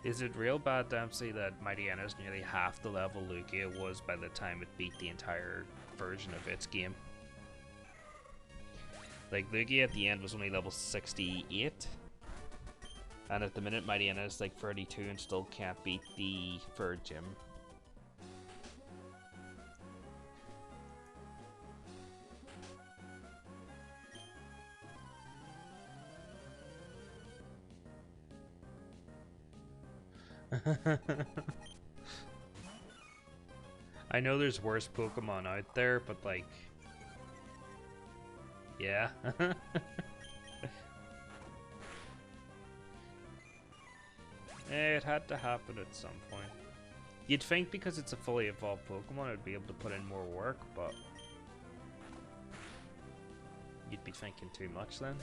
Is it real bad, Dempsey, that Mightyena is nearly half the level Lugia was by the time it beat the entire version of its game? Like, Lugia at the end was only level 68, and at the minute Mightyena is like 32 and still can't beat the third gym. I know there's worse Pokemon out there, but like... Yeah. It had to happen at some point. You'd think because it's a fully evolved Pokemon, it'd be able to put in more work, but... You'd be thinking too much then.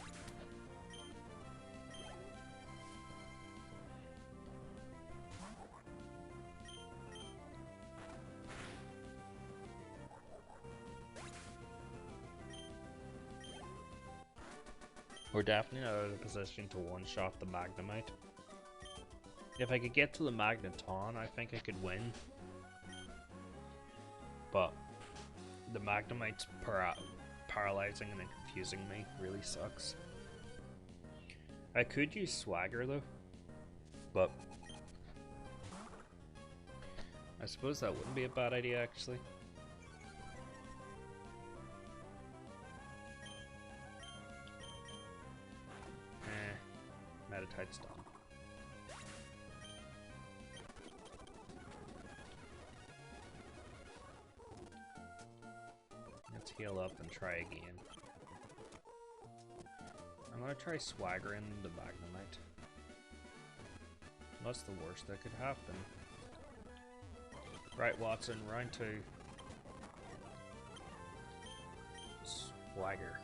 We're definitely not out of position to one-shot the Magnemite. If I could get to the Magneton, I think I could win. But the Magnemite's paralyzing and then confusing me really sucks. I could use Swagger though, but I suppose that wouldn't be a bad idea actually. Meditite's done. Let's heal up and try again. I'm gonna try swaggering the Magnemite. That's the worst that could happen. Right, Watson, round 2. Swagger.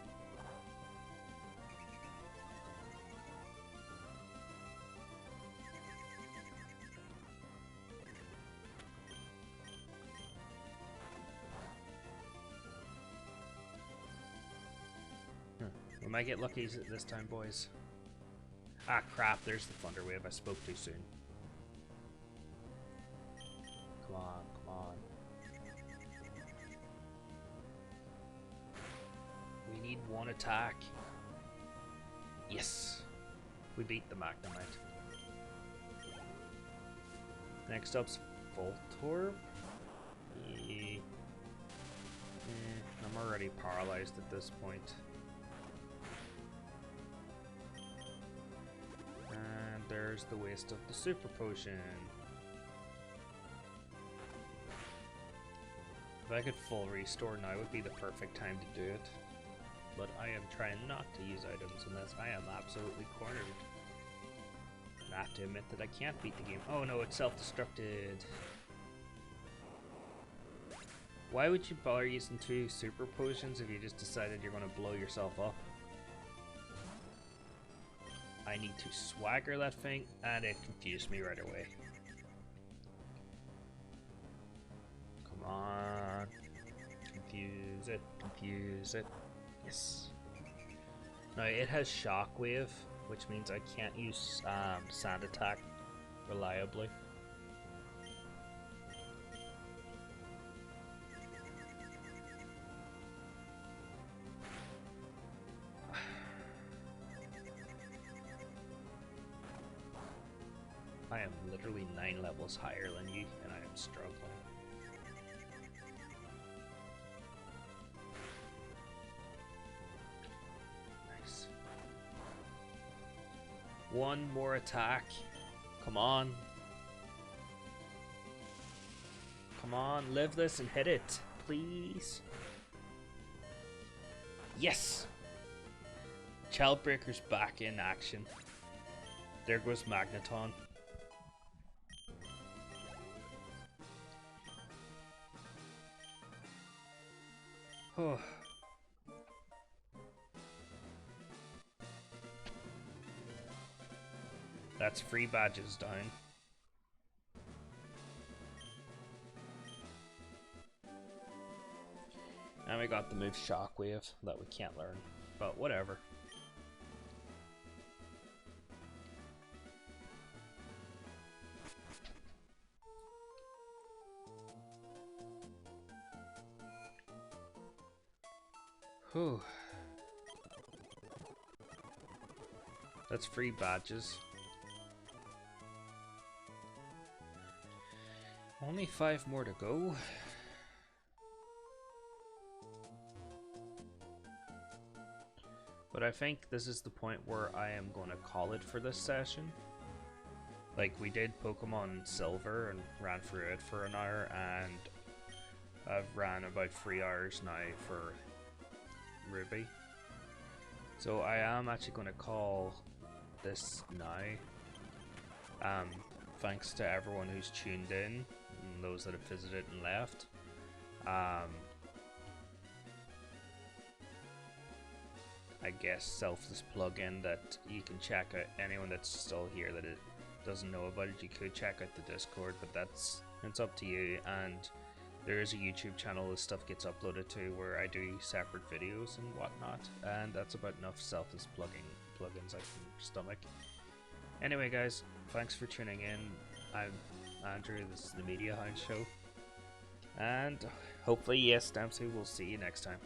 We might get lucky this time, boys. Ah, crap, there's the Thunder Wave. I spoke too soon. Come on, come on. We need one attack. Yes! We beat the Magnemite. Next up's Voltorb. I'm already paralyzed at this point. And there's the waste of the Super Potion. If I could full restore now would be the perfect time to do it. But I am trying not to use items unless I am absolutely cornered. I have to admit that I can't beat the game. Oh no, it's self-destructed. Why would you bother using 2 Super Potions if you just decided you're going to blow yourself up? I need to swagger that thing, and it confused me right away. Come on. Confuse it, confuse it. Yes. Now it has Shockwave, which means I can't use Sand Attack reliably. I am literally 9 levels higher than you, and I am struggling. One more attack. Come on. Come on, live this and hit it, please. Yes! Childbreaker's back in action. There goes Magneton. Oh. That's 3 badges down. And we got the move Shockwave that we can't learn, but whatever. Whew. That's 3 badges. Only 5 more to go. But I think this is the point where I am going to call it for this session. Like, we did Pokemon Silver and ran through it for an hour, and I've ran about 3 hours now for Ruby. So I am actually going to call this now. Thanks to everyone who's tuned in, and those that have visited and left. I guess selfless plugin that you can check out. Anyone that's still here that it doesn't know about it, you could check out the Discord, but it's up to you. And there is a YouTube channel this stuff gets uploaded to where I do separate videos and whatnot, and that's about enough selfless plugins I can stomach. Anyway guys, thanks for tuning in. I'm Andrew, this is the Media Hound Show, and hopefully, yes, Dempsey, we'll see you next time.